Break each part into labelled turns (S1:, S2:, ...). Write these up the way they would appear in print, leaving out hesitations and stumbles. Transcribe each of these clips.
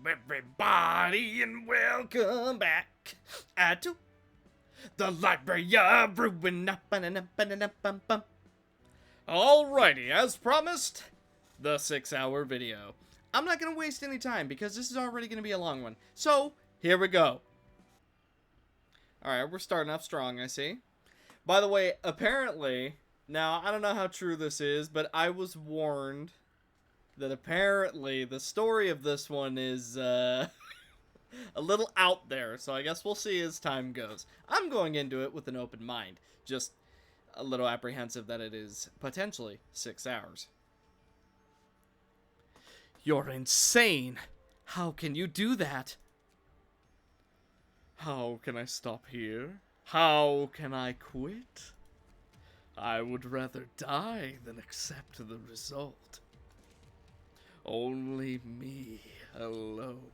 S1: everybody, and welcome back to the Library of Ruina. Alrighty, as promised, the 6-hour video. I'm not going to waste any time because this is already going to be a long one. So, here we go. Alright, we're starting off strong, I see. By the way, apparently, now, I don't know how true this is, but I was warned that apparently the story of this one is a little out there, so I guess we'll see as time goes. I'm going into it with an open mind, just a little apprehensive that it is potentially 6 hours. You're insane! How can you do that? How can I stop here? How can I quit? I would rather die than accept the result. Only me alone.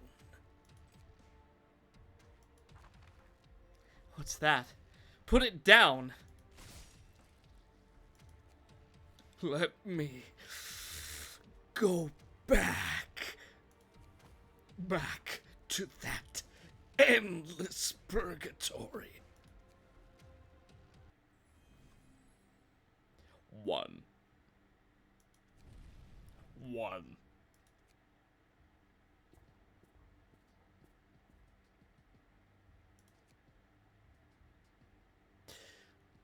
S1: What's that? Put it down! Let me go back. Back to that endless purgatory. 1.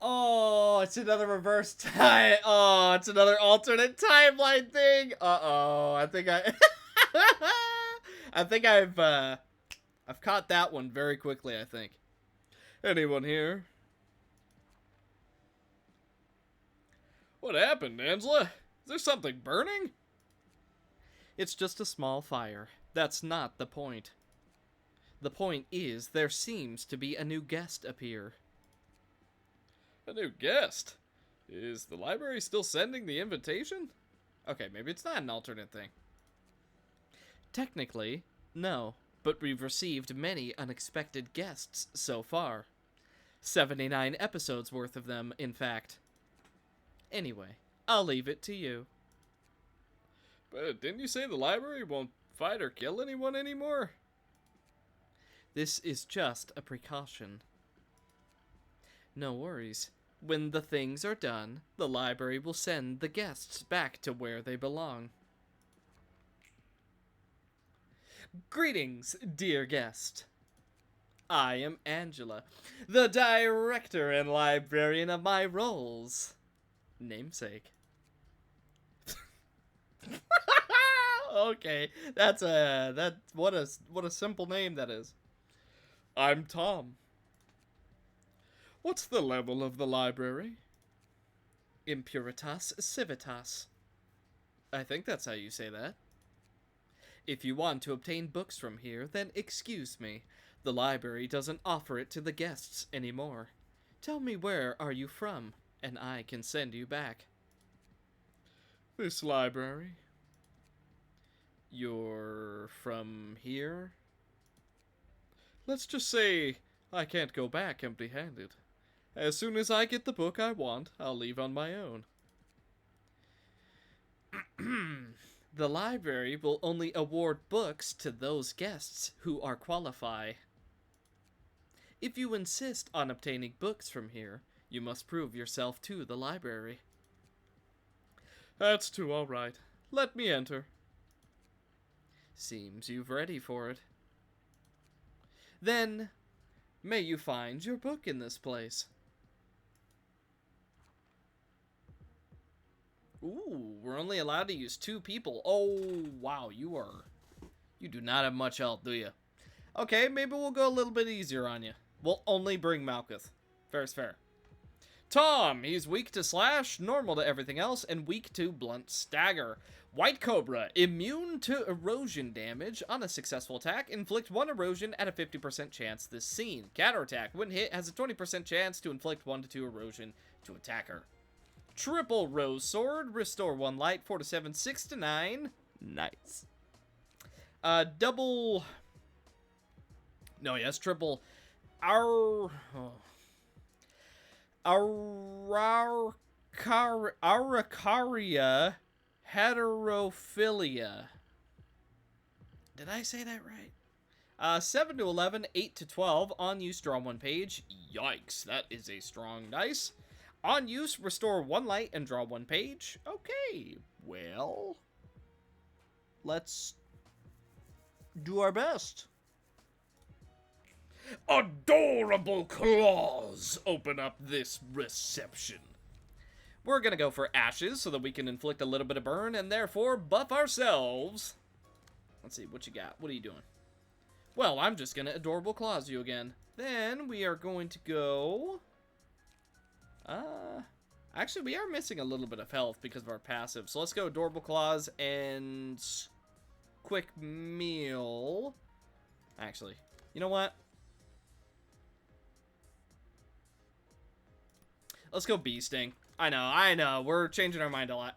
S1: Oh, it's another reverse time. Oh, it's another alternate timeline thing. Uh-oh. I think I've caught that one very quickly, I think. Anyone here? What happened, Angela? Is there something burning? It's just a small fire. That's not the point. The point is, there seems to be a new guest appear. A new guest? Is the library still sending the invitation? Okay, maybe it's not an alternate thing. Technically, no, but we've received many unexpected guests so far. 79 episodes worth of them, in fact. Anyway, I'll leave it to you. But didn't you say the library won't fight or kill anyone anymore? This is just a precaution. No worries. When the things are done, the library will send the guests back to where they belong. Greetings, dear guest. I am Angela, the director and librarian of my roles. Namesake. Okay, what a simple name that is. I'm Tom. What's the level of the library? Impuritas civitas. I think that's how you say that. If you want to obtain books from here, then excuse me. The library doesn't offer it to the guests anymore. Tell me, where are you from, and I can send you back. This library? You're from here? Let's just say I can't go back empty-handed. As soon as I get the book I want, I'll leave on my own. The library will only award books to those guests who are qualified. If you insist on obtaining books from here, you must prove yourself to the library. That's too all right. Let me enter. Seems you've ready for it. Then, may you find your book in this place. Ooh, we're only allowed to use 2 people. Oh, wow, you do not have much health, do you? Okay, maybe we'll go a little bit easier on you. We'll only bring Malkuth. Fair's fair. Tom, he's weak to slash, normal to everything else, and weak to blunt stagger. White Cobra, immune to erosion damage. On a successful attack, inflict 1 erosion at a 50% chance this scene. Counterattack, when hit, has a 20% chance to inflict 1 to 2 erosion to attacker. Triple Rose Sword, restore 1 light, 4 to 7, 6 to 9. Nice. Double... No, yes, triple... Araucaria heterophilia. Did I say that right? 7 to 11, 8 to 12. On use, draw 1 page. Yikes, that is a strong dice. On use, restore 1 light and draw 1 page. Okay, well, let's do our best. Adorable claws open up this reception. We're gonna go for ashes so that we can inflict a little bit of burn and therefore buff ourselves. Let's see, what you got? What are you doing? Well, I'm just gonna adorable claws you again. Then we are going to go... Actually, we are missing a little bit of health because of our passive. So let's go adorable claws and quick meal. Actually, you know what? Let's go bee sting. I know. We're changing our mind a lot.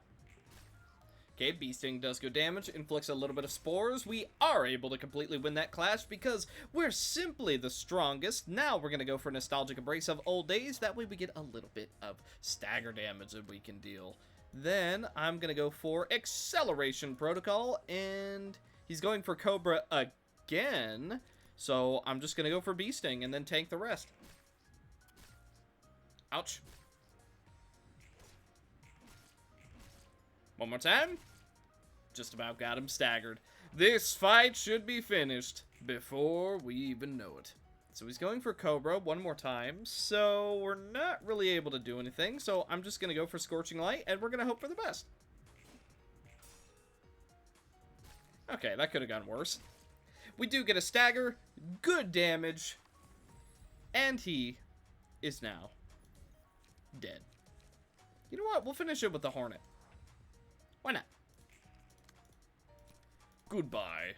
S1: Okay, bee sting does good damage, inflicts a little bit of spores. We are able to completely win that clash because we're simply the strongest. Now we're going to go for nostalgic embrace of old days. That way we get a little bit of stagger damage that we can deal. Then I'm going to go for acceleration protocol, and he's going for Cobra again. So I'm just going to go for bee sting and then tank the rest. Ouch. One more time. Just about got him staggered. This fight should be finished before we even know it. So he's going for Cobra one more time. So we're not really able to do anything. So I'm just going to go for Scorching Light, and we're going to hope for the best. Okay, that could have gone worse. We do get a stagger. Good damage. And he is now dead. You know what? We'll finish it with the Hornet. Why not? Goodbye.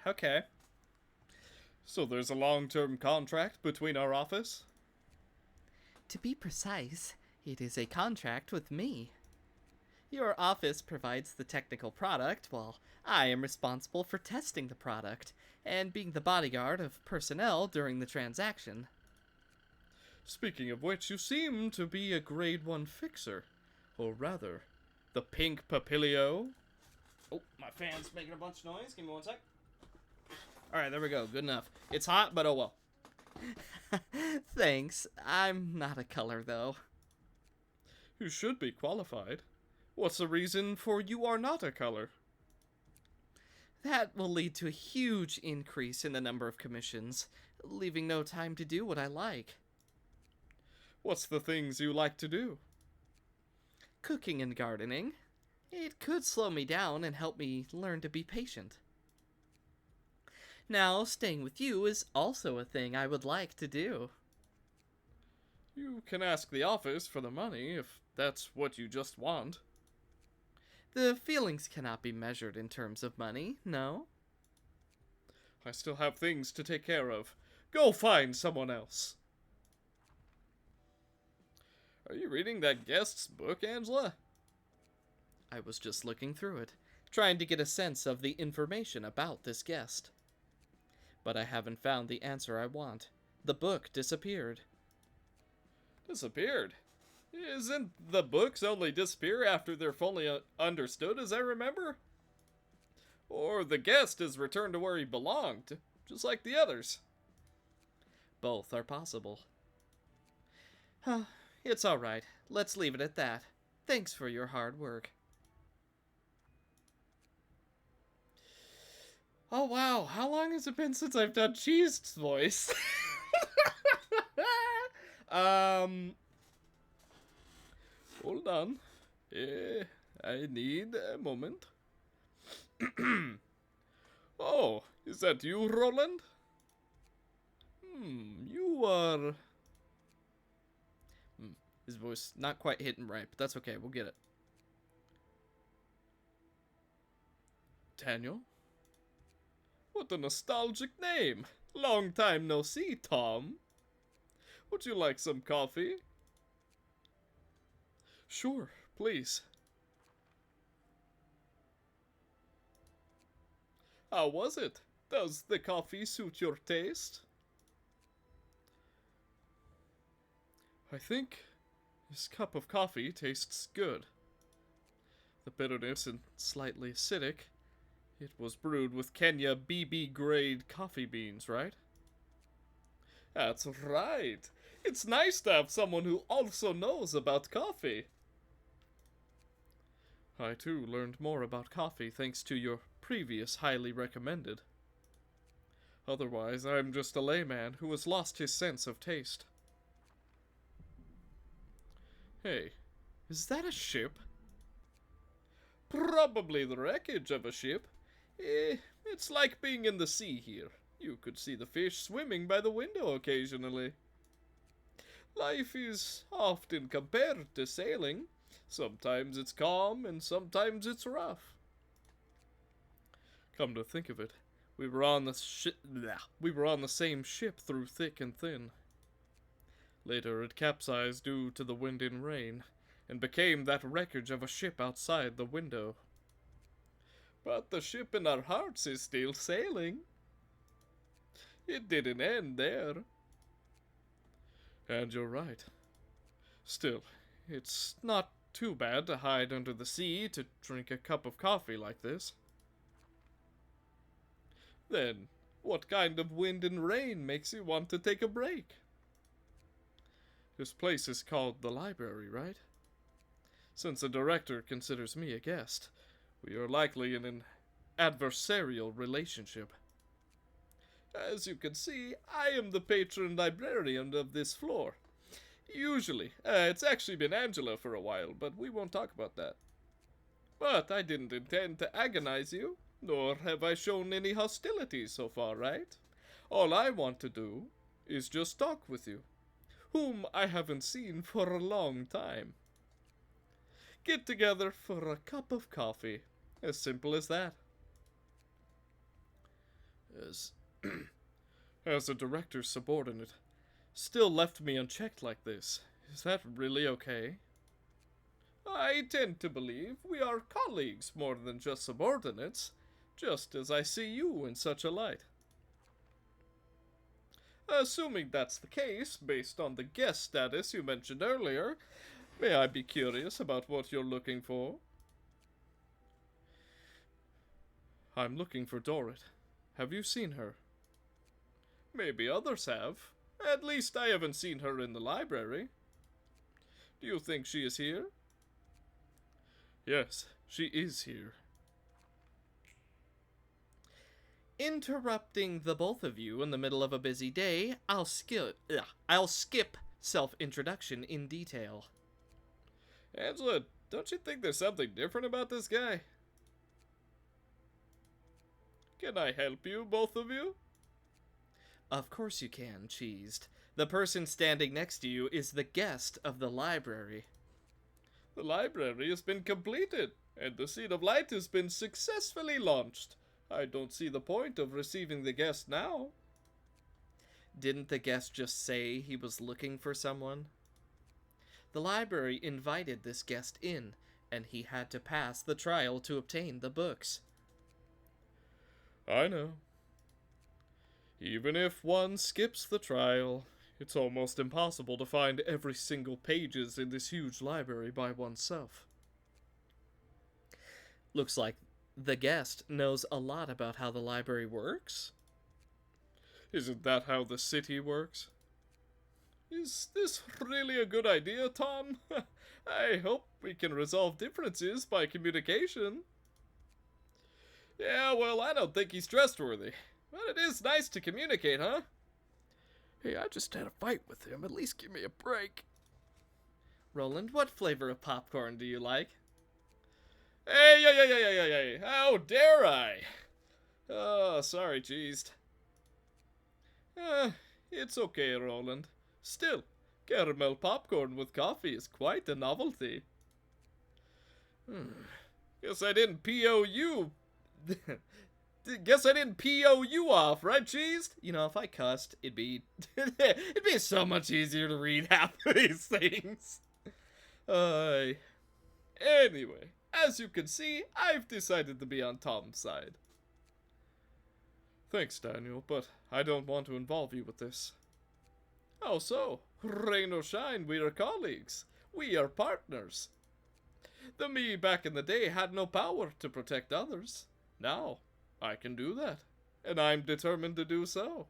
S1: Okay. So there's a long-term contract between our office?
S2: To be precise, it is a contract with me. Your office provides the technical product, while I am responsible for testing the product and being the bodyguard of personnel during the transaction.
S1: Speaking of which, you seem to be a grade 1 fixer. Or rather, the pink Papilio. Oh, my fan's making a bunch of noise. Give me 1 sec. Alright, there we go. Good enough. It's hot, but oh well.
S2: Thanks. I'm not a color, though.
S1: You should be qualified. What's the reason for you are not a color?
S2: That will lead to a huge increase in the number of commissions, leaving no time to do what I like.
S1: What's the things you like to do?
S2: Cooking and gardening. It could slow me down and help me learn to be patient. Now, staying with you is also a thing I would like to do.
S1: You can ask the office for the money if that's what you just want.
S2: The feelings cannot be measured in terms of money, no?
S1: I still have things to take care of. Go find someone else. Are you reading that guest's book, Angela?
S2: I was just looking through it, trying to get a sense of the information about this guest. But I haven't found the answer I want. The book disappeared.
S1: Disappeared? Isn't the books only disappear after they're fully understood, as I remember? Or the guest is returned to where he belonged, just like the others.
S2: Both are possible. It's alright. Let's leave it at that. Thanks for your hard work.
S1: Oh wow, how long has it been since I've done Cheesed's voice? Hold on. I need a moment. Oh, is that you, Roland? You are... His voice not quite hitting right, but that's okay, we'll get it. Daniel? What a nostalgic name. Long time no see, Tom. Would you like some coffee? Sure, please. How was it? Does the coffee suit your taste? I think
S3: This cup of coffee tastes good. The bitterness is slightly acidic. It was brewed with Kenya BB grade coffee beans, right? That's right. It's nice to have someone who also knows about coffee. I too learned more about coffee thanks to your previous highly recommended. Otherwise, I'm just a layman who has lost his sense of taste. Hey, is that a ship? Probably the wreckage of a ship. It's like being in the sea here. You could see the fish swimming by the window occasionally. Life is often compared to sailing. Sometimes it's calm and sometimes it's rough. Come to think of it, we were on the same ship through thick and thin. Later it capsized due to the wind and rain, and became that wreckage of a ship outside the window. But the ship in our hearts is still sailing. It didn't end there. And you're right. Still, it's not too bad to hide under the sea to drink a cup of coffee like this. Then, what kind of wind and rain makes you want to take a break? This place is called the library, right? Since the director considers me a guest, we are likely in an adversarial relationship. As you can see, I am the patron librarian of this floor. Usually, it's actually been Angela for a while, but we won't talk about that. But I didn't intend to agonize you, nor have I shown any hostility so far, right? All I want to do is just talk with you, whom I haven't seen for a long time. Get together for a cup of coffee. As simple as that. As a director's subordinate, still left me unchecked like this. Is that really okay? I tend to believe we are colleagues more than just subordinates, just as I see you in such a light. Assuming that's the case, based on the guest status you mentioned earlier, may I be curious about what you're looking for? I'm looking for Dorrit. Have you seen her? Maybe others have. At least I haven't seen her in the library. Do you think she is here? Yes, she is here.
S2: Interrupting the both of you in the middle of a busy day, I'll skip self-introduction in detail.
S3: Angela, don't you think there's something different about this guy? Can I help you, both of you?
S2: Of course you can, Cheesed. The person standing next to you is the guest of the library.
S3: The library has been completed, and the Seed of Light has been successfully launched. I don't see the point of receiving the guest now.
S2: Didn't the guest just say he was looking for someone? The library invited this guest in, and he had to pass the trial to obtain the books.
S3: I know. Even if one skips the trial, it's almost impossible to find every single pages in this huge library by oneself.
S2: Looks like the guest knows a lot about how the library works.
S3: Isn't that how the city works? Is this really a good idea, Tom? I hope we can resolve differences by communication. Yeah, well, I don't think he's trustworthy. But it is nice to communicate, huh? Hey, I just had a fight with him. At least give me a break.
S2: Roland, what flavor of popcorn do you like?
S3: Hey, how dare I? Oh, sorry, Cheesed. It's okay, Roland. Still, caramel popcorn with coffee is quite a novelty. Guess I didn't PO you. Guess I didn't PO you off, right, Cheesed?
S2: You know, if I cussed, it'd be so much easier to read half of these things.
S3: Anyway, as you can see, I've decided to be on Tom's side. Thanks, Daniel, but I don't want to involve you with this. How so? Rain or shine, we are colleagues. We are partners. The me back in the day had no power to protect others. Now, I can do that, and I'm determined to do so.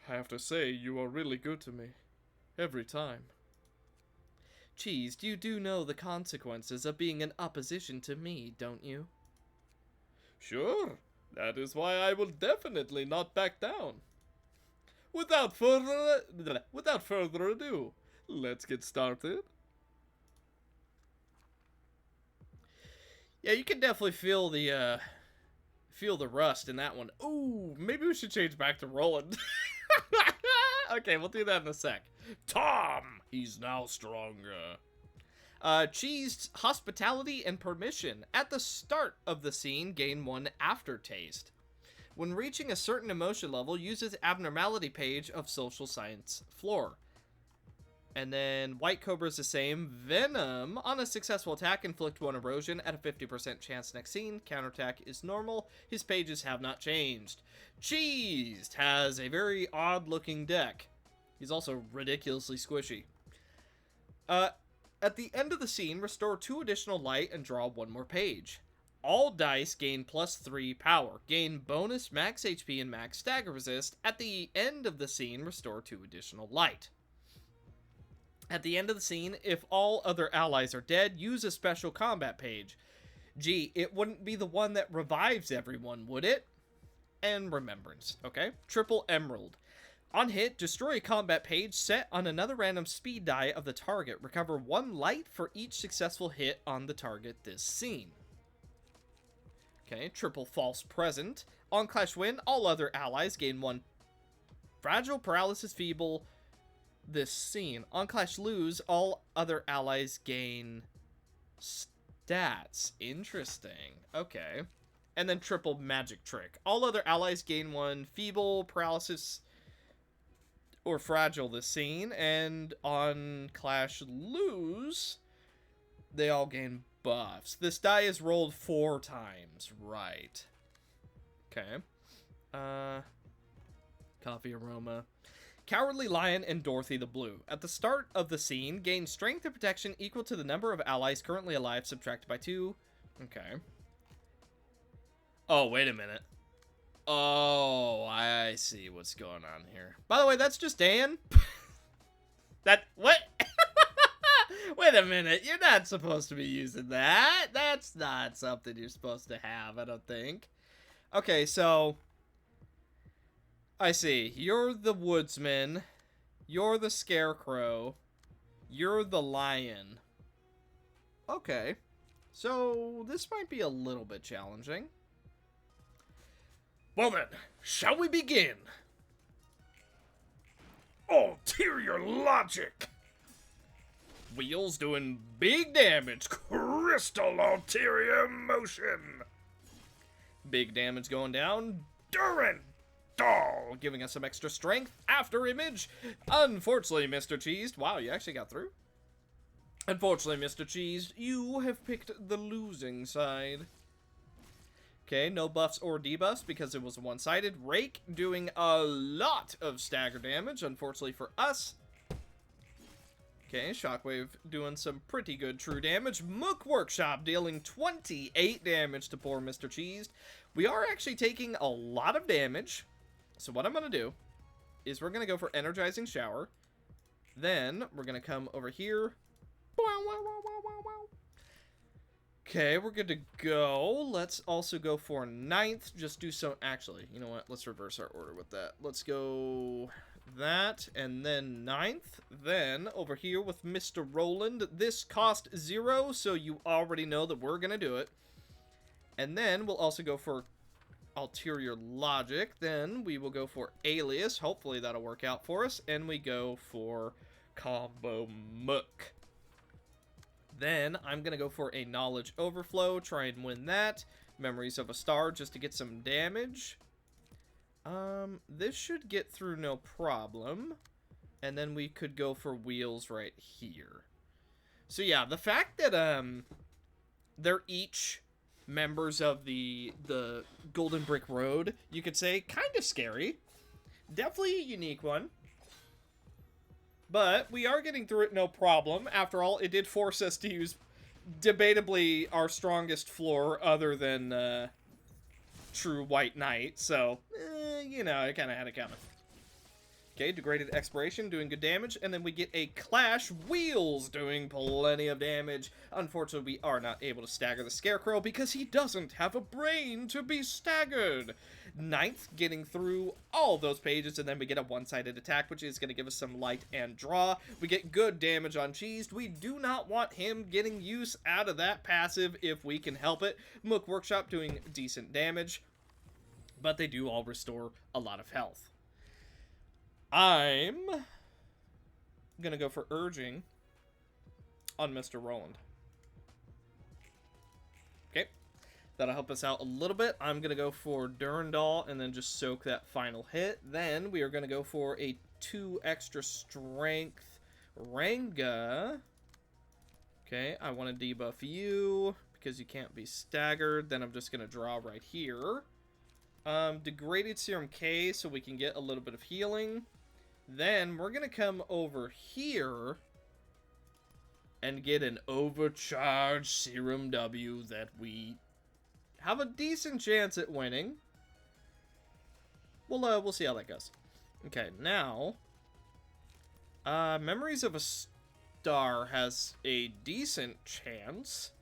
S3: I have to say, you are really good to me. Every time.
S2: Cheese, you do know the consequences of being in opposition to me, don't you?
S3: Sure, that is why I will definitely not back down. Without further ado, let's get started.
S1: Yeah, you can definitely feel the rust in that one. Ooh, maybe we should change back to Roland. Okay, we'll do that in a sec. Tom, he's now stronger. Cheese, hospitality, and permission. At the start of the scene, gain 1 aftertaste. When reaching a certain emotion level, use its abnormality page of social science floor. And then White Cobra is the same. Venom, on a successful attack, inflict 1 erosion at a 50% chance next scene. Counterattack is normal. His pages have not changed. Cheese has a very odd looking deck. He's also ridiculously squishy. At the end of the scene, restore 2 additional light and draw 1 more page. All dice gain +3 power. Gain bonus max HP and max stagger resist. At the end of the scene, restore 2 additional light. At the end of the scene, if all other allies are dead, use a special combat page. Gee, it wouldn't be the one that revives everyone, would it? And remembrance, okay? Triple Emerald. On hit, destroy a combat page set on another random speed die of the target. Recover 1 light for each successful hit on the target this scene. Okay, Triple False Present. On Clash Win, all other allies gain 1 Fragile, Paralysis, Feeble this scene. On Clash Lose, all other allies gain stats. Interesting. Okay. And then Triple Magic Trick. All other allies gain 1 Feeble, Paralysis, or Fragile this scene. And on Clash Lose, they all gain buffs. This die is rolled 4 times. Right. Okay. Coffee Aroma. Cowardly Lion and Dorothy the Blue. At the start of the scene, gain strength and protection equal to the number of allies currently alive, subtracted by 2. Okay. Oh, wait a minute. Oh, I see what's going on here. By the way, that's just Dan. What? Wait a minute. You're not supposed to be using that. That's not something you're supposed to have, I don't think. Okay, so I see. You're the woodsman. You're the scarecrow. You're the lion. Okay. So, this might be a little bit challenging. Well then, shall we begin? Ulterior logic! Wheels doing big damage. Crystal ulterior motion. Big damage going down. Durin! Doll, giving us some extra strength. After image. Unfortunately, Mr. Cheese. Wow, you actually got through. Unfortunately, Mr. Cheese, you have picked the losing side. Okay, no buffs or debuffs because it was one-sided. Rake doing a lot of stagger damage, unfortunately for us. Okay, Shockwave doing some pretty good true damage. Mook Workshop dealing 28 damage to poor Mr. Cheese. We are actually taking a lot of damage. So what I'm going to do is we're going to go for Energizing Shower. Then we're going to come over here. Okay, we're good to go. Let's also go for 9th. Just do some... Actually, you know what? Let's reverse our order with that. Let's go that, and then 9th. Then, over here with Mr. Roland. This cost 0, so you already know that we're going to do it. And then we'll also go for Ulterior Logic. Then we will go for Alias. Hopefully that'll work out for us. And we go for Combo Mook. Then I'm going to go for a Knowledge Overflow, try and win that. Memories of a Star just to get some damage. This should get through no problem. And then we could go for Wheels right here. So yeah, the fact that they're each members of the Golden Brick Road, you could say, kind of scary. Definitely a unique one. But we are getting through it no problem. After all, it did force us to use debatably our strongest floor other than true White Knight. So, you know, I kind of had it coming. Okay, degraded expiration, doing good damage, and then we get a Clash Wheels, doing plenty of damage. Unfortunately, we are not able to stagger the Scarecrow because he doesn't have a brain to be staggered. Ninth, getting through all those pages, and then we get a one-sided attack, which is going to give us some light and draw. We get good damage on Cheesed. We do not want him getting use out of that passive if we can help it. Mook Workshop doing decent damage, but they do all restore a lot of health. I'm gonna go for Urging on Mr. Roland. Okay, that'll help us out a little bit. I'm gonna go for Durandal and then just soak that final hit. Then we are gonna go for a 2 extra strength Ranga. Okay, I want to debuff you because you can't be staggered. Then I'm just gonna draw right here. Degraded Serum K so we can get a little bit of healing. Then we're going to come over here and get an overcharged Serum W that we have a decent chance at winning. We'll see how that goes. Okay, now Memories of a Star has a decent chance.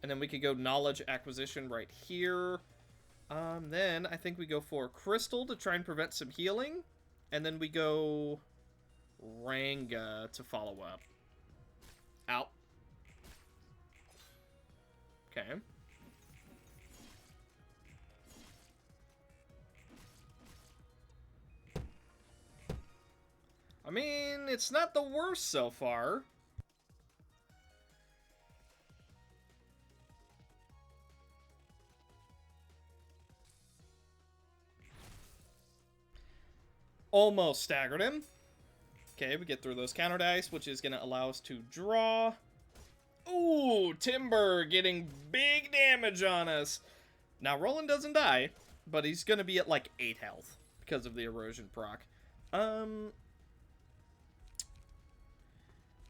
S1: And then we could go Knowledge Acquisition right here. Then I think we go for Crystal to try and prevent some healing. And then we go Ranga to follow up. Out. Okay. I mean, it's not the worst so far. Almost staggered him. Okay, we get through those counter dice, which is going to allow us to draw. Ooh, Timber getting big damage on us. Now, Roland doesn't die, but he's going to be at like 8 health because of the erosion proc.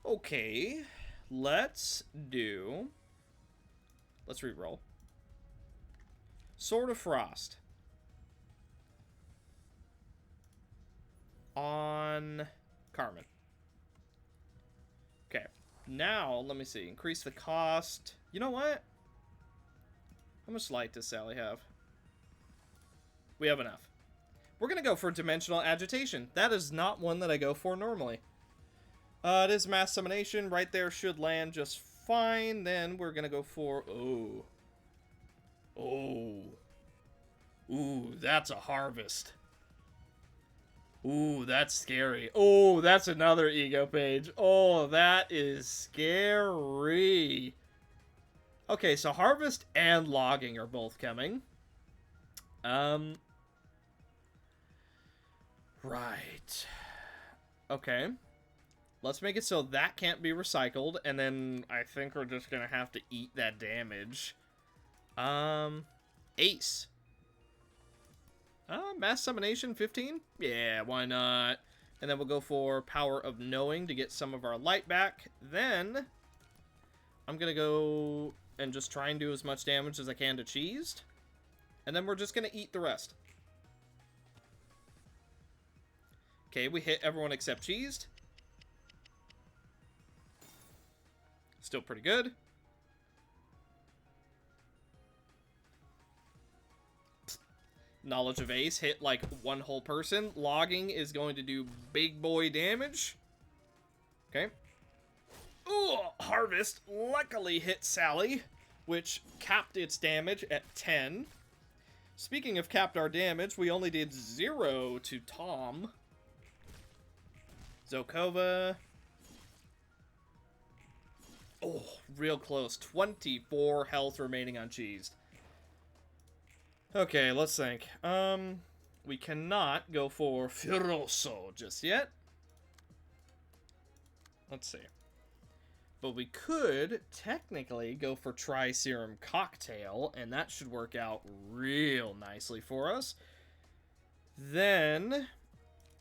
S1: Okay, let's re-roll. Sword of Frost. On Carmen. Okay, now let me see. Increase the cost. You know what? How much light does Sally have? We have enough. We're gonna go for Dimensional Agitation. That is not one that I go for normally. It is Mass Summonation. Right there should land just fine. Then we're gonna go for... Ooh, that's a Harvest. Ooh, that's scary. Oh, that's another ego page. Oh, that is scary. Okay, so Harvest and Logging are both coming. Right. Okay. Let's make it so that can't be recycled, and then I think we're just gonna have to eat that damage. Ace. Mass Summonation 15? Yeah, why not? And then we'll go for Power of Knowing to get some of our light back. Then, I'm gonna go and just try and do as much damage as I can to Cheesed. And then we're just gonna eat the rest. Okay, we hit everyone except Cheesed. Still pretty good. Knowledge of Ace hit like one whole person. Logging is going to do big boy damage. Okay. Ooh, Harvest luckily hit Sally, which capped its damage at 10. Speaking of capped our damage, we only did 0 to Tom. Zokova. Oh, real close. 24 health remaining on Cheesed. Okay, let's think. We cannot go for Furioso just yet. Let's see. But we could technically go for Tri-Serum Cocktail, and that should work out real nicely for us. Then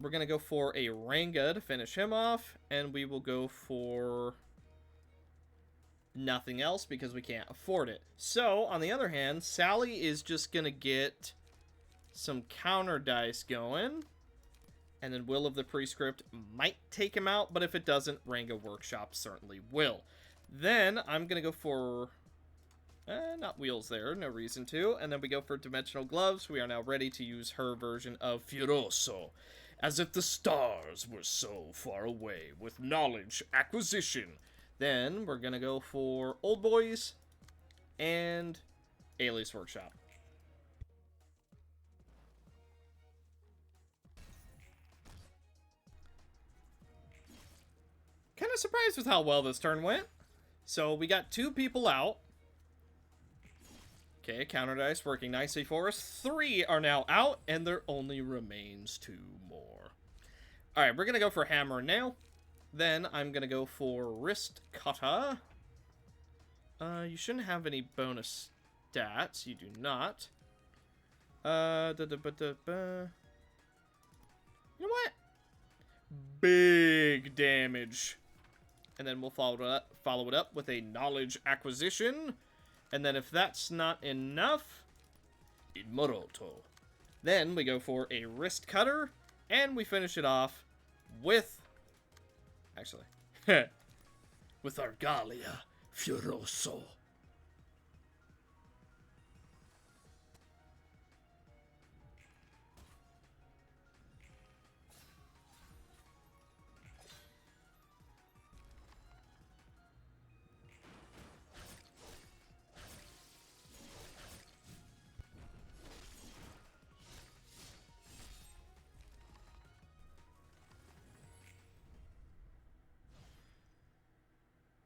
S1: we're going to go for a Ranga to finish him off. And we will go for nothing else because we can't afford it. So, on the other hand, Sally is just going to get some counter dice going. And then Will of the Prescript might take him out, but if it doesn't, Ranga Workshop certainly will. Then I'm going to go for... not wheels there, no reason to. And then we go for Dimensional Gloves. We are now ready to use her version of Furioso. As if the stars were so far away with knowledge acquisition. Then we're going to go for Old Boys and Alias Workshop. Kind of surprised with how well this turn went. So we got 2 people out. Okay, counter dice working nicely for us. 3 are now out, and there only remains 2 more. Alright, we're going to go for Hammer and Nail. Then I'm going to go for Wrist Cutter. You shouldn't have any bonus stats. You do not. You know what? Big damage. And then we'll follow it up with a Knowledge Acquisition. And then if that's not enough, Immoroto. Then we go for a Wrist Cutter, and we finish it off with... Actually, with Argalia Furioso.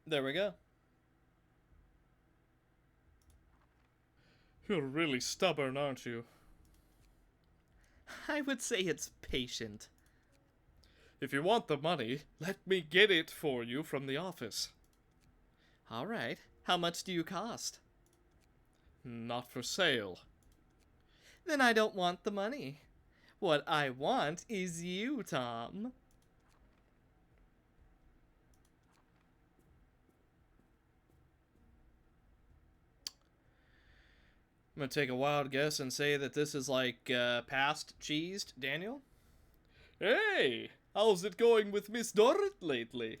S1: There we go.
S3: You're really stubborn, aren't you?
S2: I would say it's patient.
S3: If you want the money, let me get it for you from the office.
S2: All right. How much do you cost?
S3: Not for sale.
S2: Then I don't want the money. What I want is you, Tom.
S1: I'm going to take a wild guess and say that this is like past cheesed, Daniel?
S3: Hey, how's it going with Miss Dorrit lately?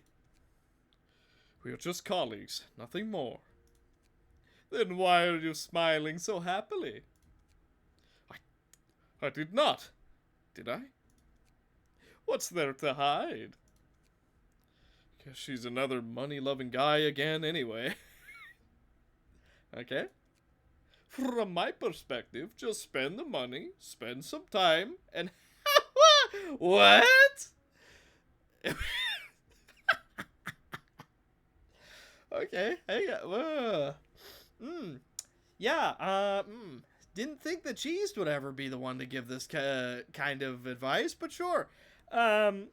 S3: We're just colleagues, nothing more. Then why are you smiling so happily? I did not, did I? What's there to hide? Guess she's another money-loving guy again anyway. Okay? From my perspective, just spend the money, spend some time, and...
S1: What? Okay, hang on. Yeah, didn't think the cheese would ever be the one to give this kind of advice, but sure.
S3: Have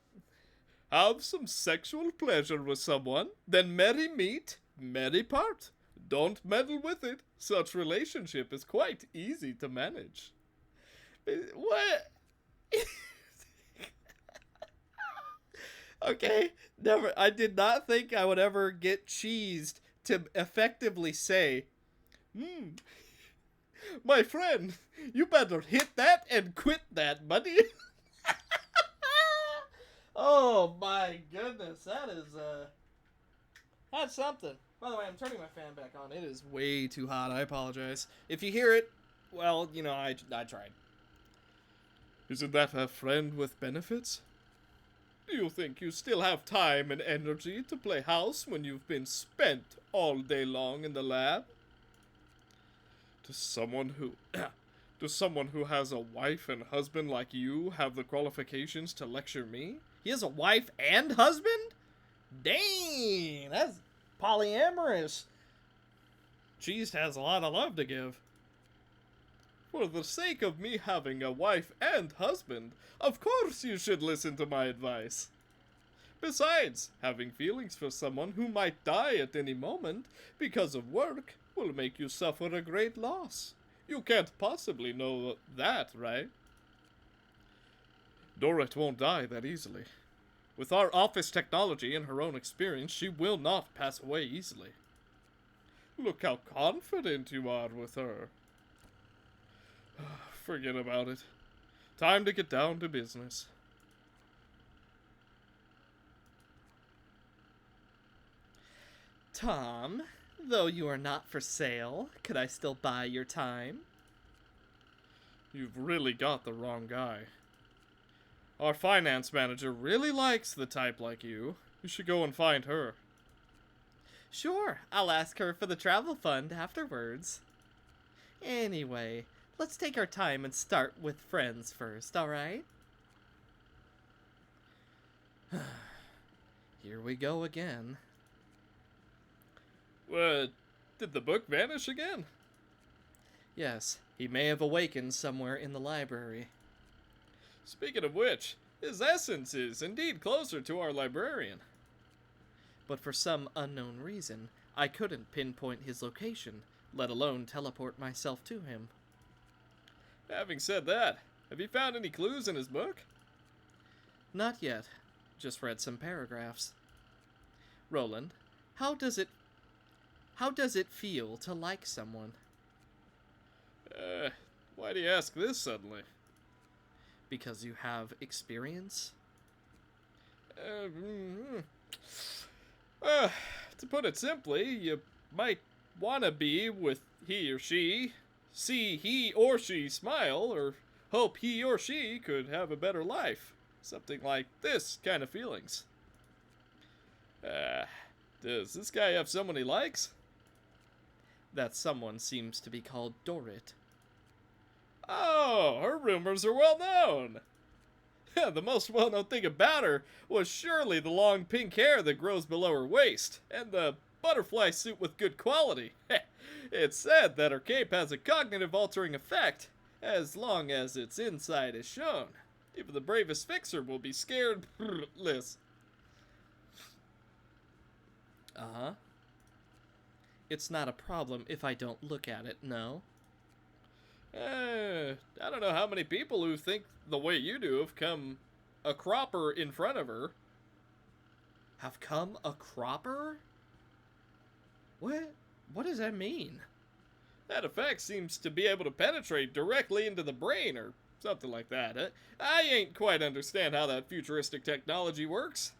S3: some sexual pleasure with someone, then merry meet, merry part. Don't meddle with it. Such relationship is quite easy to manage.
S1: What? Okay, never. I did not think I would ever get cheesed to effectively say,
S3: My friend, you better hit that and quit that, buddy.
S1: Oh my goodness, that is that's something. By the way, I'm turning my fan back on. It is way too hot. I apologize. If you hear it, well, you know, I tried.
S3: Isn't that a friend with benefits? Do you think you still have time and energy to play house when you've been spent all day long in the lab? Does someone who has a wife and husband like you have the qualifications to lecture me?
S1: He has a wife and husband? Dang, that's polyamorous. Cheese has a lot of love to give.
S3: For the sake of me having a wife and husband, of course you should listen to my advice. Besides, having feelings for someone who might die at any moment because of work will make you suffer a great loss. You can't possibly know that, right? Dorit won't die that easily. With our office technology and her own experience, she will not pass away easily. Look how confident you are with her. Forget about it. Time to get down to business.
S2: Tom, though you are not for sale, could I still buy your time?
S3: You've really got the wrong guy. Our finance manager really likes the type like you. You should go and find her.
S2: Sure, I'll ask her for the travel fund afterwards. Anyway, let's take our time and start with friends first, alright? Here we go again.
S3: What? Did the book vanish again?
S2: Yes, he may have awakened somewhere in the library.
S3: Speaking of which, his essence is indeed closer to our librarian.
S2: But for some unknown reason, I couldn't pinpoint his location, let alone teleport myself to him.
S3: Having said that, have you found any clues in his book?
S2: Not yet. Just read some paragraphs. Roland, how does it feel to like someone?
S3: Why do you ask this suddenly?
S2: Because you have experience?
S3: To put it simply, you might want to be with he or she, see he or she smile, or hope he or she could have a better life. Something like this kind of feelings. Does this guy have someone he likes?
S2: That someone seems to be called Dorit.
S3: Oh, her rumors are well known. The most well-known thing about her was surely the long pink hair that grows below her waist, and the butterfly suit with good quality. It's said that her cape has a cognitive-altering effect, as long as its inside is shown. Even the bravest fixer will be scared less.
S2: Uh-huh. It's not a problem if I don't look at it, no?
S3: I don't know how many people who think the way you do have come a cropper in front of her.
S2: Have come a cropper? What? What does that mean?
S3: That effect seems to be able to penetrate directly into the brain or something like that. I ain't quite understand how that futuristic technology works.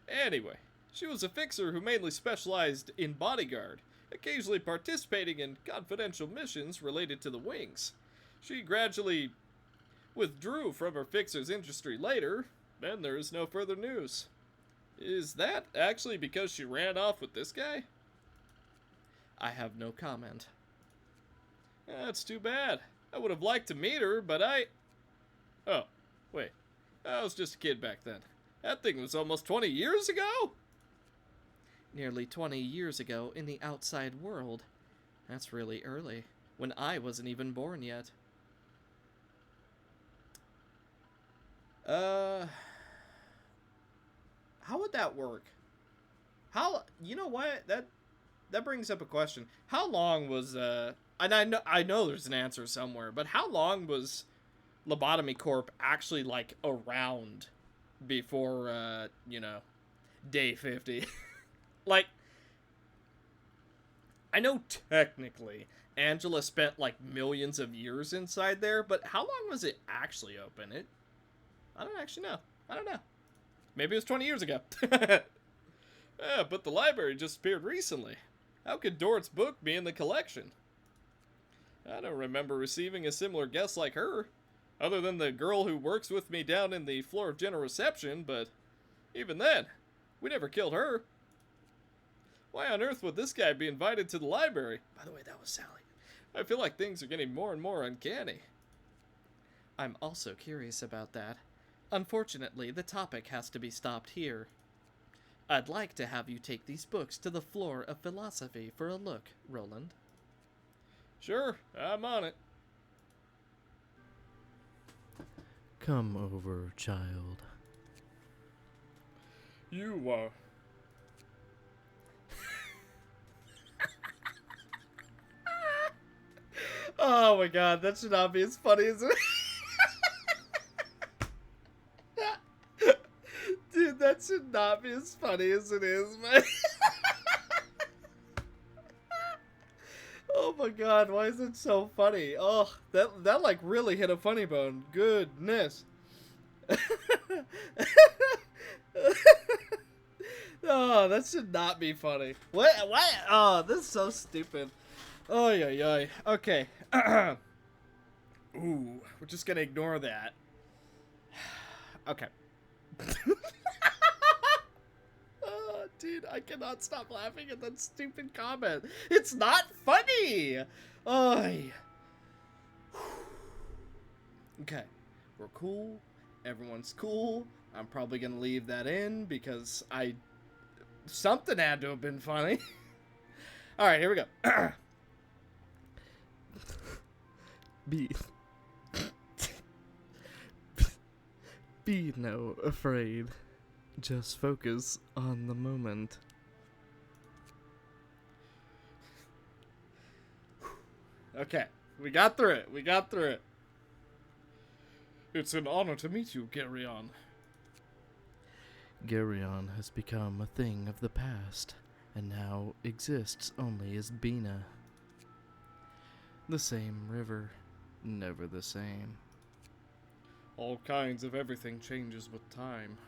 S3: Anyway, she was a fixer who mainly specialized in bodyguard, occasionally participating in confidential missions related to the wings. She gradually withdrew from her fixer's industry later, and there is no further news. Is that actually because she ran off with this guy?
S2: I have no comment.
S3: That's too bad. I would have liked to meet her, but Oh, wait. I was just a kid back then. That thing was almost 20 years ago?
S2: Nearly 20 years ago in the outside world. That's really early, when I wasn't even born yet.
S1: How would that work? You know what? That brings up a question. How long was, and I know there's an answer somewhere, but how long was Lobotomy Corp actually, like, around before, day 50? Like, I know technically Angela spent, like, millions of years inside there, but how long was it actually open? I don't actually know. I don't know. Maybe it was 20 years ago. But the library just appeared recently. How could Dorit's book be in the collection? I don't remember receiving a similar guest like her, other than the girl who works with me down in the floor of general reception, but even then, we never killed her. Why on earth would this guy be invited to the library? By the way, that was Sally. I feel like things are getting more and more uncanny.
S2: I'm also curious about that. Unfortunately, the topic has to be stopped here. I'd like to have you take these books to the floor of philosophy for a look, Roland.
S3: Sure, I'm on it.
S4: Come over, child.
S3: You are.
S1: Oh my god, that should not be as funny as it. should not be as funny as it is, man. Oh my god, why is it so funny? Oh, that like really hit a funny bone. Goodness. Oh, that should not be funny. What? Oh, this is so stupid. Oh, yeah. Okay. Ooh, we're just gonna ignore that. Okay. Oh, dude, I cannot stop laughing at that stupid comment. It's not funny. Oh. Okay, we're cool. Everyone's cool. I'm probably gonna leave that in because something had to have been funny. All right, here we go.
S4: Be Be no afraid. Just focus on the moment.
S1: Okay, we got through it.
S3: It's an honor to meet you, Geryon.
S4: Geryon has become a thing of the past, and now exists only as Bina. The same river, never the same.
S3: All kinds of everything changes with time.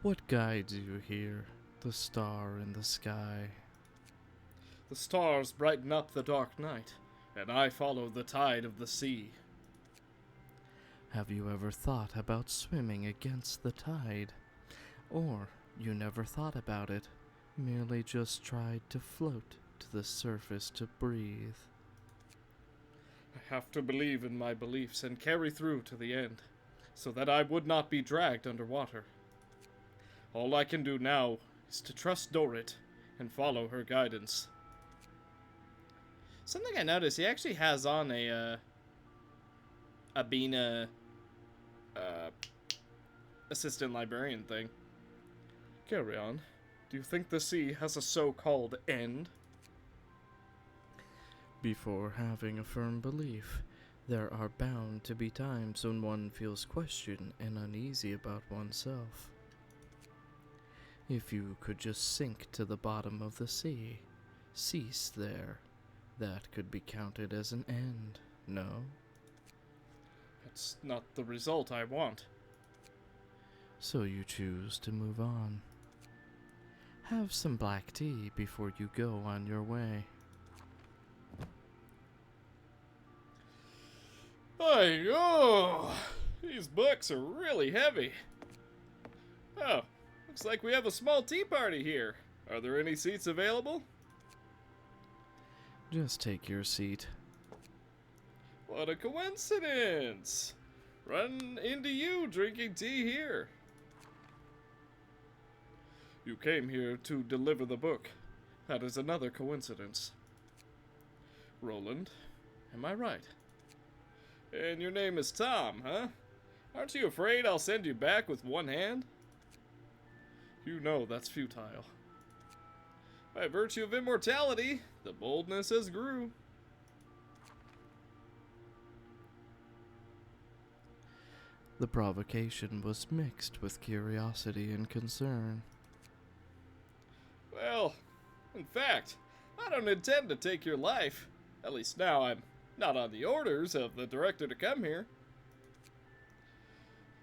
S4: What guides you here? The star in the sky.
S3: The stars brighten up the dark night, and I follow the tide of the sea.
S4: Have you ever thought about swimming against the tide? Or you never thought about it, merely just tried to float to the surface to breathe?
S3: I have to believe in my beliefs and carry through to the end, so that I would not be dragged underwater. All I can do now is to trust Dorit and follow her guidance.
S1: Something I noticed, he actually has on a Bina assistant librarian thing.
S3: Carry on. Do you think the sea has a so-called end?
S4: Before having a firm belief, there are bound to be times when one feels questioned and uneasy about oneself. If you could just sink to the bottom of the sea, cease there, that could be counted as an end, no?
S3: That's not the result I want.
S4: So you choose to move on. Have some black tea before you go on your way.
S3: These books are really heavy. Oh, looks like we have a small tea party here. Are there any seats available?
S4: Just take your seat.
S3: What a coincidence! Run into you drinking tea here. You came here to deliver the book. That is another coincidence. Roland, am I right? And your name is Tom, huh? Aren't you afraid I'll send you back with one hand? You know that's futile. By virtue of immortality, the boldness has grew.
S4: The provocation was mixed with curiosity and concern.
S3: Well, in fact, I don't intend to take your life. At least now I'm not on the orders of the director to come here.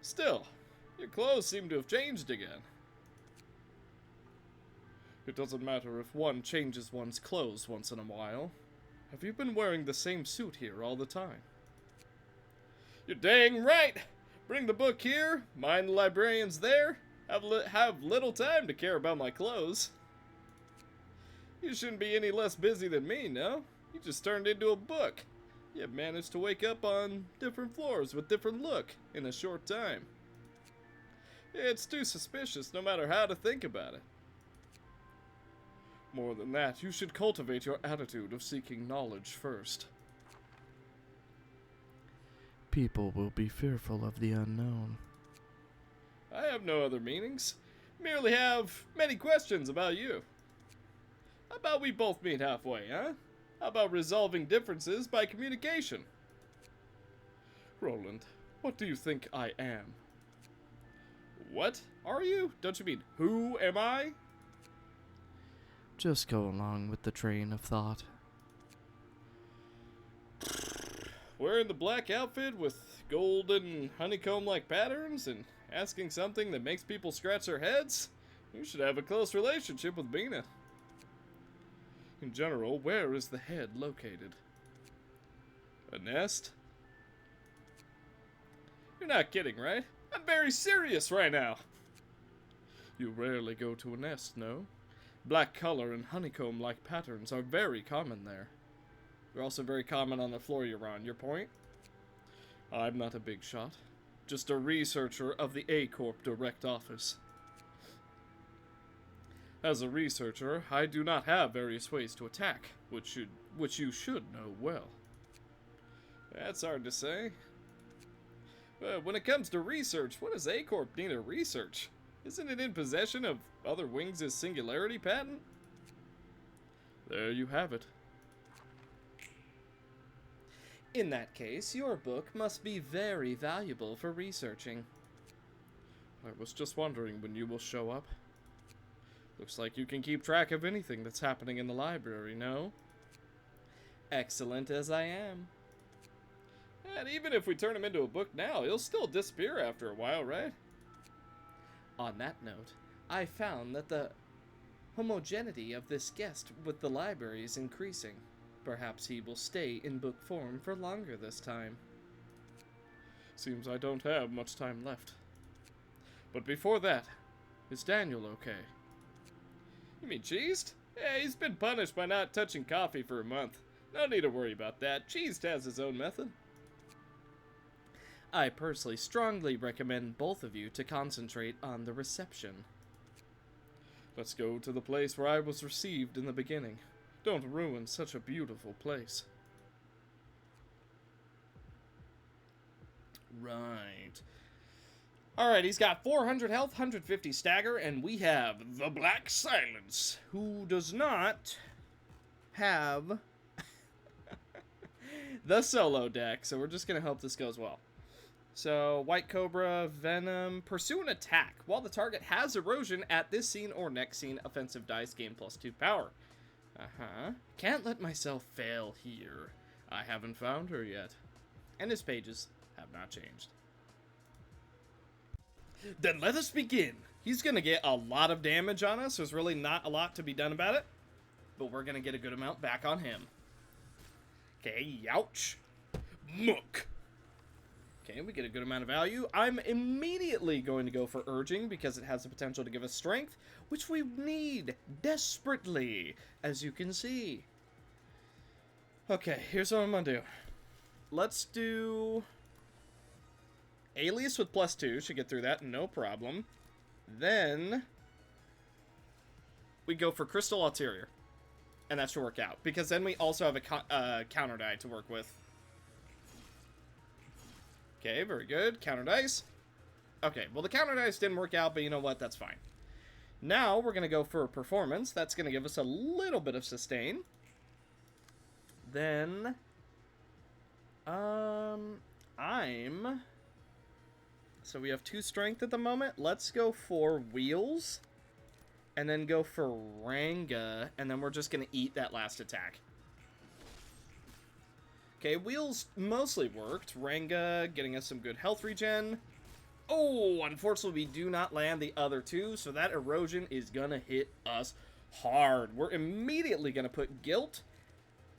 S3: Still, your clothes seem to have changed again. It doesn't matter if one changes one's clothes once in a while. Have you been wearing the same suit here all the time? You're dang right! Bring the book here, mind the librarians there, have little time to care about my clothes. You shouldn't be any less busy than me, no? You just turned into a book. You have managed to wake up on different floors with different look in a short time. It's too suspicious no matter how to think about it. More than that, you should cultivate your attitude of seeking knowledge first.
S4: People will be fearful of the unknown.
S3: I have no other meanings. Merely have many questions about you. How about we both meet halfway, huh? How about resolving differences by communication? Roland, what do you think I am? What are you? Don't you mean, who am I?
S4: Just go along with the train of thought.
S3: Wearing the black outfit with golden honeycomb-like patterns and asking something that makes people scratch their heads? You should have a close relationship with Bina. In general, where is the head located? A nest? You're not kidding, right? I'm very serious right now. You rarely go to a nest, no? Black color and honeycomb-like patterns are very common there. They're also very common on the floor you're on. Your point? I'm not a big shot. Just a researcher of the A-Corp Direct Office. As a researcher, I do not have various ways to attack, which you should know well. That's hard to say. When it comes to research, what does A-Corp need to research? Isn't it in possession of other Wings' singularity patent? There you have it.
S2: In that case, your book must be very valuable for researching.
S3: I was just wondering when you will show up. Looks like you can keep track of anything that's happening in the library, no?
S2: Excellent as I am.
S3: And even if we turn him into a book now, he'll still disappear after a while, right?
S2: On that note, I found that the homogeneity of this guest with the library is increasing. Perhaps he will stay in book form for longer this time.
S3: Seems I don't have much time left. But before that, is Daniel okay? You mean Cheesed? Yeah, he's been punished by not touching coffee for a month. No need to worry about that. Cheesed has his own method.
S2: I personally strongly recommend both of you to concentrate on the reception.
S3: Let's go to the place where I was received in the beginning. Don't ruin such a beautiful place.
S1: Right. Alright, he's got 400 health, 150 stagger, and we have the Black Silence, who does not have the solo deck, so we're just going to hope this goes well. So, White Cobra, Venom, pursue an attack. While the target has erosion at this scene or next scene, offensive dice gain +2 power. Can't let myself fail here. I haven't found her yet. And his pages have not changed. Then let us begin. He's going to get a lot of damage on us. There's really not a lot to be done about it. But we're going to get a good amount back on him. Okay, ouch. Muck. Okay, we get a good amount of value. I'm immediately going to go for Urging because it has the potential to give us strength, which we need desperately, as you can see. Okay, here's what I'm going to do. Let's do Alias with +2. Should get through that, no problem. Then we go for Crystal Ulterior. And that should work out, because then we also have a counter die to work with. Okay, very good. Counter dice. Okay, well, the counter dice didn't work out, but you know what? That's fine. Now, we're going to go for a performance. That's going to give us a little bit of sustain. Then, so we have 2 strength at the moment. Let's go for Wheels. And then go for Ranga. And then we're just going to eat that last attack. Okay, Wheels mostly worked. Ranga getting us some good health regen. Oh, unfortunately, we do not land the other 2, so that erosion is going to hit us hard. We're immediately going to put Guilt.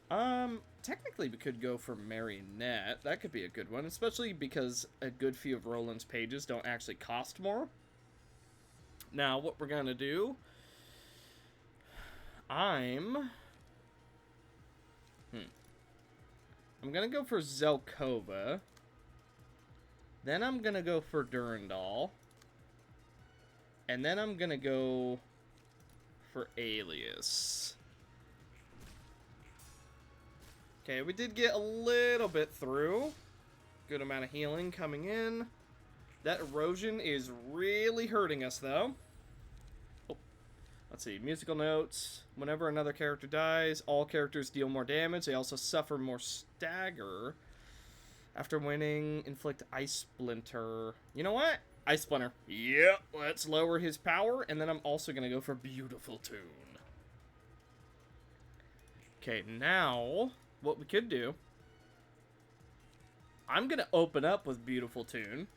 S1: Technically, we could go for Marionette. That could be a good one, especially because a good few of Roland's pages don't actually cost more. Now, what we're going to do... I'm going to go for Zelkova. Then I'm going to go for Durandal. And then I'm going to go for Alias. Okay, we did get a little bit through. Good amount of healing coming in. That erosion is really hurting us, though. Oh, let's see. Musical notes. Whenever another character dies, all characters deal more damage. They also suffer more stagger. After winning, inflict Ice Splinter. You know what? Ice Splinter. Yep, let's lower his power, and then I'm also going to go for Beautiful Tune. Okay, now, what we could do, I'm going to open up with Beautiful Tune.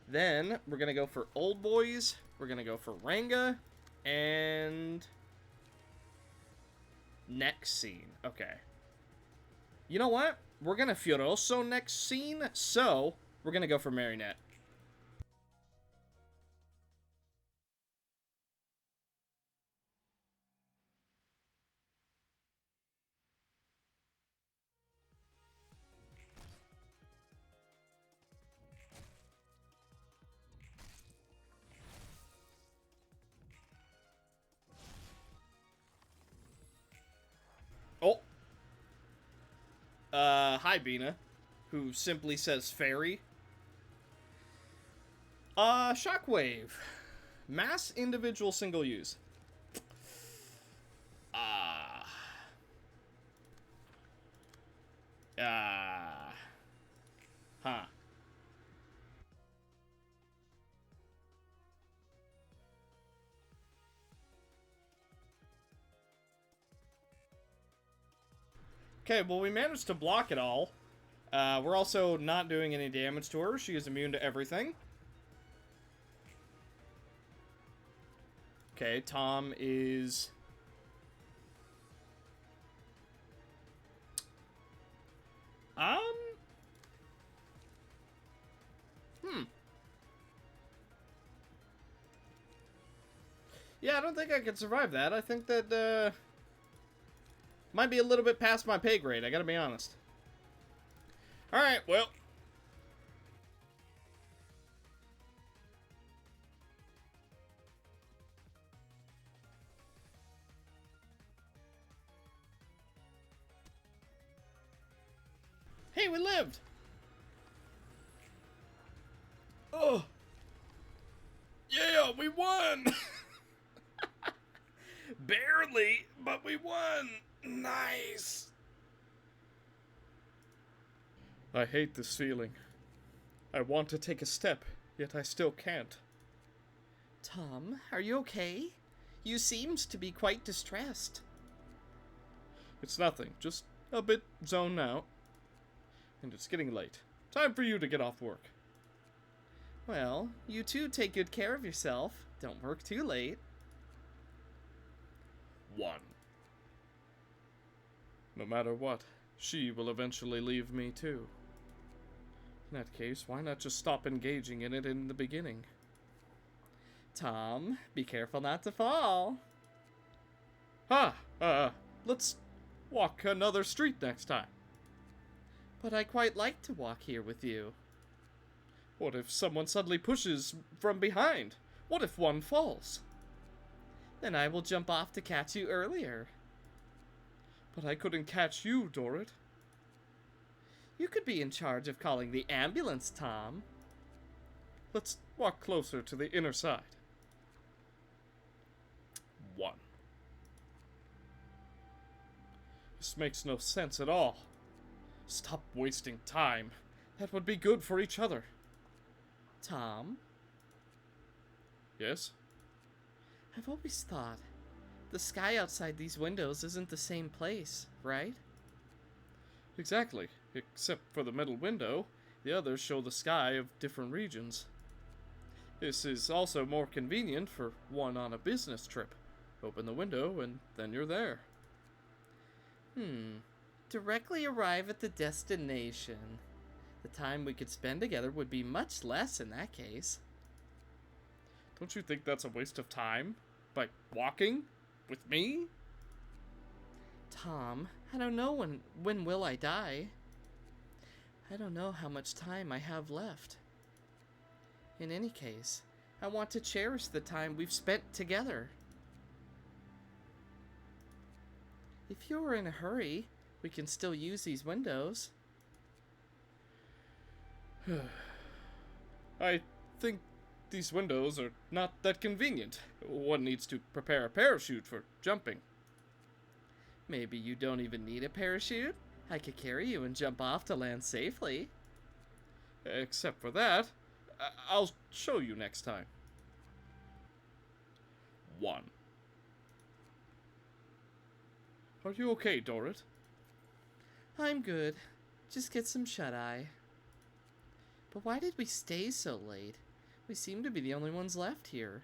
S1: Then, we're going to go for Old Boys, we're going to go for Ranga, and next scene. Okay. You know what? We're going to Furioso next scene, so we're going to go for Marionette. Oh. Hi, Bina. Who simply says fairy. Shockwave. Mass individual single use. Huh. Okay, well, we managed to block it all. We're also not doing any damage to her. She is immune to everything. Okay, Tom is... Yeah, I don't think I could survive that. I think that, might be a little bit past my pay grade, I gotta be honest. Alright, well. Hey, we lived! Oh! Yeah, we won! Barely, but we won! Nice!
S3: I hate this feeling. I want to take a step, yet I still can't.
S2: Tom, are you okay? You seemed to be quite distressed.
S3: It's nothing, just a bit zoned out. And it's getting late. Time for you to get off work.
S2: Well, you two take good care of yourself. Don't work too late.
S1: 1.
S3: No matter what, she will eventually leave me too. In that case, why not just stop engaging in it in the beginning?
S2: Tom, be careful not to fall.
S3: Let's walk another street next time.
S2: But I quite like to walk here with you.
S3: What if someone suddenly pushes from behind? What if one falls?
S2: Then I will jump off to catch you earlier.
S3: But I couldn't catch you, Dorrit.
S2: You could be in charge of calling the ambulance, Tom.
S3: Let's walk closer to the inner side.
S1: 1.
S3: This makes no sense at all. Stop wasting time. That would be good for each other.
S2: Tom,
S3: Yes?
S2: I've always thought the sky outside these windows isn't the same place, right?
S3: Exactly. Except for the middle window, the others show the sky of different regions. This is also more convenient for one on a business trip. Open the window and then you're there.
S2: Directly arrive at the destination. The time we could spend together would be much less in that case.
S3: Don't you think that's a waste of time? By walking? With me?
S2: Tom, I don't know when will I die. I don't know how much time I have left. In any case, I want to cherish the time we've spent together. If you're in a hurry, we can still use these windows.
S3: I think these windows are not that convenient. One needs to prepare a parachute for jumping.
S2: Maybe you don't even need a parachute. I could carry you and jump off to land safely.
S3: Except for that, I'll show you next time. 1. Are you okay, Dorrit?
S2: I'm good. Just get some shut-eye. But why did we stay so late? We seem to be the only ones left here.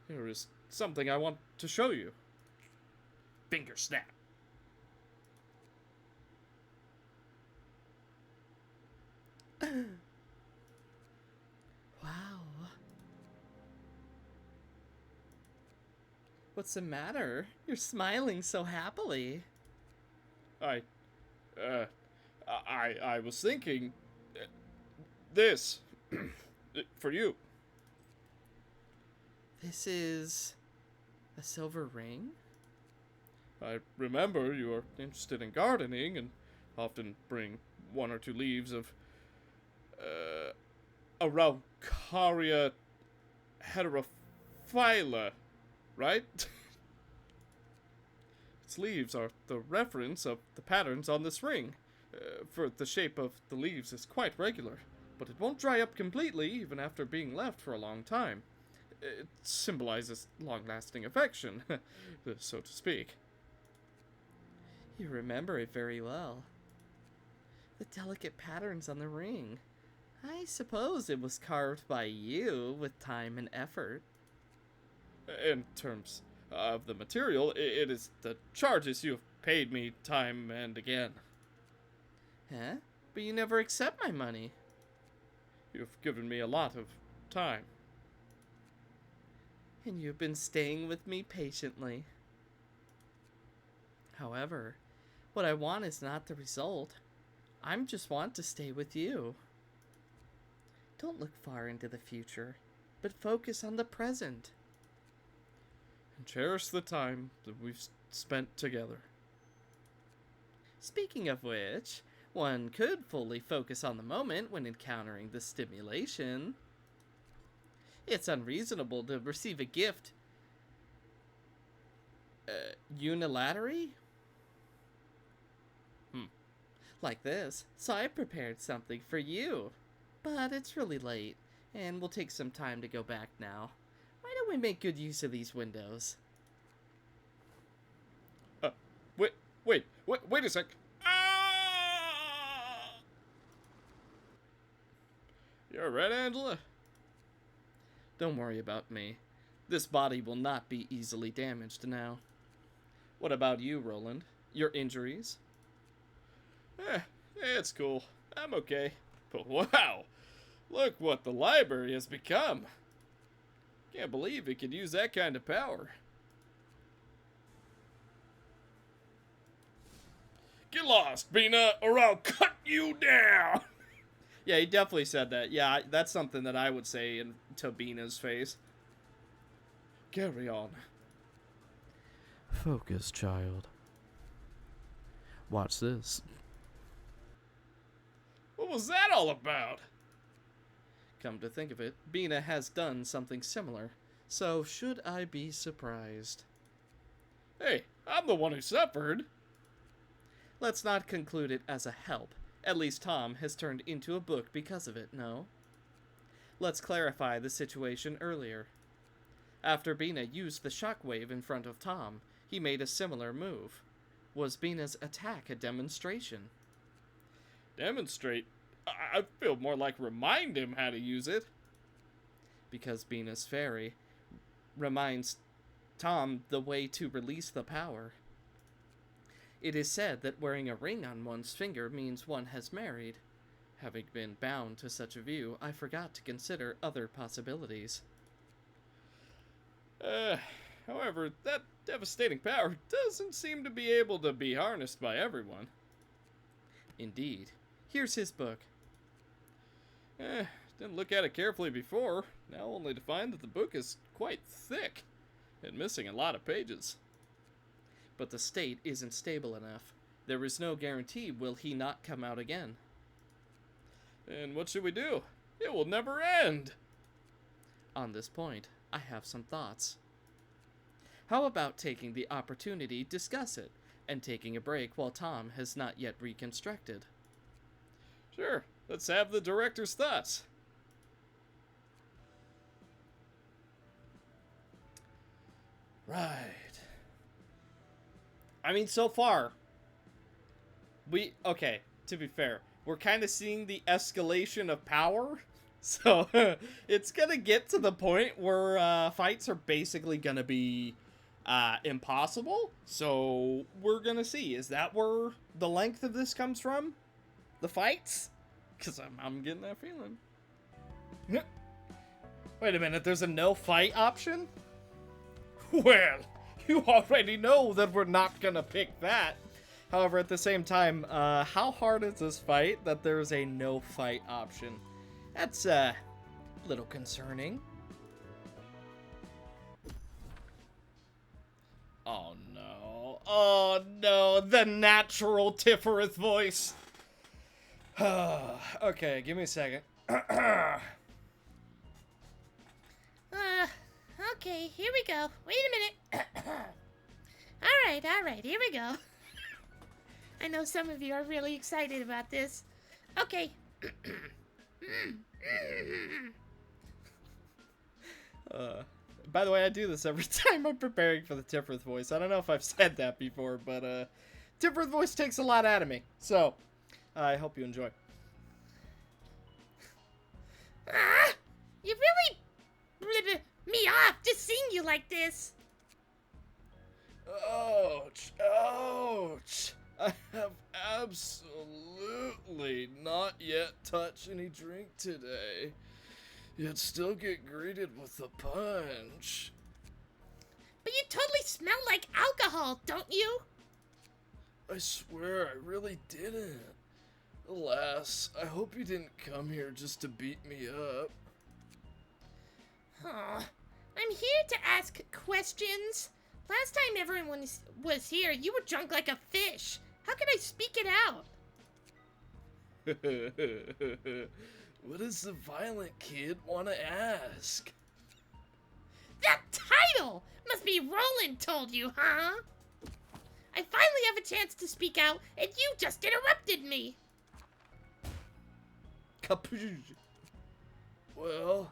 S3: There is something I want to show you. Finger snap.
S2: Wow. What's the matter? You're smiling so happily.
S3: I was thinking, this, for you.
S2: This is a silver ring?
S3: I remember you are interested in gardening and often bring 1 or 2 leaves of, Araucaria heterophylla, right? Its leaves are the reference of the patterns on this ring, for the shape of the leaves is quite regular, but it won't dry up completely even after being left for a long time. It symbolizes long-lasting affection, so to speak.
S2: You remember it very well. The delicate patterns on the ring. I suppose it was carved by you with time and effort.
S3: In terms of the material, it is the charges you have paid me time and again.
S2: Huh? But you never accept my money.
S3: You've given me a lot of time.
S2: And you've been staying with me patiently. However, what I want is not the result. I just want to stay with you. Don't look far into the future, but focus on the present.
S3: And cherish the time that we've spent together.
S2: Speaking of which, one could fully focus on the moment when encountering the stimulation. It's unreasonable to receive a gift unilaterally? Like this, so I prepared something for you. But it's really late, and we'll take some time to go back now. Why don't we make good use of these windows?
S3: Wait a sec. Ah! You alright, Angela?
S2: Don't worry about me. This body will not be easily damaged now. What about you, Roland? Your injuries?
S3: It's cool. I'm okay. But wow, look what the library has become. Can't believe it could use that kind of power. Get lost, Bina, or I'll cut you down!
S1: Yeah, he definitely said that. Yeah, that's something that I would say in Tabina's face.
S3: Carry on.
S4: Focus, child. Watch this.
S3: What was that all about?
S2: Come to think of it, Bina has done something similar. So should I be surprised?
S3: Hey, I'm the one who suffered.
S2: Let's not conclude it as a help. At least Tom has turned into a book because of it, no? Let's clarify the situation earlier. After Bina used the shockwave in front of Tom, he made a similar move. Was Bina's attack a demonstration?
S3: Demonstrate? I feel more like remind him how to use it.
S2: Because Bina's fairy reminds Tom the way to release the power. It is said that wearing a ring on one's finger means one has married. Having been bound to such a view, I forgot to consider other possibilities.
S3: However, that devastating power doesn't seem to be able to be harnessed by everyone.
S2: Indeed. Here's his book.
S3: Didn't look at it carefully before, now only to find that the book is quite thick and missing a lot of pages.
S2: But the state isn't stable enough. There is no guarantee will he not come out again.
S3: And what should we do? It will never end!
S2: On this point, I have some thoughts. How about taking the opportunity to discuss it, and taking a break while Tom has not yet reconstructed?
S3: Sure, let's have the director's thoughts.
S1: Right. I mean, so far, okay, to be fair, we're kind of seeing the escalation of power. So, it's gonna get to the point where fights are basically gonna be impossible. So, we're gonna see. Is that where the length of this comes from? The fights? Because I'm getting that feeling. Wait a minute, there's a no fight option? Well, you already know that we're not gonna pick that. However, at the same time, how hard is this fight that there's a no fight option? That's a little concerning. Oh no. Oh no, the natural Tiffereth voice. Okay, give me a second.
S5: Okay, here we go. Wait a minute. All right, here we go. I know some of you are really excited about this. Okay.
S1: By the way, I do this every time I'm preparing for the Tiffereth voice. I don't know if I've said that before, but Tiffereth voice takes a lot out of me. So, I hope you enjoy.
S5: You really blew me off just seeing you like this.
S3: Ouch! Ouch! I have absolutely not yet touched any drink today, yet still get greeted with a punch.
S5: But you totally smell like alcohol, don't you?
S3: I swear I really didn't. Alas, I hope you didn't come here just to beat me up.
S5: Oh, I'm here to ask questions. Last time everyone was here, you were drunk like a fish. How can I speak it out?
S3: What does the violent kid want to ask?
S5: That title must be Roland told you, huh? I finally have a chance to speak out, and you just interrupted me.
S1: Capuche.
S3: Well,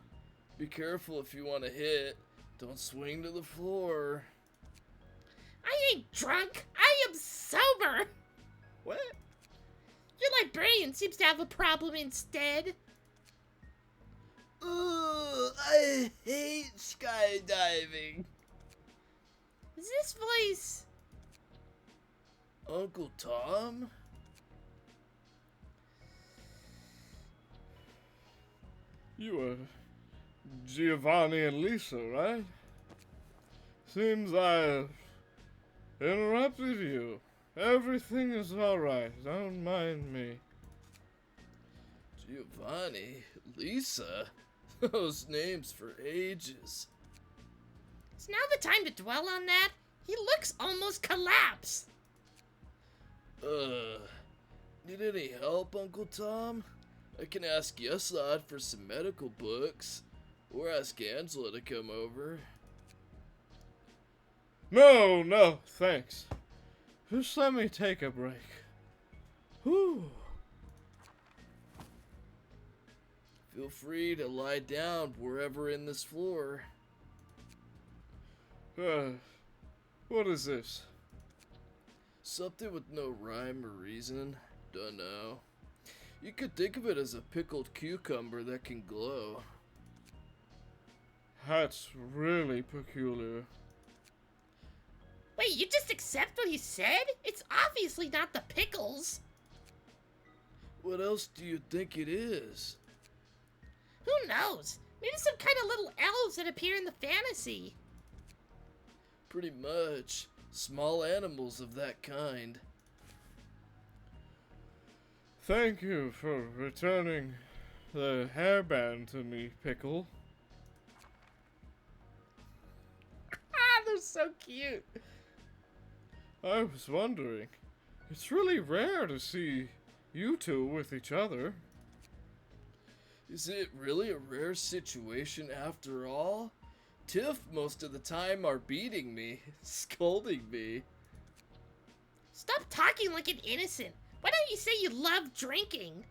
S3: be careful if you want to hit. Don't swing to the floor.
S5: I ain't drunk. I am sober.
S1: What?
S5: Your librarian seems to have a problem instead.
S1: Ugh, I hate skydiving.
S5: Is this voice...
S3: Uncle Tom? You are Giovanni and Lisa, right? Seems I've interrupted you. Everything is alright. Don't mind me. Giovanni? Lisa? Those names for ages.
S5: Is now the time to dwell on that? He looks almost collapse.
S3: Need any help, Uncle Tom? I can ask Yesod for some medical books, or ask Angela to come over. No, thanks. Just let me take a break. Whew. Feel free to lie down wherever in this floor. What is this? Something with no rhyme or reason. Dunno. You could think of it as a pickled cucumber that can glow. That's really peculiar.
S5: Wait, you just accept what he said? It's obviously not the pickles.
S3: What else do you think it is?
S5: Who knows? Maybe some kind of little elves that appear in the fantasy.
S3: Pretty much. Small animals of that kind. Thank you for returning the hairband to me, Pickle.
S1: They're so cute.
S3: I was wondering. It's really rare to see you two with each other. Is it really a rare situation after all? Tiff most of the time are beating me, scolding me.
S5: Stop talking like an innocent. Why don't you say you love drinking?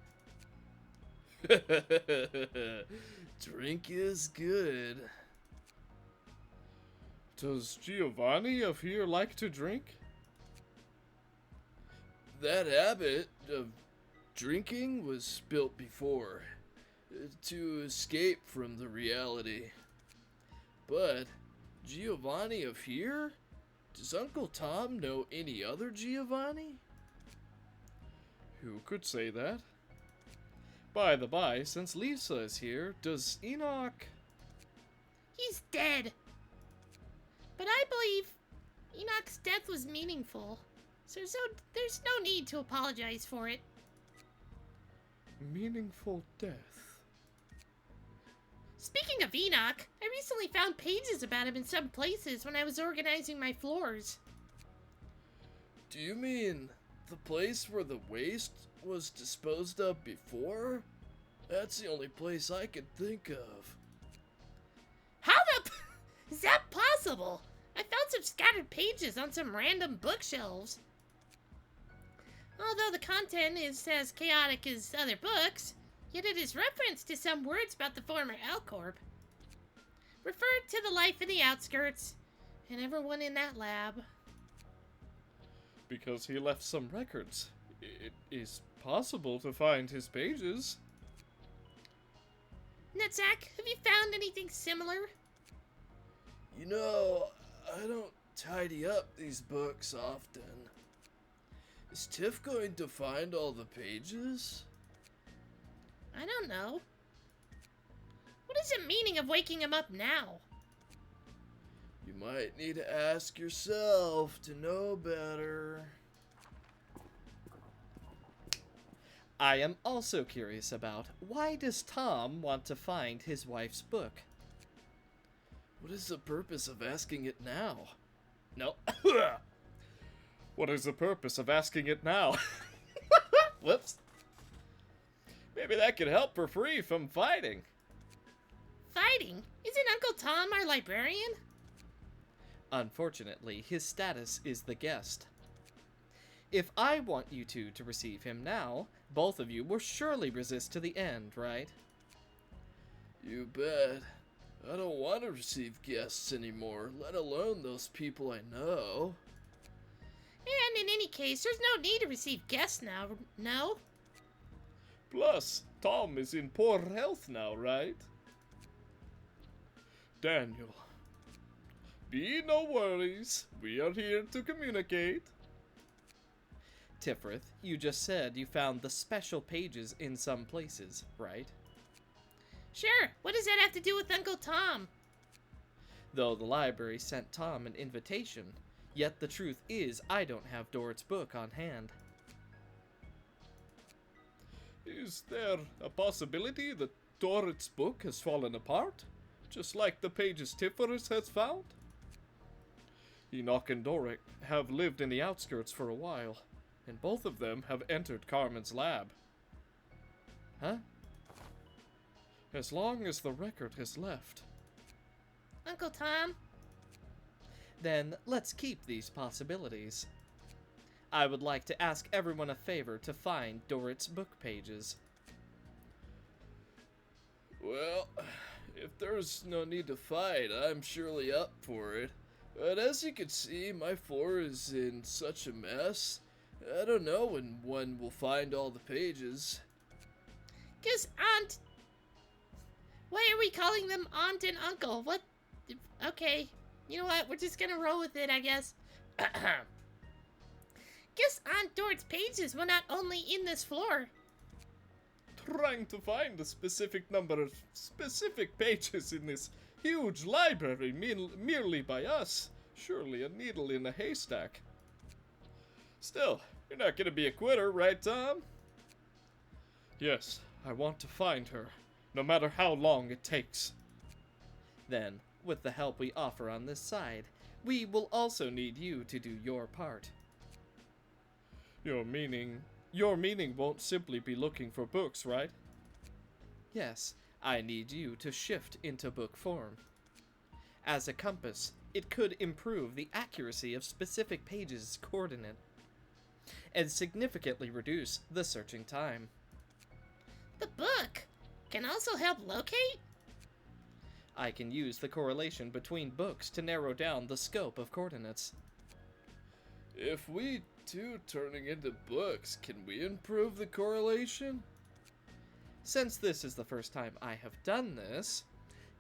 S3: Drink is good. Does Giovanni of here like to drink?
S6: That habit of drinking was built before, to escape from the reality. But Giovanni of here? Does Uncle Tom know any other Giovanni?
S3: Who could say that? By the by, since Lisa is here, does Enoch...
S5: He's dead. But I believe Enoch's death was meaningful, so there's no need to apologize for it.
S3: Meaningful death?
S5: Speaking of Enoch, I recently found pages about him in some places when I was organizing my floors.
S6: Do you mean the place where the waste was disposed of before? That's the only place I could think of.
S5: How the... Is that possible? I found some scattered pages on some random bookshelves. Although the content is as chaotic as other books, yet it is referenced to some words about the former Alcorp. Referred to the life in the outskirts, and everyone in that lab.
S3: Because he left some records. It is possible to find his pages.
S5: Nutsack, have you found anything similar?
S6: You know, I don't tidy up these books often. Is Tiff going to find all the pages?
S5: I don't know. What is the meaning of waking him up now?
S6: You might need to ask yourself to know better.
S2: I am also curious about why does Tom want to find his wife's book?
S6: What is the purpose of asking it now?
S2: No.
S3: What is the purpose of asking it now?
S2: Whoops.
S3: Maybe that could help for free from fighting.
S5: Fighting? Isn't Uncle Tom our librarian?
S2: Unfortunately, his status is the guest. If I want you two to receive him now, both of you will surely resist to the end, right?
S6: You bet. I don't want to receive guests anymore, let alone those people I know.
S5: And in any case, there's no need to receive guests now, no?
S3: Plus, Tom is in poor health now, right? Daniel. Be no worries. We are here to communicate.
S2: Tifrith, you just said you found the special pages in some places, right?
S5: Sure, what does that have to do with Uncle Tom?
S2: Though the library sent Tom an invitation, yet the truth is I don't have Dorrit's book on hand.
S3: Is there a possibility that Dorrit's book has fallen apart? Just like the pages Tifferus has found? Enoch and Dorrit have lived in the outskirts for a while, and both of them have entered Carmen's lab.
S2: Huh?
S3: As long as the record has left.
S5: Uncle Tom?
S2: Then let's keep these possibilities. I would like to ask everyone a favor to find Dorrit's book pages.
S6: Well, if there's no need to fight, I'm surely up for it. But as you can see, my floor is in such a mess. I don't know when one will find all the pages.
S5: Guess Aunt... Why are we calling them Aunt and Uncle? What? Okay. You know what? We're just gonna roll with it, I guess. Guess Aunt Dorrit's pages were not only in this floor.
S3: Trying to find a specific number of specific pages in this huge library merely by us. Surely a needle in a haystack. Still, you're not gonna be a quitter, right, Tom? Yes, I want to find her, no matter how long it takes.
S2: Then, with the help we offer on this side, we will also need you to do your part.
S3: Your meaning won't simply be looking for books, right?
S2: Yes, I need you to shift into book form. As a compass, it could improve the accuracy of specific pages' coordinate, and significantly reduce the searching time.
S5: The book can also help locate?
S2: I can use the correlation between books to narrow down the scope of coordinates.
S6: If we do turning into books, can we improve the correlation?
S2: Since this is the first time I have done this,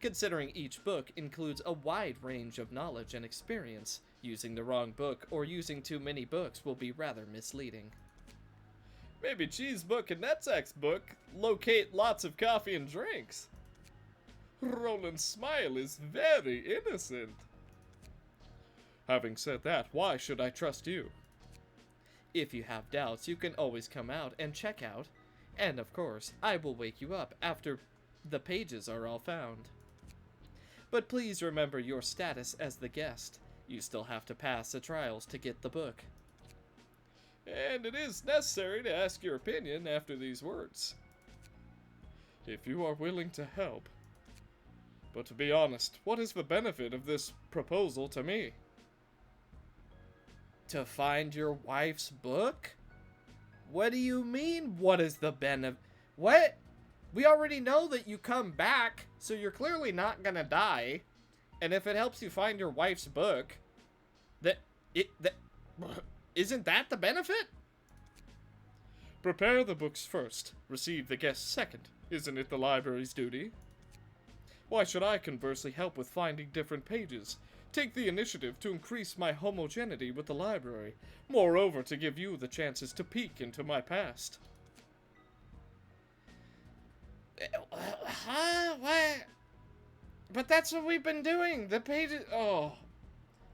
S2: considering each book includes a wide range of knowledge and experience, using the wrong book or using too many books will be rather misleading.
S3: Maybe G's book and Netzak's book locate lots of coffee and drinks. Roland's smile is very innocent. Having said that, why should I trust you?
S2: If you have doubts, you can always come out and check out. And of course, I will wake you up after the pages are all found. But please remember your status as the guest. You still have to pass the trials to get the book.
S3: And it is necessary to ask your opinion after these words. If you are willing to help. But to be honest, what is the benefit of this proposal to me?
S2: To find your wife's book? What do you mean, what is the benefit? What? We already know that you come back, so you're clearly not gonna die. And if it helps you find your wife's book, isn't that the benefit?
S3: Prepare the books first, receive the guests second. Isn't it the library's duty? Why should I conversely help with finding different pages? Take the initiative to increase my homogeneity with the library. Moreover, to give you the chances to peek into my past.
S2: Huh? What? But that's what we've been doing. The pages. Oh.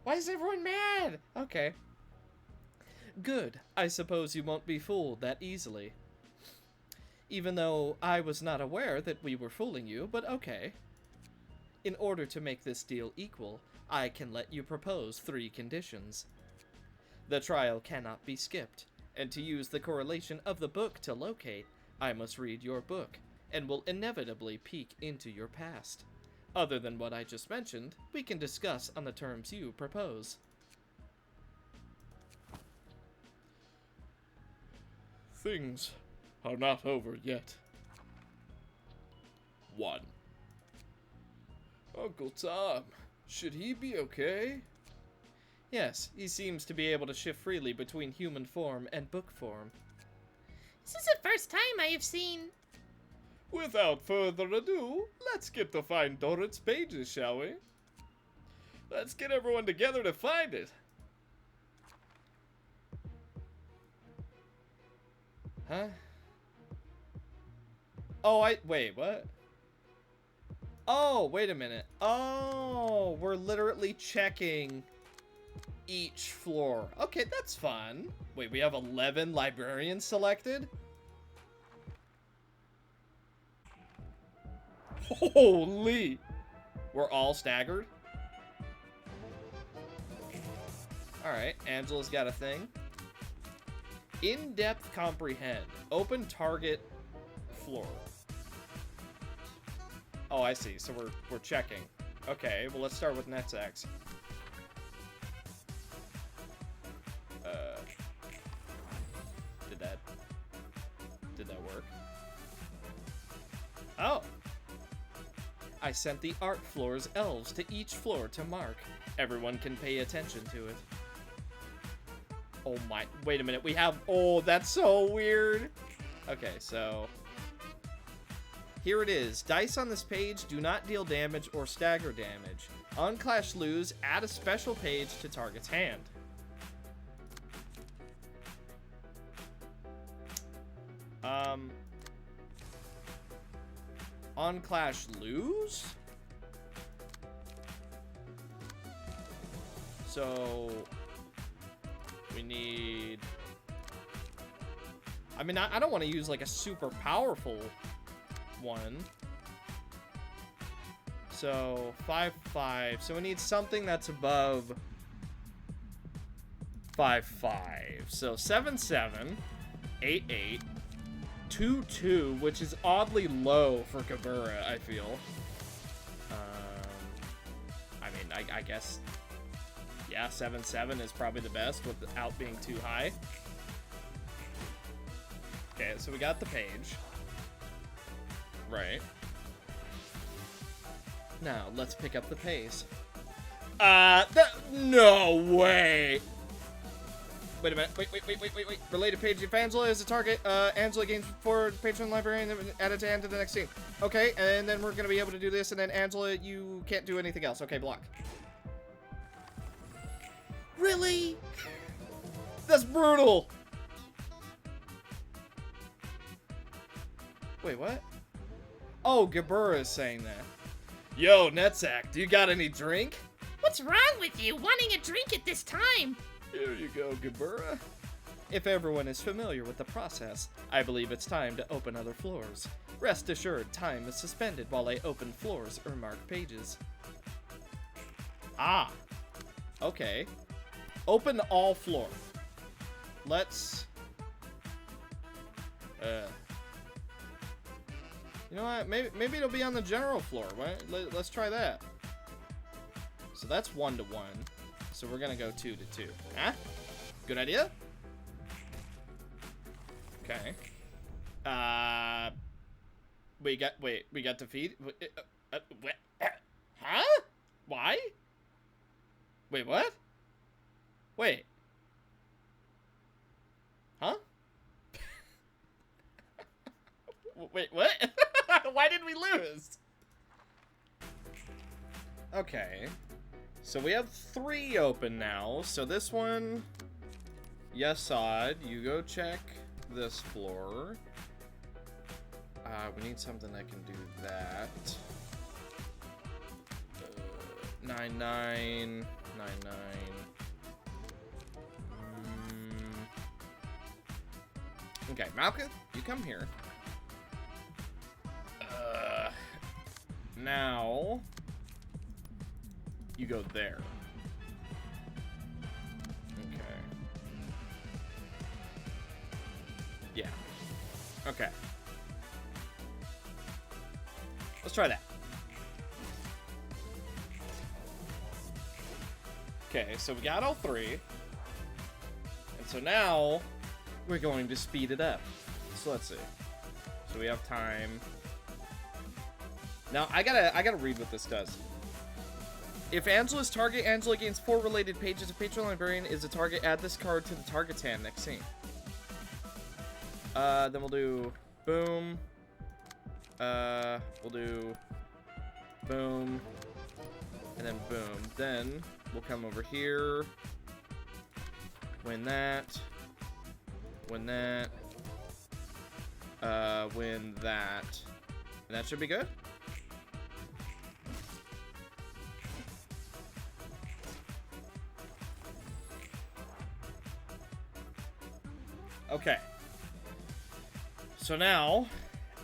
S2: Why is everyone mad? Okay. Good. I suppose you won't be fooled that easily. Even though I was not aware that we were fooling you, but okay. In order to make this deal equal, I can let you propose 3 conditions. The trial cannot be skipped, and to use the correlation of the book to locate, I must read your book, and will inevitably peek into your past. Other than what I just mentioned, we can discuss on the terms you propose.
S3: Things are not over yet. 1.
S6: Uncle Tom, should he be okay?
S2: Yes, he seems to be able to shift freely between human form and book form.
S5: This is the first time I have seen...
S3: Without further ado, let's get to find Dorrit's pages, shall we? Let's get everyone together to find it.
S2: Huh? Oh, wait, what? Oh, wait a minute. Oh, we're literally checking each floor. Okay, that's fun. Wait, we have 11 librarians selected?
S3: Holy!
S2: We're all staggered? Alright, Angela's got a thing. In-depth comprehend. Open target floor. Oh, I see. So we're checking. Okay, well let's start with Netzak's. Did that work? Oh! I sent the art floor's elves to each floor to mark. Everyone can pay attention to it. Oh my, wait a minute, we have, oh, that's so weird. Okay, so, here it is. Dice on this page do not deal damage or stagger damage. On Clash Lose, add a special page to target's hand. On Clash Lose? So, we need... I mean, I don't want to use, like, a super powerful one. So, 5/5. So we need something that's above 5/5. So, 7/7, 8/8, 2/2, which is oddly low for Cobra, I feel. I mean, I guess... Yeah, 7/7 is probably the best without being too high. Okay, so we got the page. Right.
S1: Now, let's pick up the pace. No way! Wait a minute. Wait. Related page. If Angela is a target, Angela gains 4 patron librarian and added to end to the next scene. Okay, and then we're gonna be able to do this, and then Angela, you can't do anything else. Okay, block.
S5: Really?
S1: That's brutal! Wait, what? Oh, Gabura is saying that. Yo, Netzak, do you got any drink?
S5: What's wrong with you wanting a drink at this time?
S1: Here you go, Gabura. If everyone is familiar with the process, I believe it's time to open other floors. Rest assured, time is suspended while I open floors or mark pages. Ah. Okay. Open all floor. Let's... You know what? Maybe it'll be on the general floor. Let's try that. So that's 1-to-1. So we're gonna go 2-to-2. Huh? Good idea? Okay. We got defeat. Huh? Why? Wait, what? Wait. Huh? Wait, what? Why did we lose? Okay. So we have 3 open now. So this one, yes, Odd, you go check this floor. We need something that can do that. 99. Okay, Malkuth, you come here. Now you go there. Okay. Yeah. Okay. Let's try that. Okay, so we got all 3. And so now we're going to speed it up. So let's see. So we have time. Now I gotta read what this does. If Angela's target, Angela gains 4 related pages. If Patron Librarian is a target, add this card to the target's hand next scene. Then we'll do boom. We'll do boom. And then boom. Then we'll come over here. Win that. Win that. Win that. And that should be good. Okay. So now,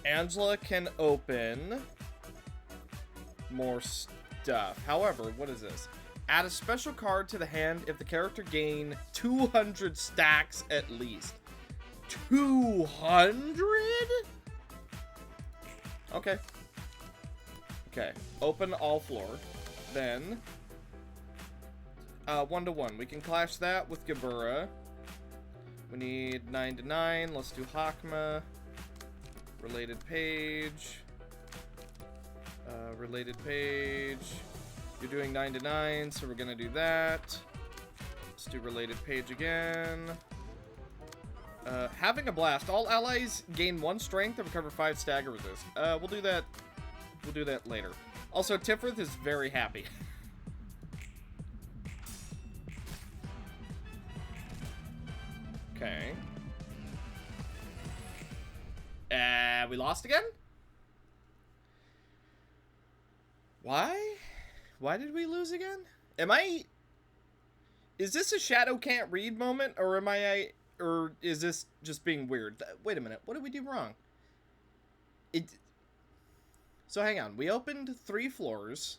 S1: Angela can open more stuff. However, what is this? Add a special card to the hand if the character gain 200 stacks at least. 200? Okay. Okay. Open all floor. Then, 1-to-1. We can clash that with Gabura. We need 9-to-9. Let's do Hakma. Related page. Related page. You're doing 9-to-9, so we're gonna do that. Let's do related page again. Having a blast. All allies gain 1 strength and recover 5 stagger resist. We'll do that. We'll do that later. Also, Tifrith is very happy. Okay. We lost again? Why? Why did we lose again? Is this a Shadow can't read moment, or or is this just being weird? Wait a minute, what did we do wrong? So hang on, we opened 3 floors.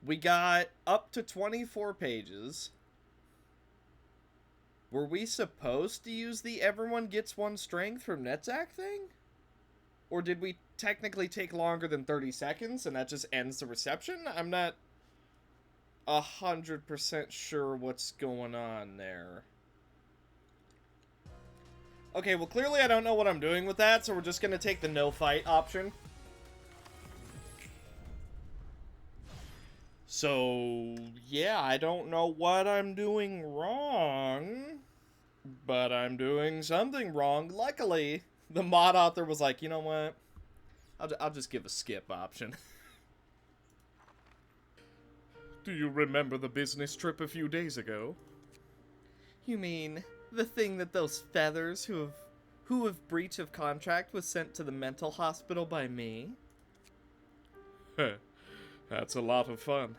S1: We got up to 24 pages. Were we supposed to use the everyone gets 1 strength from Netzak thing? Or did we technically take longer than 30 seconds and that just ends the reception? I'm not 100% sure what's going on there. Okay, well clearly I don't know what I'm doing with that, so we're just gonna take the no fight option.
S3: So, yeah, I don't know what I'm doing wrong, but I'm doing something wrong.
S1: Luckily, the mod author was like, you know what? I'll just give a skip option.
S3: Do you remember the business trip a few days ago?
S2: You mean the thing that those feathers who have breach of contract was sent to the mental hospital by me?
S3: That's a lot of fun.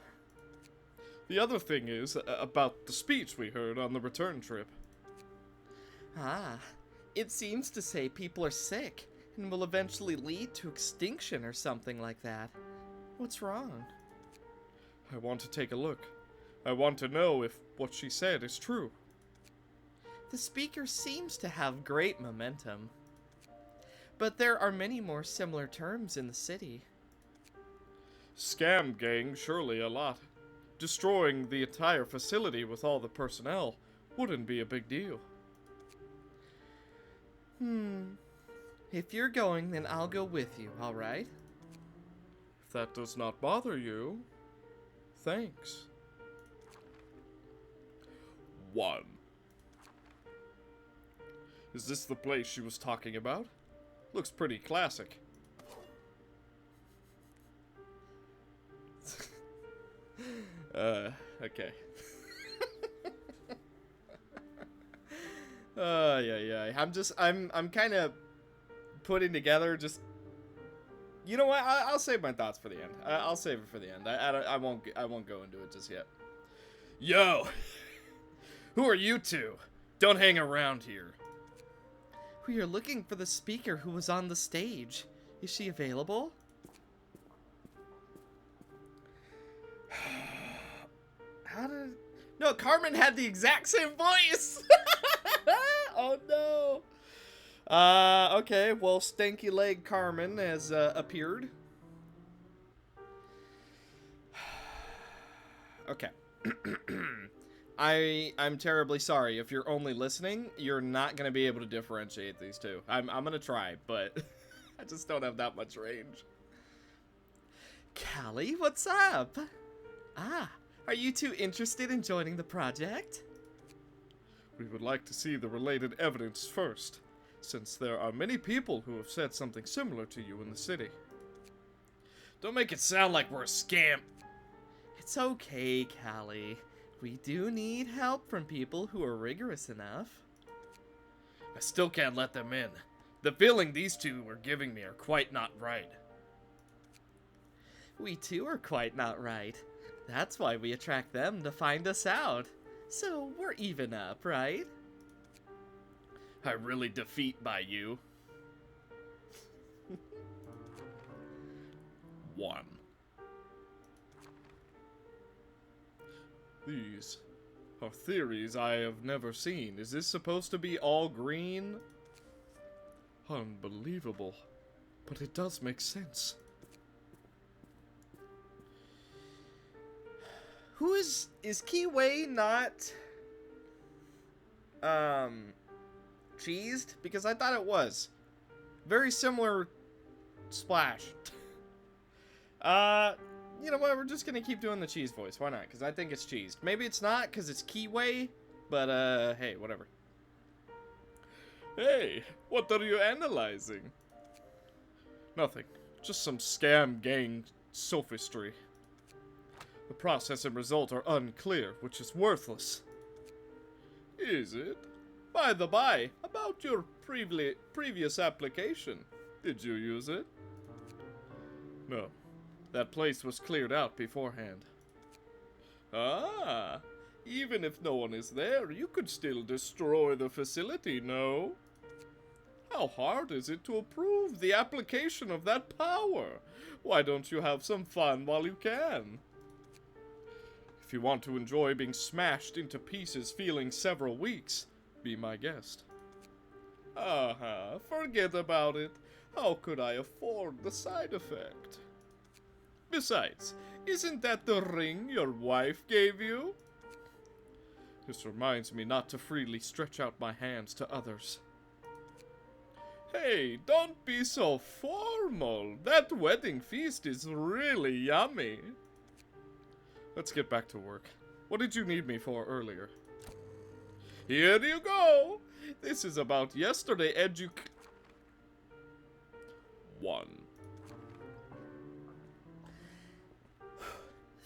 S3: The other thing is about the speech we heard on the return trip.
S2: Ah, it seems to say people are sick and will eventually lead to extinction or something like that. What's wrong?
S3: I want to take a look. I want to know if what she said is true.
S2: The speaker seems to have great momentum. But there are many more similar terms in the city.
S3: Scam gang, surely a lot. Destroying the entire facility with all the personnel wouldn't be a big deal.
S2: If you're going, then I'll go with you, alright?
S3: If that does not bother you, thanks. 1. Is this the place she was talking about? Looks pretty classic. Okay.
S1: Yeah. I'm kind of putting together just. You know what? I'll save my thoughts for the end. I'll save it for the end. I won't go into it just yet. Yo, who are you two? Don't hang around here.
S2: We are looking for the speaker who was on the stage. Is she available?
S1: No, Carmen had the exact same voice. Oh no. Okay. Well, Stanky Leg Carmen has appeared. Okay. I'm terribly sorry. If you're only listening, you're not gonna be able to differentiate these two. I'm gonna try, but I just don't have that much range.
S2: Callie, what's up? Ah, are you two interested in joining the project?
S3: We would like to see the related evidence first, since there are many people who have said something similar to you in the city.
S1: Don't make it sound like we're a scam.
S2: It's okay, Callie. We do need help from people who are rigorous enough.
S1: I still can't let them in. The feeling these two are giving me are quite not right.
S2: We too are quite not right. That's why we attract them to find us out. So we're even up, right?
S1: I really defeat by you.
S3: 1. These are theories I have never seen. Is this supposed to be all green? Unbelievable. But it does make sense.
S1: Who is Kiwei not cheesed? Because I thought it was. Very similar splash. You know what, we're just gonna keep doing the cheese voice. Why not? Because I think it's cheesed. Maybe it's not, because it's Kiwei, but hey, whatever.
S3: Hey, what are you analyzing? Nothing. Just some scam gang sophistry. The process and result are unclear, which is worthless. Is it? By the by, about your previous application. Did you use it? No. That place was cleared out beforehand. Ah, even if no one is there, you could still destroy the facility, no? How hard is it to approve the application of that power? Why don't you have some fun while you can? If you want to enjoy being smashed into pieces feeling several weeks, be my guest. Forget about it. How could I afford the side effect? Besides, isn't that the ring your wife gave you? This reminds me not to freely stretch out my hands to others. Hey, don't be so formal. That wedding feast is really yummy. Let's get back to work. What did you need me for earlier? Here you go! This is about yesterday one.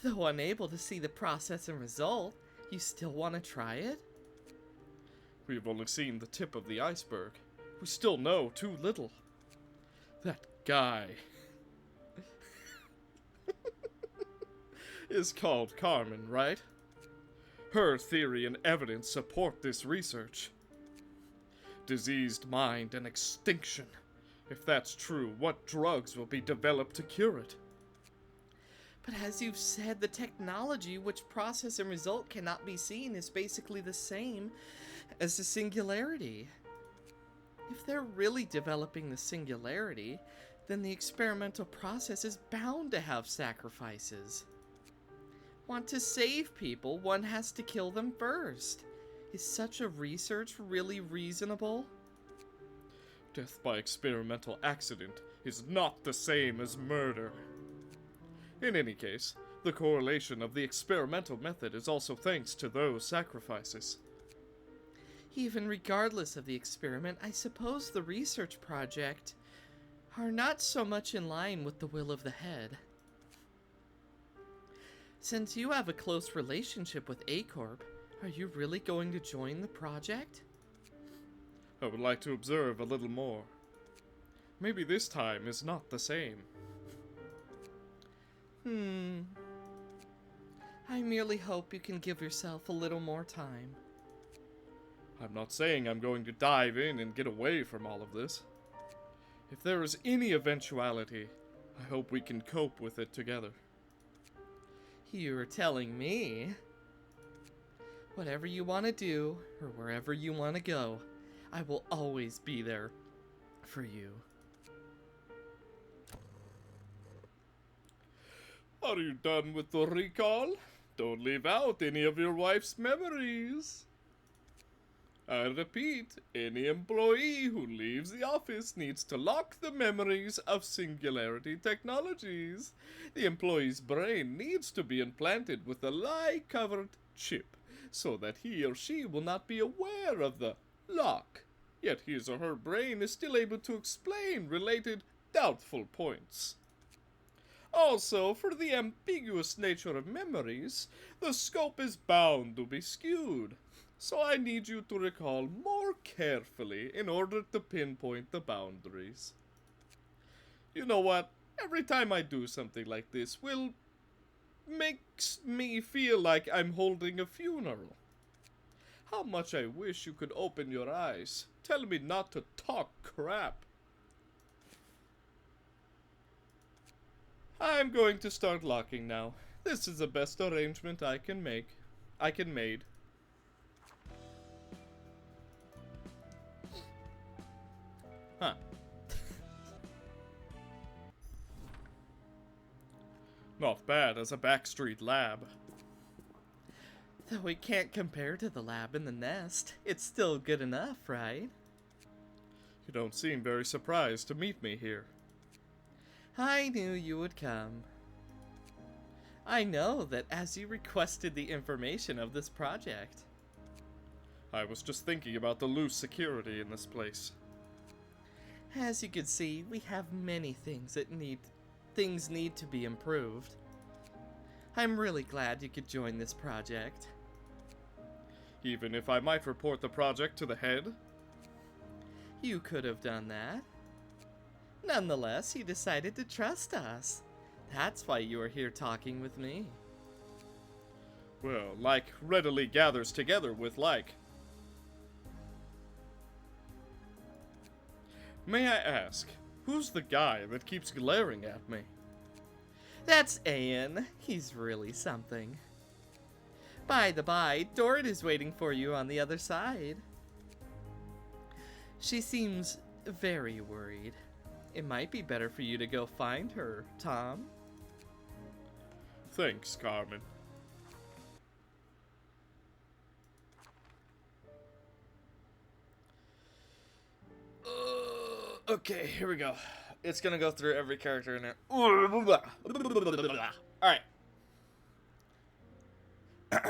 S2: Though unable to see the process and result, you still want to try it?
S3: We've only seen the tip of the iceberg. We still know too little. That guy is called Carmen, right? Her theory and evidence support this research. Diseased mind and extinction. If that's true, what drugs will be developed to cure it?
S2: But as you've said, the technology which process and result cannot be seen is basically the same as the singularity. If they're really developing the singularity, then the experimental process is bound to have sacrifices. Want to save people, one has to kill them first. Is such a research really reasonable?
S3: Death by experimental accident is not the same as murder. In any case, the correlation of the experimental method is also thanks to those sacrifices.
S2: Even regardless of the experiment, I suppose the research project are not so much in line with the will of the head. Since you have a close relationship with A-Corp, are you really going to join the project?
S3: I would like to observe a little more. Maybe this time is not the same.
S2: I merely hope you can give yourself a little more time.
S3: I'm not saying I'm going to dive in and get away from all of this. If there is any eventuality, I hope we can cope with it together.
S2: You're telling me? Whatever you want to do, or wherever you want to go, I will always be there for you.
S3: Are you done with the recall? Don't leave out any of your wife's memories. I repeat, any employee who leaves the office needs to lock the memories of Singularity Technologies. The employee's brain needs to be implanted with a lie-covered chip so that he or she will not be aware of the lock. Yet his or her brain is still able to explain related doubtful points. Also, for the ambiguous nature of memories, the scope is bound to be skewed. So I need you to recall more carefully in order to pinpoint the boundaries. You know what? Every time I do something like this makes me feel like I'm holding a funeral. How much I wish you could open your eyes. Tell me not to talk crap. I'm going to start locking now. This is the best arrangement I can made. Huh. Not bad as a backstreet lab.
S2: Though it can't compare to the lab in the nest, it's still good enough, right?
S3: You don't seem very surprised to meet me here.
S2: I knew you would come. I know that as you requested the information of this project.
S3: I was just thinking about the loose security in this place.
S2: As you can see, we have many things that need to be improved. I'm really glad you could join this project.
S3: Even if I might report the project to the head?
S2: You could have done that. Nonetheless, you decided to trust us. That's why you are here talking with me.
S3: Well, like readily gathers together with like. May I ask, who's the guy that keeps glaring at me?
S2: That's Ian. He's really something. By the by, Dorit is waiting for you on the other side. She seems very worried. It might be better for you to go find her, Tom.
S3: Thanks, Carmen.
S1: Okay, here we go. It's gonna go through every character in there. Alright.
S5: Good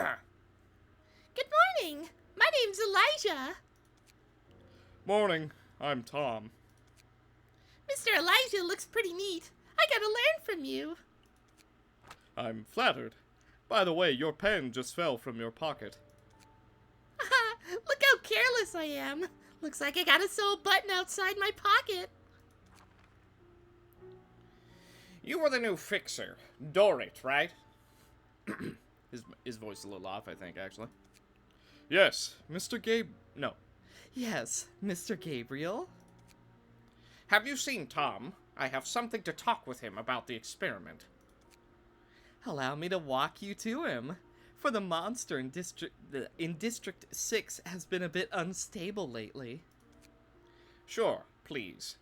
S5: morning. My name's Elijah.
S3: Morning, I'm Tom.
S5: Mr. Elijah looks pretty neat. I gotta learn from you.
S3: I'm flattered. By the way, your pen just fell from your pocket.
S5: Look how careless I am. Looks like I got a sew button outside my pocket.
S1: You were the new fixer, Dorit, right? his voice is a little off, I think, actually.
S3: Yes, Mr. No.
S2: Yes, Mr. Gabriel?
S1: Have you seen Tom? I have something to talk with him about the experiment.
S2: Allow me to walk you to him. For the monster in District 6 has been a bit unstable lately.
S1: Sure, please.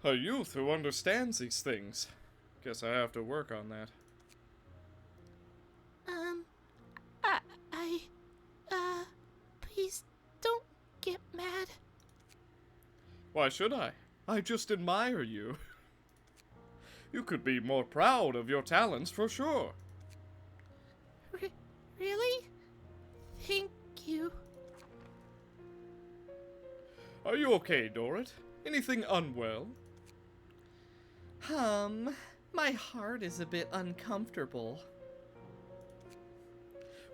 S3: A youth who understands these things. Guess I have to work on that.
S5: Please don't get mad.
S3: Why should I? I just admire you. You could be more proud of your talents for sure.
S5: Really? Thank you.
S3: Are you okay, Dorit? Anything unwell?
S2: My heart is a bit uncomfortable.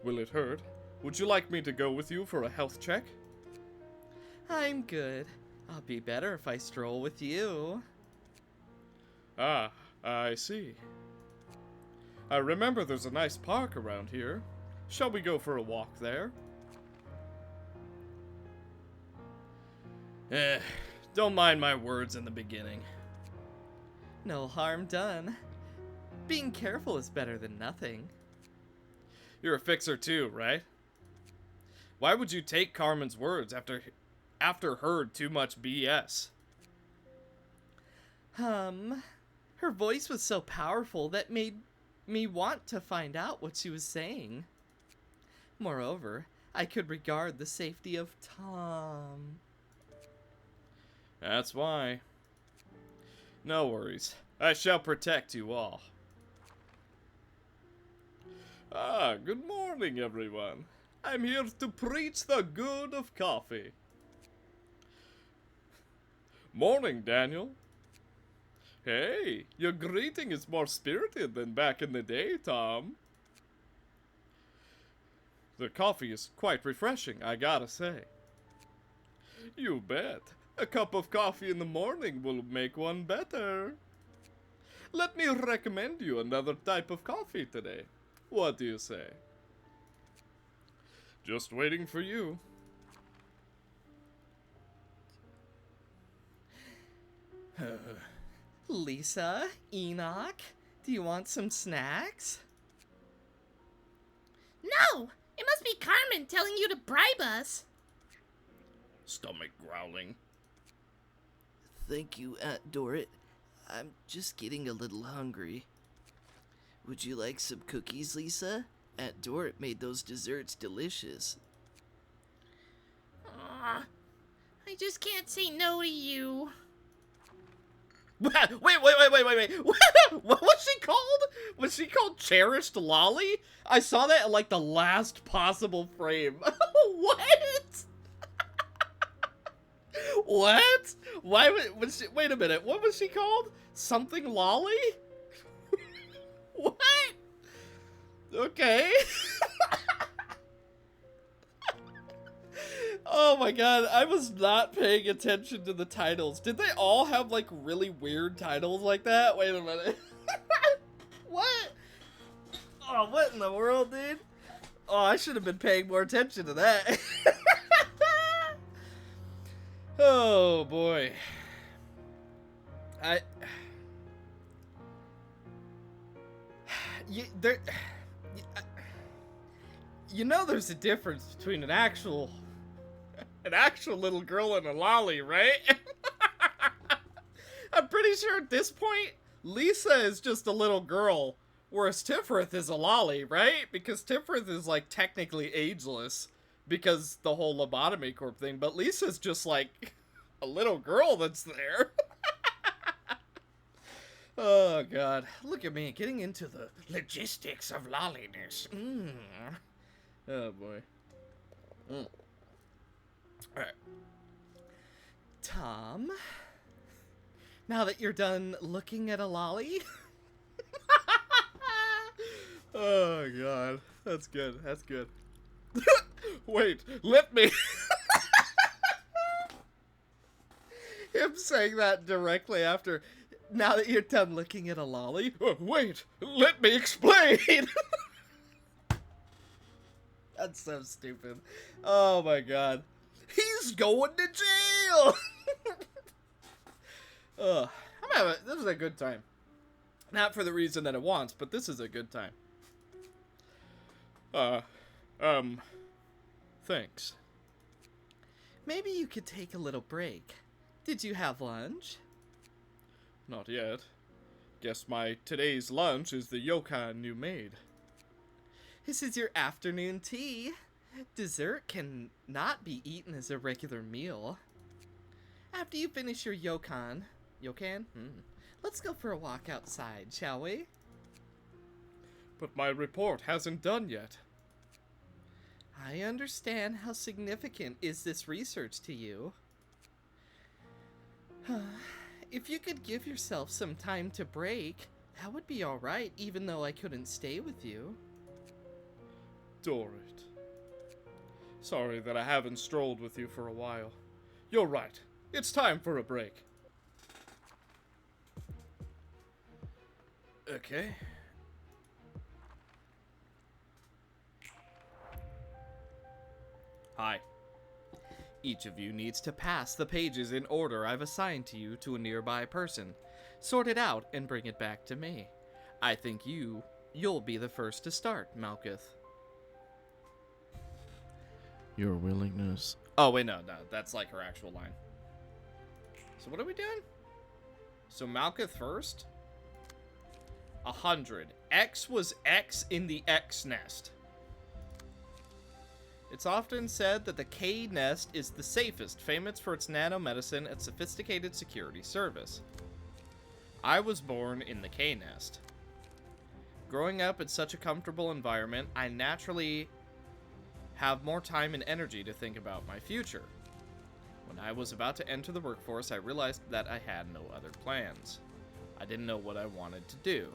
S3: Will it hurt? Would you like me to go with you for a health check?
S2: I'm good. I'll be better if I stroll with you.
S3: Ah, I see. I remember there's a nice park around here. Shall we go for a walk there?
S1: Don't mind my words in the beginning.
S2: No harm done. Being careful is better than nothing.
S1: You're a fixer too, right? Why would you take Carmen's words after heard too much BS?
S2: Her voice was so powerful that made me want to find out what she was saying. Moreover, I could regard the safety of Tom.
S1: That's why. No worries. I shall protect you all.
S3: Ah, good morning, everyone. I'm here to preach the good of coffee. Morning, Daniel. Hey, your greeting is more spirited than back in the day, Tom. The coffee is quite refreshing, I gotta say. You bet. A cup of coffee in the morning will make one better. Let me recommend you another type of coffee today. What do you say? Just waiting for you.
S2: Lisa, Enoch, do you want some snacks?
S5: No! It must be Carmen telling you to bribe us.
S1: Stomach growling.
S4: Thank you, Aunt Dorit. I'm just getting a little hungry. Would you like some cookies, Lisa? Aunt Dorit made those desserts delicious.
S5: Aw, I just can't say no to you.
S1: Wait. What was she called? Was she called Cherished Lolly? I saw that at like the last possible frame. What? What? Why was she, wait a minute, what was she called? Something Lolly? What? Okay. Oh my god, I was not paying attention to the titles. Did they all have like really weird titles like that? Wait a minute. What? Oh, what in the world, dude? Oh, I should have been paying more attention to that. Oh boy. You know there's a difference between an actual little girl and a lolly, right? I'm pretty sure at this point, Lisa is just a little girl, whereas Tifrith is a lolly, right? Because Tifrith is, like, technically ageless, because the whole lobotomy corp thing, but Lisa's just, like, a little girl that's there. Oh, God. Look at me, getting into the logistics of lolliness. Oh, boy. Alright.
S2: Tom, now that you're done looking at a lolly,
S3: Oh, God. That's good. That's good. Wait, let me.
S2: him saying that directly after, now that you're done looking at a lolly,
S3: Wait, let me explain.
S1: That's so stupid. Oh, my God. He's going to jail! Ugh. This is a good time. Not for the reason that it wants, but this is a good time.
S3: Thanks.
S2: maybe you could take a little break. Did you have lunch?
S3: Not yet. Guess my today's lunch is the yokan you made.
S2: This is your afternoon tea. Dessert can not be eaten as a regular meal. After you finish your yokan, let's go for a walk outside, shall we?
S3: But my report hasn't done yet.
S2: I understand how significant is this research to you. If you could give yourself some time to break, that would be alright, even though I couldn't stay with you.
S3: Dorrit. Sorry that I haven't strolled with you for a while. You're right. It's time for a break.
S1: Okay. Hi. Each of you needs to pass the pages in order I've assigned to you to a nearby person. Sort it out and bring it back to me. I think you'll be the first to start, Malkuth.
S4: Your willingness.
S1: Oh, wait, no, that's like her actual line. So what are we doing? So Malkuth first? 100. X was X in the X nest. It's often said that the K nest is the safest, famous for its nanomedicine and sophisticated security service. I was born in the K nest. Growing up in such a comfortable environment, I naturally have more time and energy to think about my future. When I was about to enter the workforce, I realized that I had no other plans. I didn't know what I wanted to do.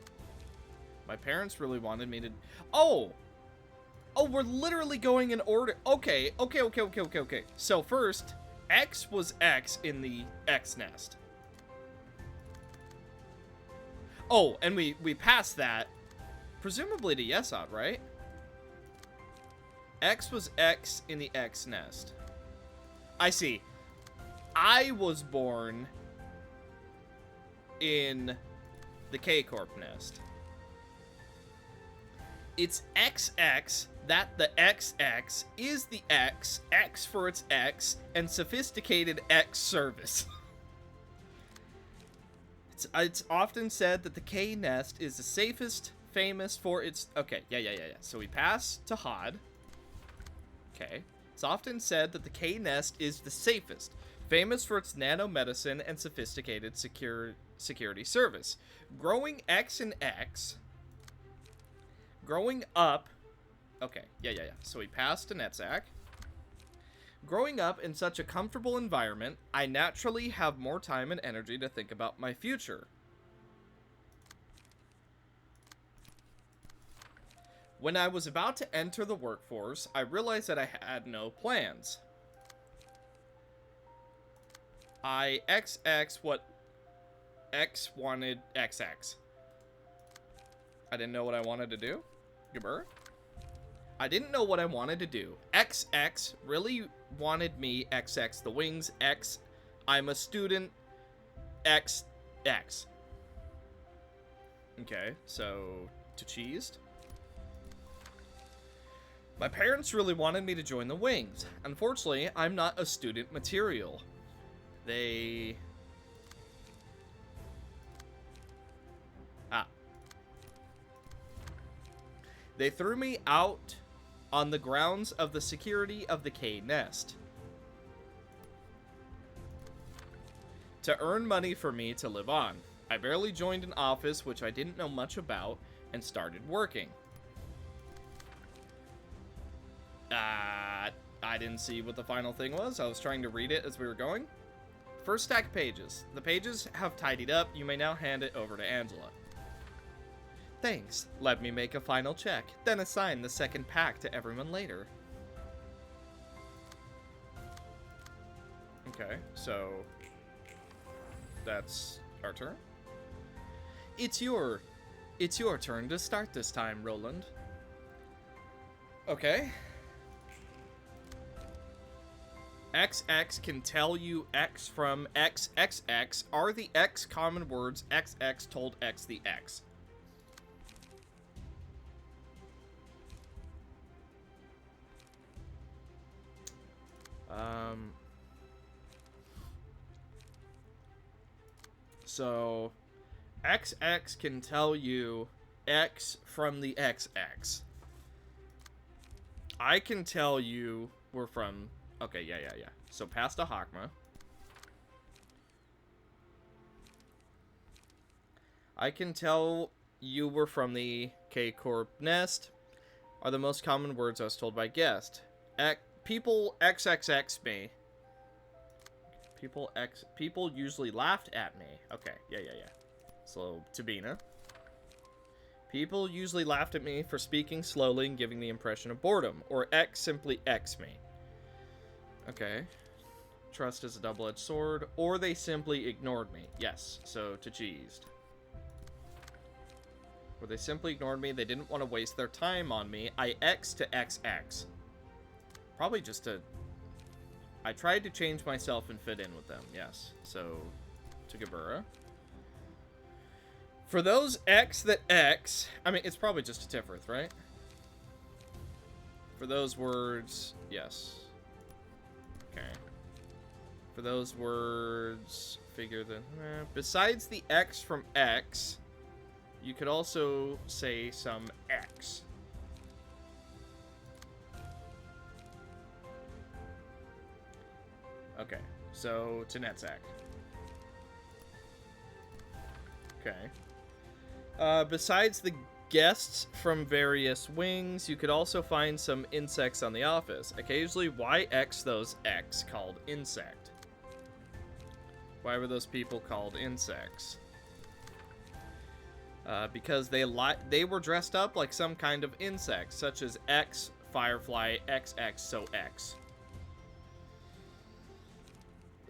S1: My parents really wanted me to... Oh, we're literally going in order. Okay. So first, X was X in the X nest. Oh, and we passed that, presumably to Yesod, right? X was X in the X nest. I see. I was born in the K-Corp nest. It's XX, that the XX is the X, X for its X, and sophisticated X service. It's often said that the K nest is the safest, famous for its... Okay, yeah. So we pass to Hod. Okay. It's often said that the K nest is the safest, famous for its nanomedicine and sophisticated security service. Growing X and X... Growing up... Okay, yeah. So we passed to Netzach. Growing up in such a comfortable environment, I naturally have more time and energy to think about my future. When I was about to enter the workforce, I realized that I had no plans. I XX what X wanted XX. I didn't know what I wanted to do. Gabur? I didn't know what I wanted to do. XX really wanted me XX the wings. X, I'm a student. XX. Okay, so to cheesed. My parents really wanted me to join the wings. Unfortunately, I'm not a student material. They threw me out on the grounds of the security of the K nest. To earn money for me to live on. I barely joined an office which I didn't know much about and started working. I didn't see what the final thing was. I was trying to read it as we were going. First stack of pages. The pages have tidied up. You may now hand it over to Angela. Thanks. Let me make a final check, then assign the second pack to everyone later. Okay, so that's our turn. It's your turn to start this time, Roland. Okay. XX can tell you X from XXX. Are the X common words XX told X the X? So XX can tell you X from the XX. I can tell you we're from... Okay, yeah. So past a Hakma. I can tell you were from the K-Corp nest. Are the most common words I was told by guest. People XXX me. People usually laughed at me. Okay, yeah. So, Tabina. People usually laughed at me for speaking slowly and giving the impression of boredom. Or X simply X me. Okay. Trust is a double-edged sword. Or they simply ignored me. Yes, so to cheesed. Or they simply ignored me. They didn't want to waste their time on me. I X to XX. Probably just to... I tried to change myself and fit in with them. Yes. So, to Gabura. For those X that X... I mean, it's probably just a Tifrith, right? For those words... Yes. Okay. For those words... Figure that... besides the X from X... You could also say some X. Okay, so to Netzak. Okay. Besides the guests from various wings, you could also find some insects on the office. Occasionally, why X those X called insect? Why were those people called insects? Because they were dressed up like some kind of insect, such as X, Firefly, XX, so X.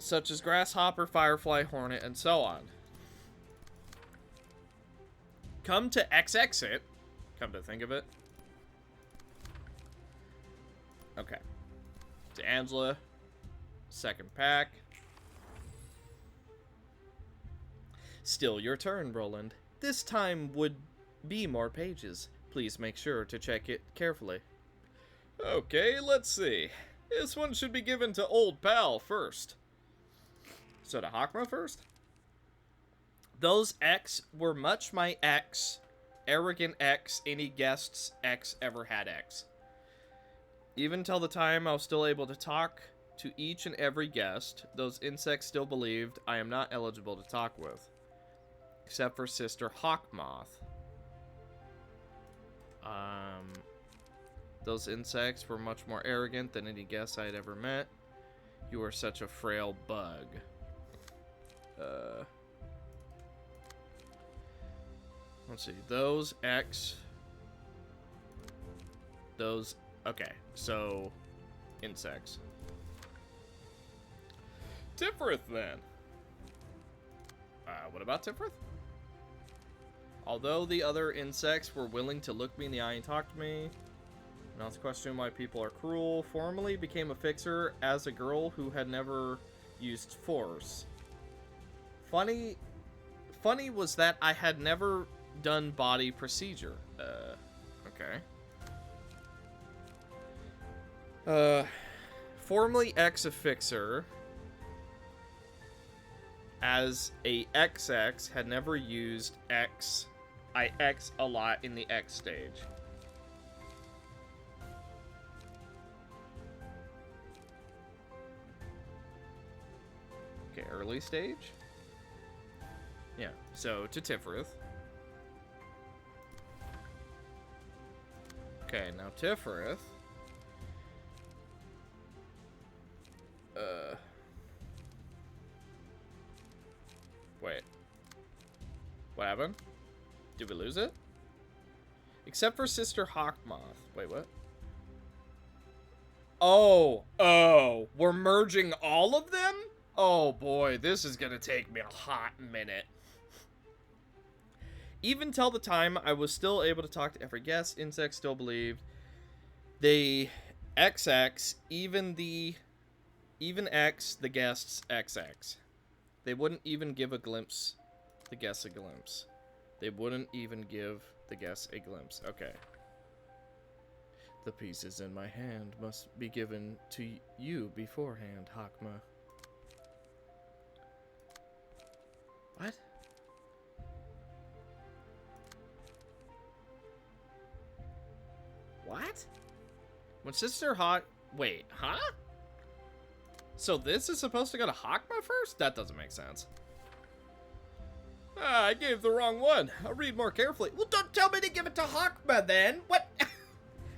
S1: Such as Grasshopper, Firefly, Hornet, and so on. Come to XX it. Come to think of it. Okay. To Angela. Second pack. Still your turn, Roland. This time would be more pages. Please make sure to check it carefully.
S3: Okay, let's see. This one should be given to Old Pal first.
S1: So to Hakma first? Those X were much my X. Arrogant X, any guests X ever had X. Even till the time I was still able to talk to each and every guest, those insects still believed I am not eligible to talk with. Except for Sister Hawkmoth. Those insects were much more arrogant than any guest I had ever met. You are such a frail bug. Let's see. Those X. Those. Okay, so insects.
S3: Tifrith, then.
S1: What about Tifrith? Although the other insects were willing to look me in the eye and talk to me, not to question why people are cruel, formerly became a fixer as a girl who had never used force. Funny was that I had never done body procedure. Okay. Formerly ex-a-fixer, as a XX, had never used X. I X a lot in the X stage. Okay, early stage. Yeah, so to Tifrith. Okay, now Tifrith. Wait. What happened? Did we lose it? Except for Sister Hawkmoth. Wait, what? Oh, we're merging all of them? Oh boy, this is gonna take me a hot minute. Even till the time I was still able to talk to every guest, insects still believed. They XX, even X, the guests XX. They wouldn't even give the guests a glimpse. They wouldn't even give the guests a glimpse. Okay. The pieces in my hand must be given to you beforehand, Hakma. What? What? When Sister Hawk... Wait, huh? So this is supposed to go to Hakma first? That doesn't make sense. Ah, I gave the wrong one. I'll read more carefully. Well, don't tell me to give it to Hakma then. What?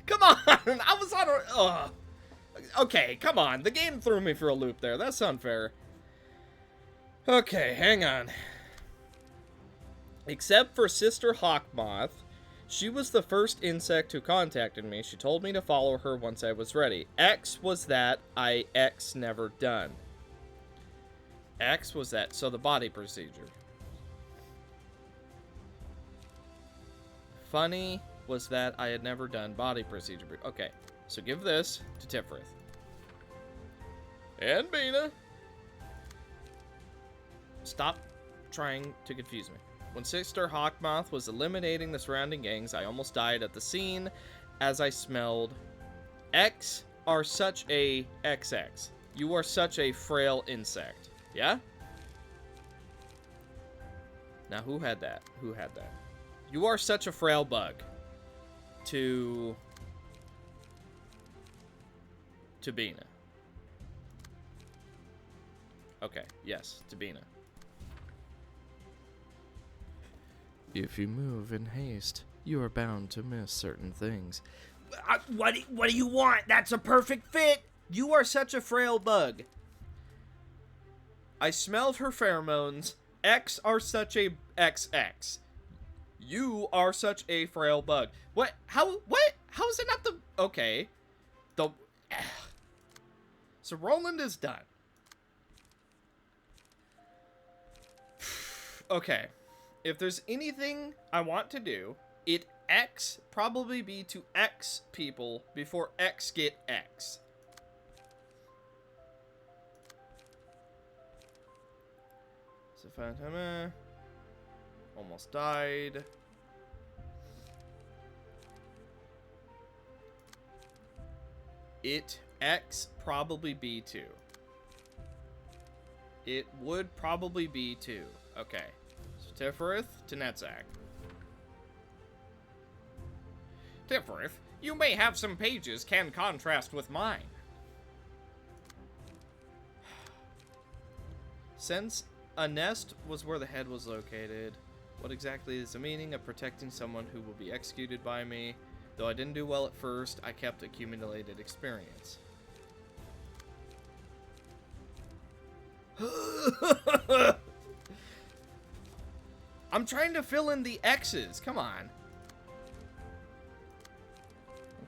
S1: Come on. I was on a... Ugh. Okay, come on. The game threw me for a loop there. That's unfair. Okay, hang on. Except for Sister Hawkmoth, she was the first insect who contacted me. She told me to follow her once I was ready. X was that I X never done. X was that, so the body procedure. Funny was that I had never done body procedure. Okay, so give this to Tifrith.
S3: And Bina.
S1: Stop trying to confuse me. When Sister Hawkmoth was eliminating the surrounding gangs, I almost died at the scene as I smelled X are such a XX. You are such a frail insect. Yeah? Now who had that? Who had that? You are such a frail bug. To Bina. Okay, yes, to Bina.
S4: If you move in haste, you are bound to miss certain things.
S1: What do you want? That's a perfect fit. You are such a frail bug. I smelled her pheromones. X are such a XX. You are such a frail bug. What? How is it not the... Okay. So Roland is done. Okay. If there's anything I want to do, it X probably be to X people before X get X. So Phantom almost died. It X probably be 2. It would probably be 2. Okay. So Tifrith to Netzak. Tifrith, you may have some pages can contrast with mine. Since a nest was where the head was located, what exactly is the meaning of protecting someone who will be executed by me? Though I didn't do well at first, I kept accumulated experience. I'm trying to fill in the X's. Come on.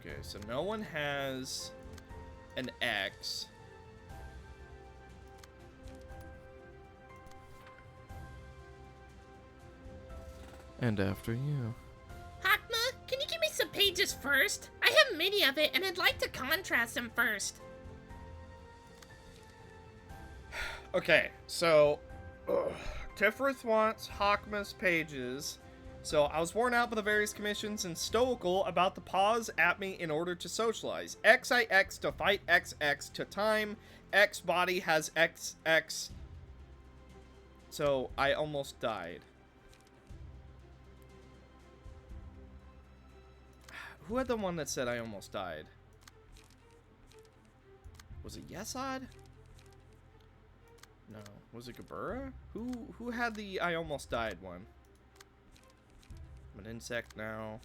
S1: Okay, so no one has an X.
S4: And after you.
S5: Hakma, can you give me some pages first? I have many of it, and I'd like to contrast them first.
S1: Okay, so Tifrith wants Hakma's pages. So I was worn out by the various commissions and stoical about to pause at me in order to socialize. XIX to fight XX to time. X body has XX. So I almost died. Who had the one that said I almost died? Was it Yesod? No. Was it Gabura? Who had the I almost died one? I'm an insect now.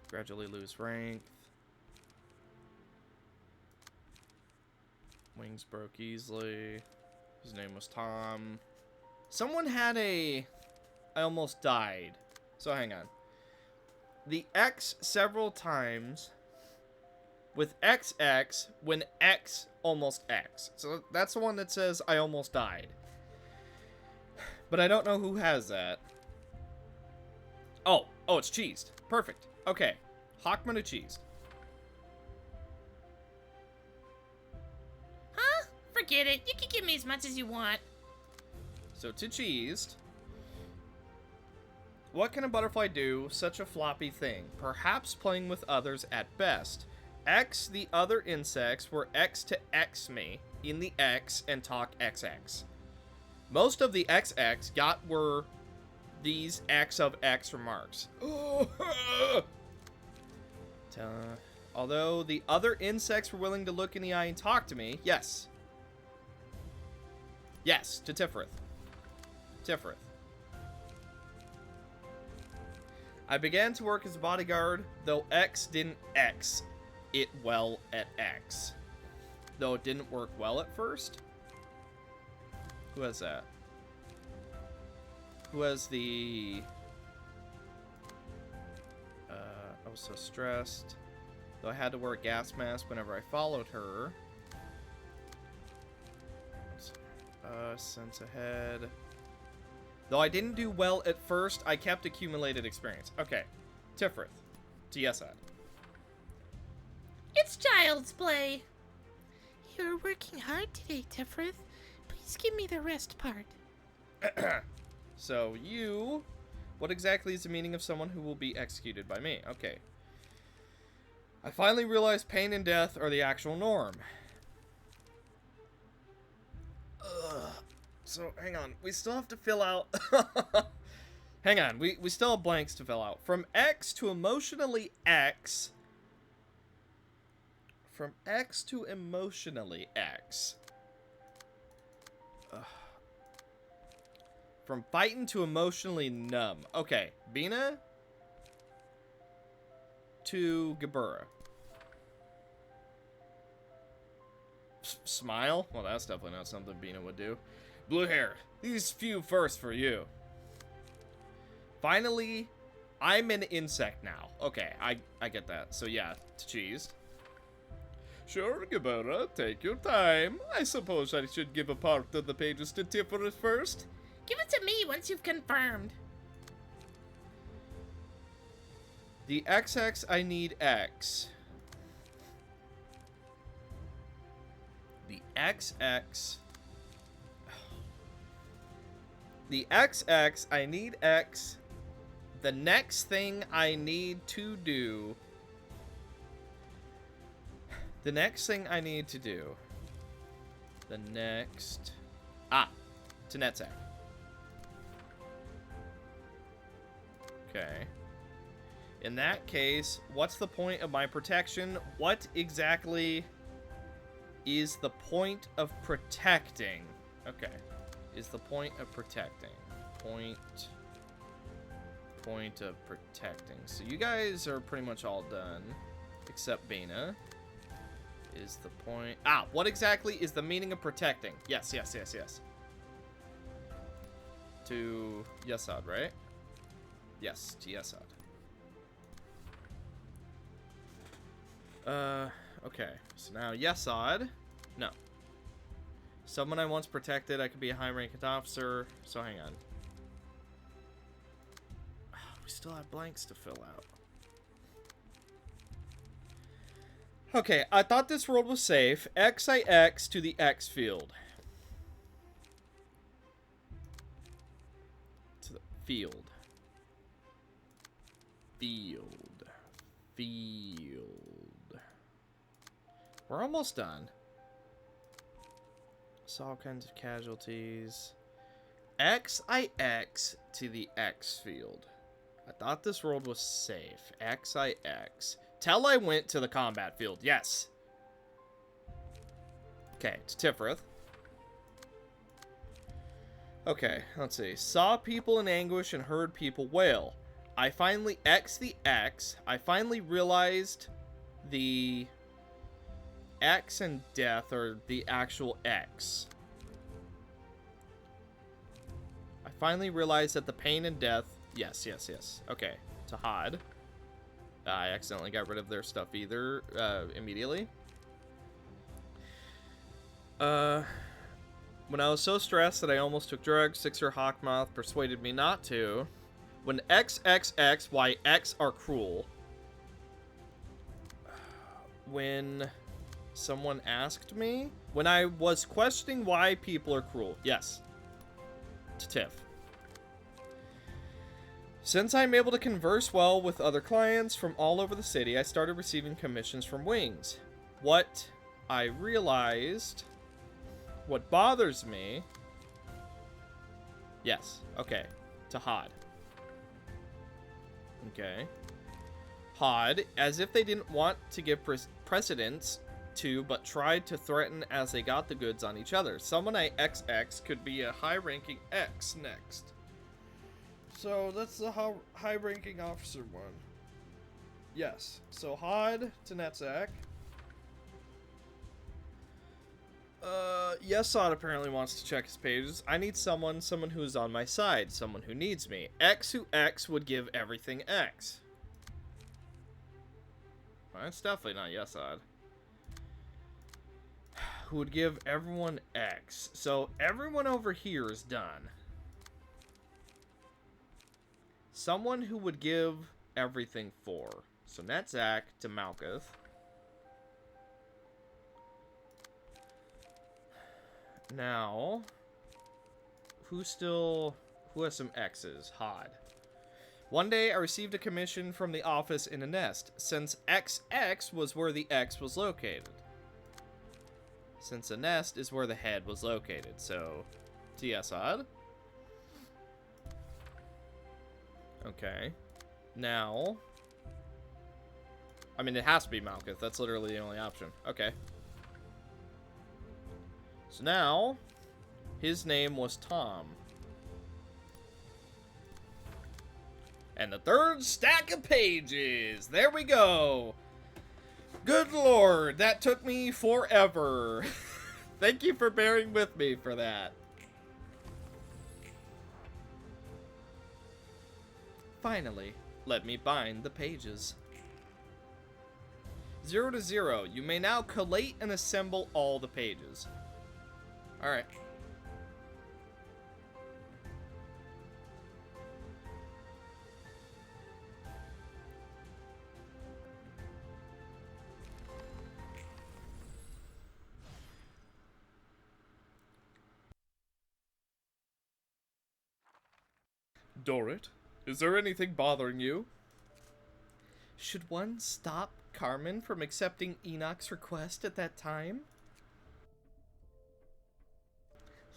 S1: Gradually lose rank. Wings broke easily. His name was Tom. Someone had a I almost died. So hang on. The X several times with XX when X almost X. So that's the one that says I almost died. But I don't know who has that. Oh, it's cheesed. Perfect. Okay. Hawkman to cheesed.
S5: Huh? Forget it. You can give me as much as you want.
S1: So to cheesed. What can a butterfly do? Such a floppy thing. Perhaps playing with others at best. X the other insects were X to X me in the X and talk XX. Most of the XX got were these X of X remarks. Although the other insects were willing to look in the eye and talk to me, yes. Yes, to Tiffereth. Tiffereth. I began to work as a bodyguard, though X didn't X it well at X. Though it didn't work well at first. Who has that? Who has the... I was so stressed. Though I had to wear a gas mask whenever I followed her. Sense ahead. Though I didn't do well at first, I kept accumulated experience. Okay. Tiffereth. To Yesad.
S5: It's child's play. You're working hard today, Tiffereth. Please give me the rest part.
S1: So, you... What exactly is the meaning of someone who will be executed by me? Okay. I finally realized pain and death are the actual norm. Ugh. So, hang on. We still have to fill out... Hang on. We still have blanks to fill out. From X to emotionally X. From X to emotionally X. Ugh. From fighting to emotionally numb. Okay. Bina to Gabura. Smile? Well, that's definitely not something Bina would do. Blue hair. These few first for you. Finally, I'm an insect now. Okay, I get that. So yeah, to cheese. Sure, Gabura, take your time. I suppose I should give a part of the pages to Tiffereth first.
S5: Give it to me once you've confirmed.
S1: The XX, I need X. The XX. The XX, I need X. The next thing I need to do. The next thing I need to do. The next. To Netzak. Okay. In that case, what's the point of my protection? What exactly is the point of protecting? Okay. Is the point of protecting. Point of protecting. So you guys are pretty much all done. Except Bina. Is the point... what exactly is the meaning of protecting? Yes. To Yesad, right? Yes, to Yesad. Okay. So now Yesad. No. Someone I once protected, I could be a high-ranked officer, so hang on. We still have blanks to fill out. Okay, I thought this world was safe. XIX to the X field. To the field. Field. We're almost done. Saw all kinds of casualties. XIX to the X field. I thought this world was safe. XIX. Till I went to the combat field. Yes. Okay, to Tiffereth. Okay, let's see. Saw people in anguish and heard people wail. I finally X the X. I finally realized the X and death are the actual X. I finally realized that the pain and death... Yes. Okay, Tahad. I accidentally got rid of their stuff immediately. When I was so stressed that I almost took drugs, Sixer Hawkmoth persuaded me not to. When XXXYX are cruel. When someone asked me? When I was questioning why people are cruel. Yes. To Tiff. Since I'm able to converse well with other clients from all over the city, I started receiving commissions from Wings. What I realized... What bothers me... Yes, okay. To Hod. Okay. Hod, as if they didn't want to give precedence to, but tried to threaten as they got the goods on each other. Someone I XX could be a high-ranking X next. So, that's the high-ranking officer one. Yes. So, Hod to Netzak. Yesod apparently wants to check his pages. I need someone who's on my side, someone who needs me. X who X would give everything X. Well, that's definitely not Yesod. Who would give everyone X. So everyone over here is done. Someone who would give everything 4. So Netzak to Malkuth. Now, who has some X's? Hod. One day, I received a commission from the office in a nest, since XX was where the X was located. Since the nest is where the head was located, so, TS Odd. Okay. Now, I mean, it has to be Malkuth. That's literally the only option. Okay. So now, his name was Tom. And the third stack of pages. There we go. Good lord, that took me forever. Thank you for bearing with me for that. Finally, let me bind the pages. 0 to 0. You may now collate and assemble all the pages. Alright.
S3: Dorrit, is there anything bothering you?
S1: Should one stop Carmen from accepting Enoch's request at that time?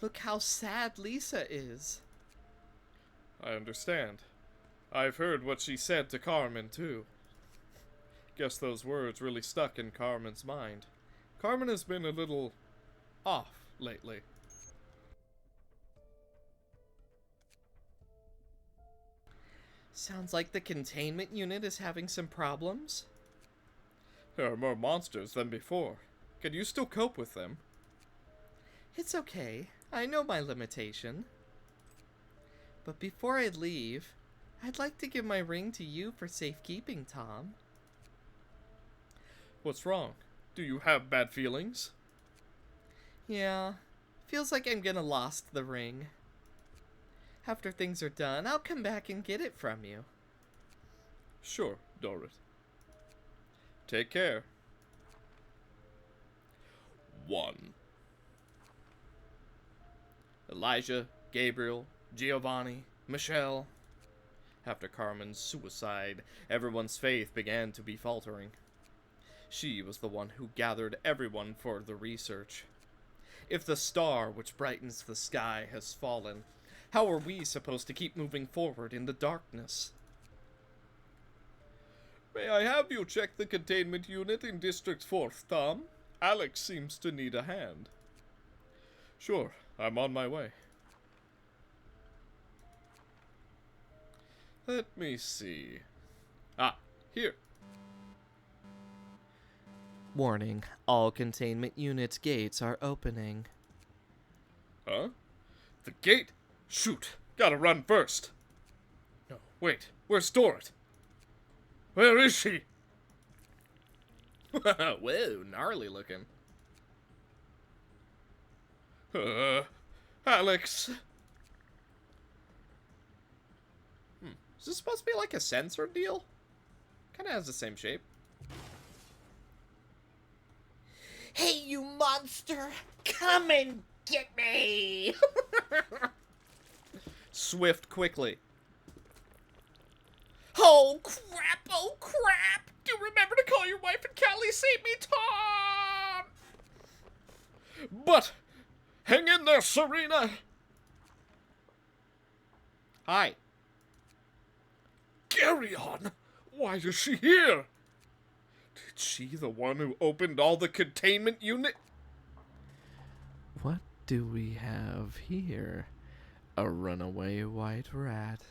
S1: Look how sad Lisa is.
S3: I understand. I've heard what she said to Carmen, too. Guess those words really stuck in Carmen's mind. Carmen has been a little off lately.
S1: Sounds like the containment unit is having some problems.
S3: There are more monsters than before. Can you still cope with them?
S1: It's okay. I know my limitation. But before I leave, I'd like to give my ring to you for safekeeping, Tom.
S3: What's wrong? Do you have bad feelings?
S1: Yeah, feels like I'm gonna lost the ring. After things are done, I'll come back and get it from you.
S3: Sure, Dorrit. Take care. 1.
S1: Elijah, Gabriel, Giovanni, Michelle. After Carmen's suicide, everyone's faith began to be faltering. She was the one who gathered everyone for the research. If the star which brightens the sky has fallen, how are we supposed to keep moving forward in the darkness?
S3: May I have you check the containment unit in District 4th, Tom? Alex seems to need a hand. Sure, I'm on my way. Let me see. Ah, here.
S4: Warning, all containment unit gates are opening.
S3: Huh? The gate? Shoot, gotta run first. No, wait, where's Dorrit? Where is she?
S1: Whoa, gnarly looking.
S3: Alex.
S1: Is this supposed to be like a sensor deal? Kind of has the same shape.
S2: Hey, you monster! Come and get me!
S1: Swift quickly.
S2: Oh, crap! Oh, crap! Do remember to call your wife and Callie save me, Tom!
S3: But, hang in there, Serena.
S1: Hi.
S3: Carry on. Why is she here? Did she the one who opened all the containment unit?
S4: What do we have here? A runaway white rat.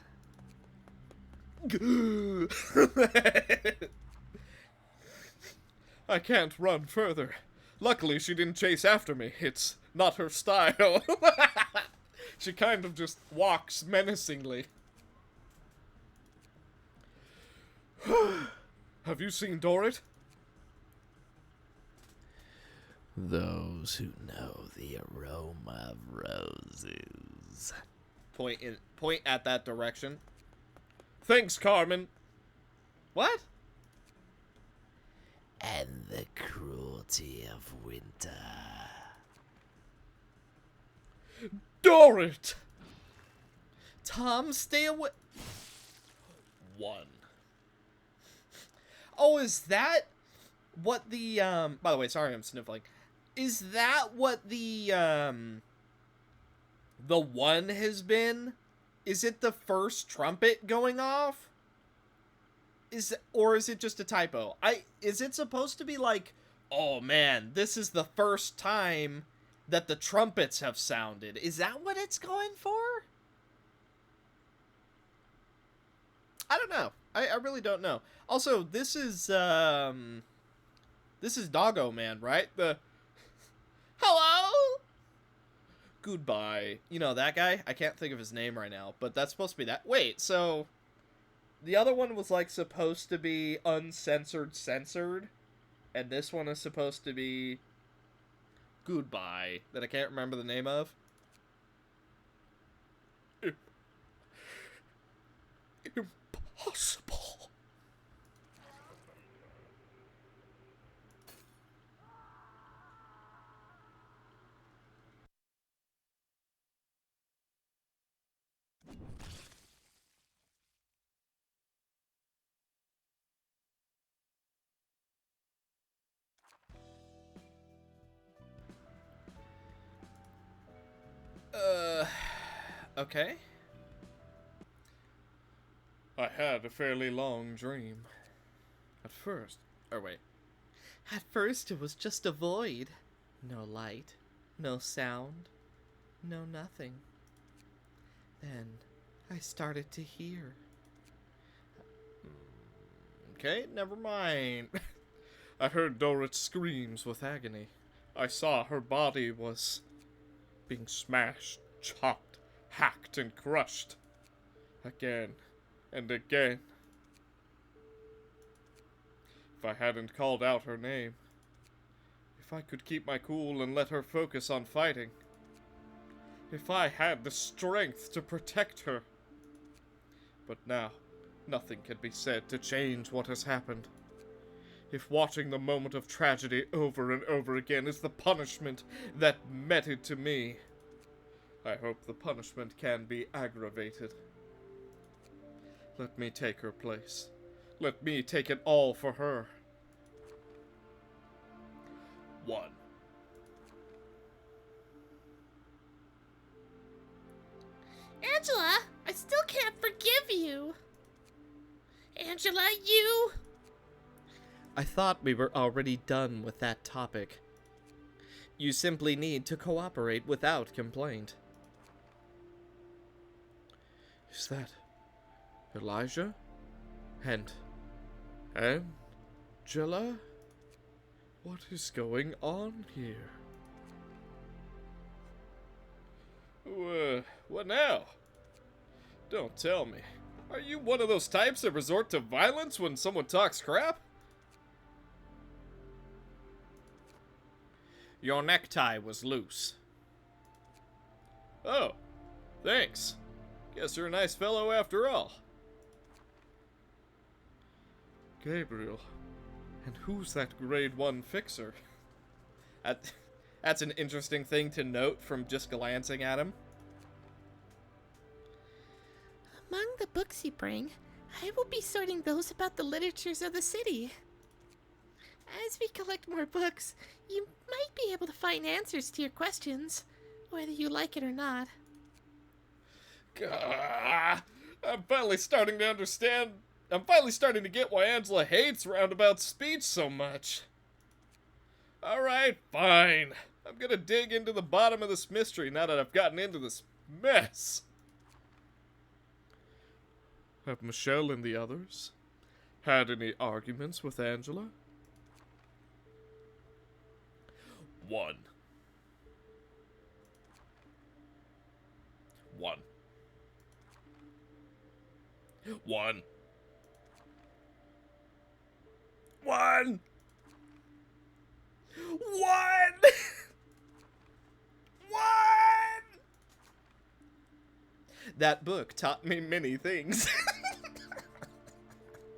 S3: I can't run further. Luckily, she didn't chase after me. It's not her style. She kind of just walks menacingly. Have you seen Dorrit?
S4: Those who know the aroma of roses.
S1: Point at that direction.
S3: Thanks, Carmen.
S1: What?
S4: And the cruelty of winter.
S3: Dorrit!
S1: Tom, stay away.
S3: One.
S1: Oh, is that what the, by the way, sorry I'm sniffling. Is that what the one has been? Is it the first trumpet going off? Or is it just a typo? Is it supposed to be like, oh man, this is the first time that the trumpets have sounded? Is that what it's going for? I don't know. I really don't know. Also, this is Doggo Man, right? The hello? Goodbye. You know, that guy? I can't think of his name right now, but that's supposed to be that. Wait, so the other one was like supposed to be uncensored censored, and this one is supposed to be Goodbye, that I can't remember the name of.
S3: Impossible.
S1: Okay.
S3: I had a fairly long dream. At first,
S2: At first, it was just a void. No light, no sound, no nothing. Then, I started to hear.
S1: Okay, never mind.
S3: I heard Dorrit's screams with agony. I saw her body was being smashed, chopped, hacked, and crushed. Again and again. If I hadn't called out her name, if I could keep my cool and let her focus on fighting, if I had the strength to protect her. But now, nothing can be said to change what has happened. If watching the moment of tragedy over and over again is the punishment that meted to me, I hope the punishment can be aggravated. Let me take her place. Let me take it all for her. 1.
S5: Angela, I still can't forgive you. Angela, you...
S2: I thought we were already done with that topic. You simply need to cooperate without complaint.
S3: Is that Elijah? And Angela? What is going on here? What now? Don't tell me. Are you one of those types that resort to violence when someone talks crap?
S1: Your necktie was loose.
S3: Oh, thanks. Guess you're a nice fellow after all. Gabriel. And who's that grade 1 fixer?
S1: That's an interesting thing to note from just glancing at him.
S5: Among the books you bring, I will be sorting those about the literatures of the city. As we collect more books, you might be able to find answers to your questions, whether you like it or not.
S3: Gah, I'm finally starting to understand. I'm finally starting to get why Angela hates roundabout speech so much. Alright, fine. I'm gonna dig into the bottom of this mystery now that I've gotten into this mess. Have Michelle and the others had any arguments with Angela?
S1: 1. 1. 1. 1. 1. 1. That book taught me many things.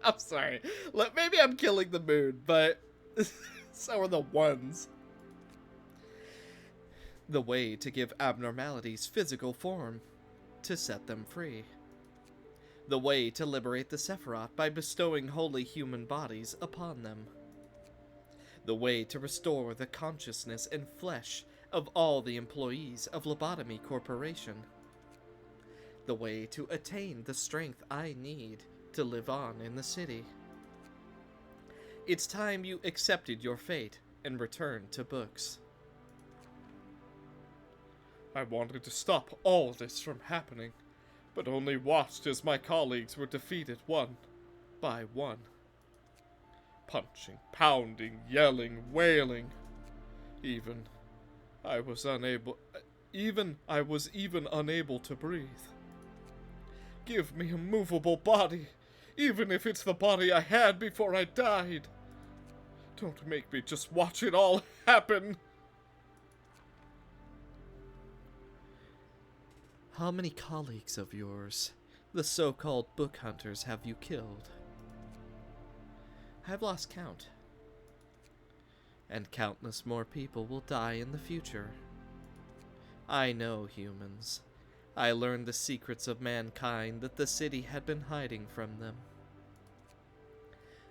S1: I'm sorry. Look, maybe I'm killing the mood, but so are the ones. The way to give abnormalities physical form, to set them free. The way to liberate the Sephiroth by bestowing holy human bodies upon them. The way to restore the consciousness and flesh of all the employees of Lobotomy Corporation. The way to attain the strength I need to live on in the city. It's time you accepted your fate and returned to books.
S3: I wanted to stop all this from happening, but only watched as my colleagues were defeated one by one. Punching, pounding, yelling, wailing. I was even unable to breathe. Give me a movable body, even if it's the body I had before I died. Don't make me just watch it all happen.
S1: How many colleagues of yours, the so-called book hunters, have you killed? I've lost count. And countless more people will die in the future. I know humans. I learned the secrets of mankind that the city had been hiding from them.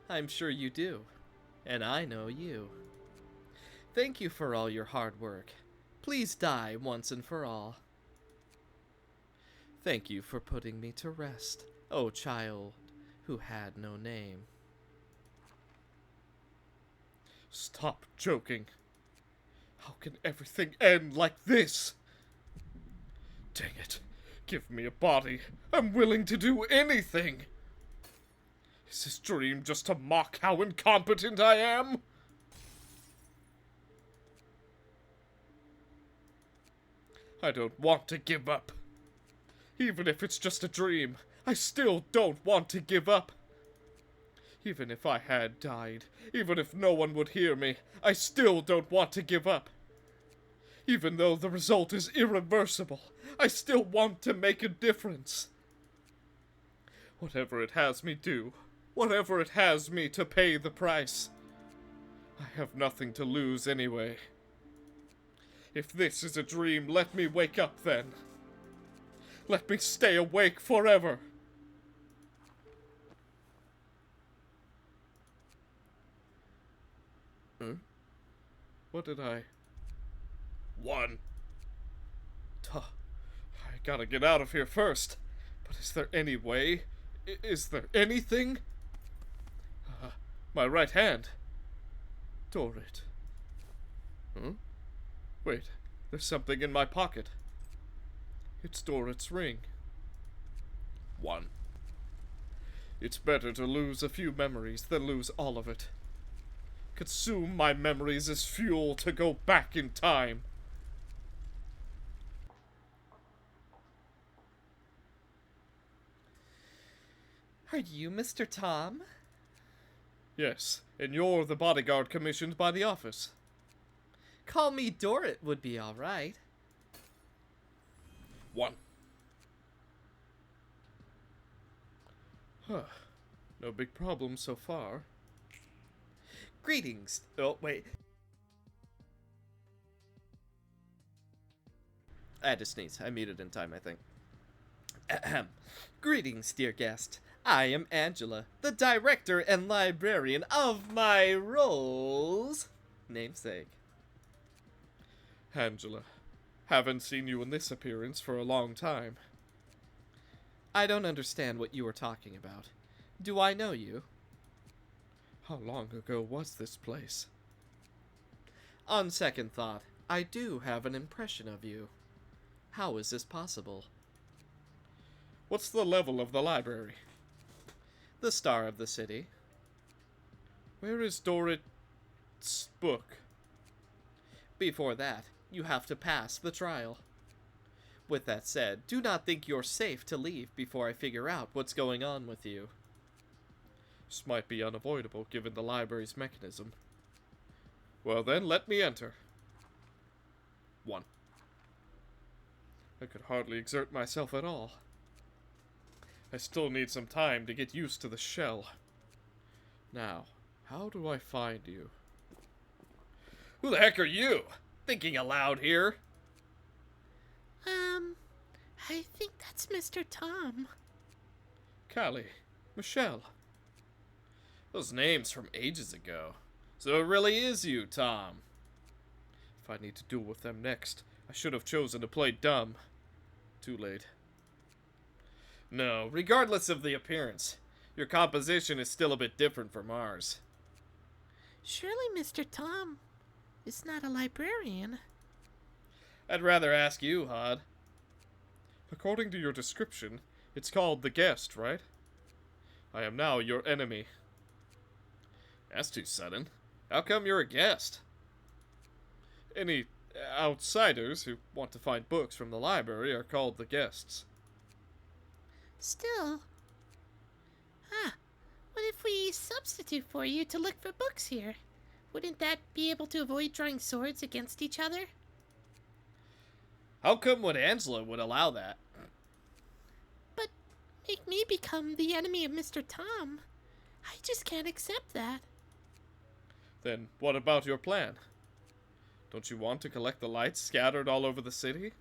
S1: I'm sure you do, and I know you. Thank you for all your hard work. Please die once and for all. Thank you for putting me to rest, O child who had no name.
S3: Stop joking. How can everything end like this? Dang it. Give me a body. I'm willing to do anything. Is this dream just to mock how incompetent I am? I don't want to give up. Even if it's just a dream, I still don't want to give up. Even if I had died, even if no one would hear me, I still don't want to give up. Even though the result is irreversible, I still want to make a difference. Whatever it has me do, whatever it has me to pay the price, I have nothing to lose anyway. If this is a dream, let me wake up then. Let me stay awake forever. Huh? What did I... 1. Tuh. I gotta get out of here first. But is there any way? Is there anything? My right hand. Dorit. Huh? Wait, there's something in my pocket. It's Dorit's ring.
S1: 1.
S3: It's better to lose a few memories than lose all of it. Consume my memories as fuel to go back in time.
S2: Are you Mr. Tom?
S3: Yes, and you're the bodyguard commissioned by the office.
S2: Call me Dorrit would be alright.
S3: 1. Huh. No big problem so far.
S2: Greetings. Oh, wait. I had to sneeze. I muted in time, I think. Ahem. Greetings, dear guest. I am Angela, the director and librarian of my role's namesake.
S3: Angela, haven't seen you in this appearance for a long time.
S2: I don't understand what you are talking about. Do I know you?
S3: How long ago was this place?
S2: On second thought, I do have an impression of you. How is this possible?
S3: What's the level of the library?
S2: The star of the city.
S3: Where is Dorrit's book?
S2: Before that, you have to pass the trial. With that said, do not think you're safe to leave before I figure out what's going on with you.
S3: This might be unavoidable given the library's mechanism. Well then, let me enter. 1. I could hardly exert myself at all. I still need some time to get used to the shell. Now, how do I find you?
S1: Who the heck are you? Thinking aloud here.
S5: I think that's Mr. Tom.
S3: Callie, Michelle.
S1: Those names from ages ago. So it really is you, Tom.
S3: If I need to deal with them next, I should have chosen to play dumb. Too late.
S1: No, regardless of the appearance, your composition is still a bit different from ours.
S5: Surely Mr. Tom is not a librarian.
S1: I'd rather ask you, Hod.
S3: According to your description, it's called the guest, right? I am now your enemy.
S1: That's too sudden. How come you're a guest?
S3: Any outsiders who want to find books from the library are called the guests.
S5: Still. What if we substitute for you to look for books here? Wouldn't that be able to avoid drawing swords against each other?
S1: How come would Angela would allow that?
S5: But make me become the enemy of Mr. Tom. I just can't accept that.
S3: Then what about your plan? Don't you want to collect the lights scattered all over the city?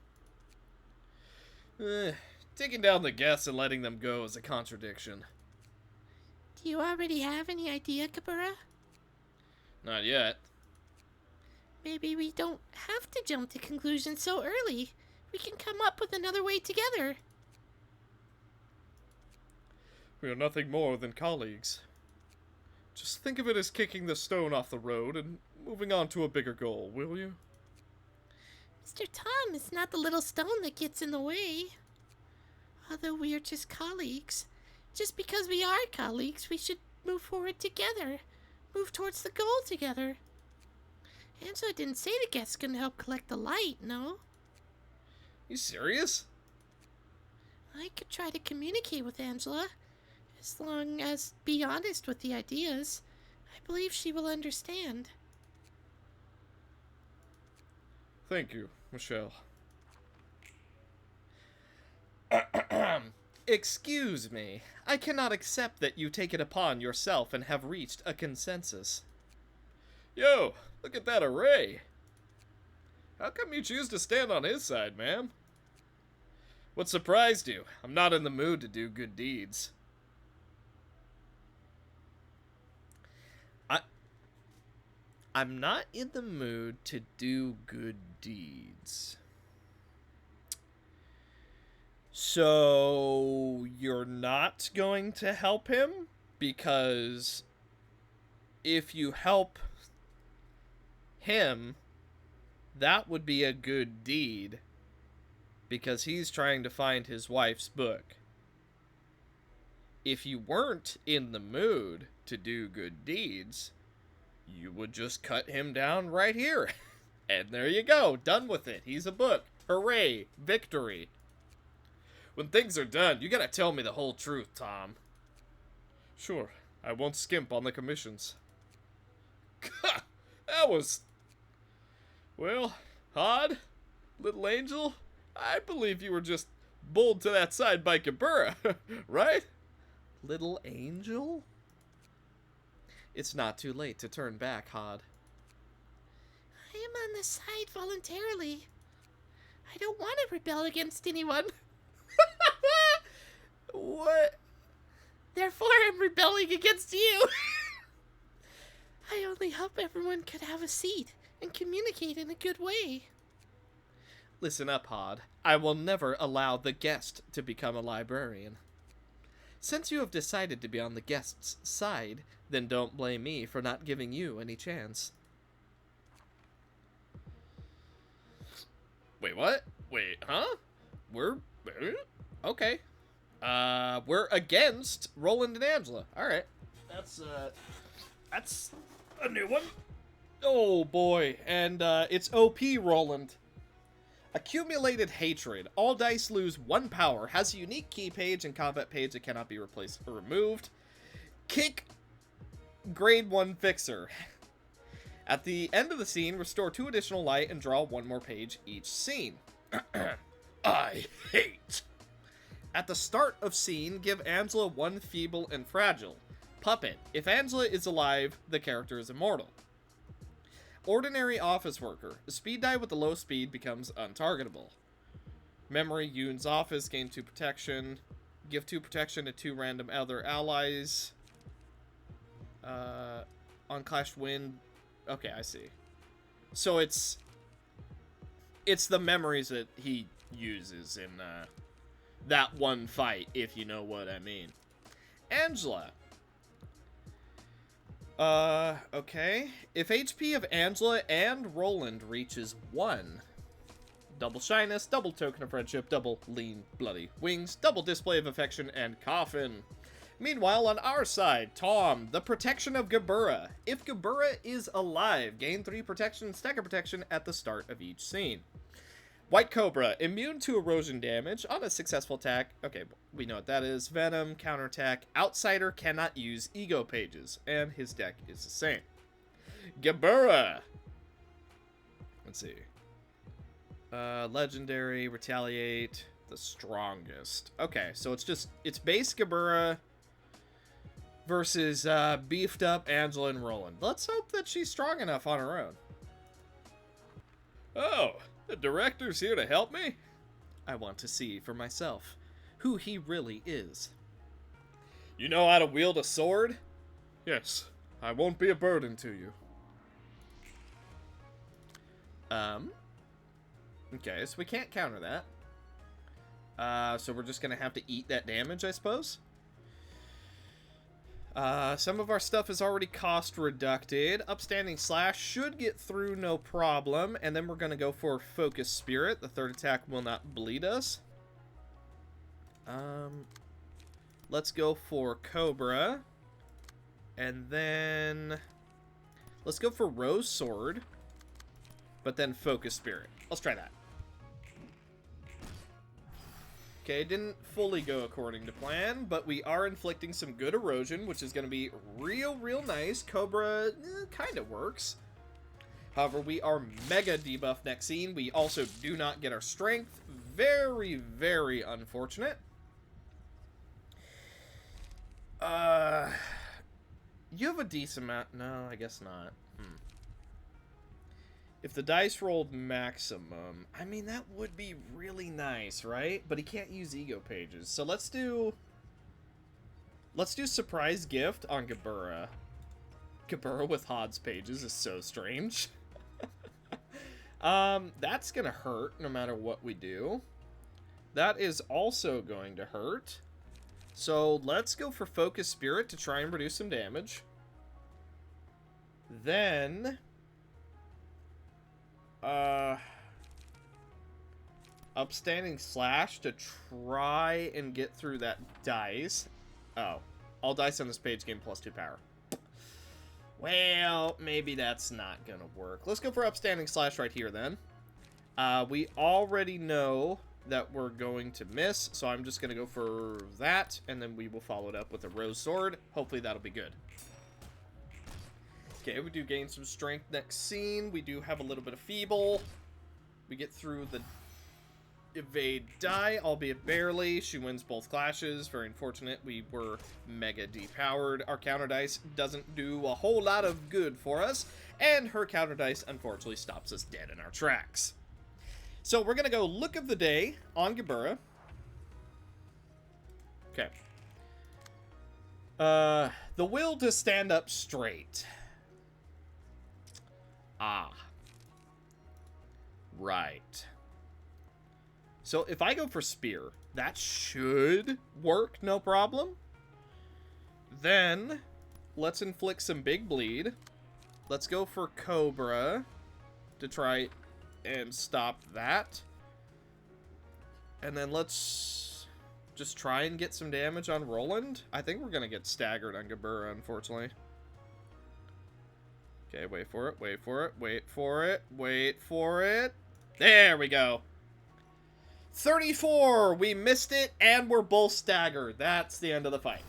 S1: Taking down the guests and letting them go is a contradiction.
S5: Do you already have any idea, Cobra?
S1: Not yet.
S5: Maybe we don't have to jump to conclusions so early. We can come up with another way together.
S3: We are nothing more than colleagues. Just think of it as kicking the stone off the road and moving on to a bigger goal, will you?
S5: Mr. Tom is not the little stone that gets in the way. Although we are just colleagues. Just because we are colleagues, we should move forward together. Move towards the goal together. Angela didn't say the guests couldn't help collect the light, no?
S1: You serious?
S5: I could try to communicate with Angela. As long as be honest with the ideas. I believe she will understand.
S3: Thank you, Michelle.
S2: Excuse me. I cannot accept that you take it upon yourself and have reached a consensus.
S1: Yo, look at that array. How come you choose to stand on his side, ma'am? What surprised you? I'm not in the mood to do good deeds.
S2: I'm not in the mood to do good deeds. So, you're not going to help him? Because if you help him, that would be a good deed. Because he's trying to find his wife's book.
S1: if you weren't in the mood to do good deeds, you would just cut him down right here. And there you go, done with it. He's a book. Hooray, victory. When things are done, you gotta tell me the whole truth, Tom.
S3: Sure, I won't skimp on the commissions. That was... Well, Hod, little angel, I believe you were just bowled to that side by Kibura, right?
S1: Little angel? It's not too late to turn back, Hod.
S5: I am on the side voluntarily. I don't want to rebel against anyone.
S1: What?
S5: Therefore, I'm rebelling against you. I only hope everyone could have a seat and communicate in a good way.
S1: Listen up, Hod. I will never allow the guest to become a librarian. Since you have decided to be on the guest's side, then don't blame me for not giving you any chance. Wait, what? Wait, huh? We're... Okay. We're against Roland and Angela. Alright. That's a new one. Oh, boy. And, it's OP Roland. Accumulated Hatred. All dice lose 1 power. Has a unique key page and combat page that cannot be replaced or removed. Kick. Grade 1 Fixer. At the end of the scene, restore 2 additional light and draw 1 more page each scene. I hate. At the start of scene, give Angela 1 feeble and fragile. Puppet. If Angela is alive, the character is immortal. Ordinary office worker. A speed die with the low speed becomes untargetable. Memory. Yoon's office. Gain 2 protection. Give 2 protection to 2 random other allies. On Clashed Wind. Okay, I see. So it's the memories that he uses in that one fight, if you know what I mean. Angela. Okay. If HP of Angela and Roland reaches 1, double shyness, double token of friendship, double lean bloody wings, double display of affection, and coffin. Meanwhile, on our side, Tom, the protection of Kibura. If Kibura is alive, gain 3 protection, stack of protection at the start of each scene. White Cobra, immune to erosion damage on a successful attack. Okay, we know what that is. Venom, counterattack. Outsider cannot use ego pages, and his deck is the same. Kibura. Let's see. Legendary, retaliate, the strongest. Okay, so it's base Kibura versus beefed up Angela and Roland. Let's hope that she's strong enough on her own.
S3: Oh, the director's here to help me?
S1: I want to see for myself who he really is.
S3: You know how to wield a sword? Yes, I won't be a burden to you.
S1: Okay, so we can't counter that. So we're just gonna have to eat that damage, I suppose. Some of our stuff is already cost reducted. Upstanding Slash should get through no problem. And then we're going to go for Focus Spirit. The third attack will not bleed us. Let's go for Cobra. And then let's go for Rose Sword. But then Focus Spirit. Let's try that. Okay, didn't fully go according to plan, but we are inflicting some good erosion, which is going to be real nice. Cobra kind of works. However, we are mega debuffed next scene. We also do not get our strength. Very unfortunate. You have a decent amount. No, I guess not. If the dice rolled maximum, I mean, that would be really nice, right? But he can't use ego pages. So let's do surprise gift on Kibura. Kibura with Hod's pages is so strange. That's gonna hurt no matter what we do. That is also going to hurt. So let's go for Focus Spirit to try and reduce some damage. Then Upstanding Slash to try and get through that dice. Oh. All dice on this page gain +2 power. Well, maybe that's not gonna work. Let's go for upstanding slash right here, then. We already know that we're going to miss, so I'm just gonna go for that, and then we will follow it up with a rose sword. Hopefully that'll be good. Okay, we do gain some strength next scene. We do have a little bit of feeble. We get through the evade die, albeit barely. She wins both clashes. Very unfortunate. We were mega depowered. Our counter dice doesn't do a whole lot of good for us, and her counter dice unfortunately stops us dead in our tracks. So we're gonna go look of the day on Gebura. Okay. The will to stand up straight. Ah. Right. So if I go for spear, that should work, no problem. Then, let's inflict some big bleed. Let's go for Cobra to try and stop that. And then let's just try and get some damage on Roland. I think we're going to get staggered on Gebura, unfortunately. Okay, wait for it, wait for it, wait for it, wait for it. There we go. 34! We missed it, and we're both staggered. That's the end of the fight.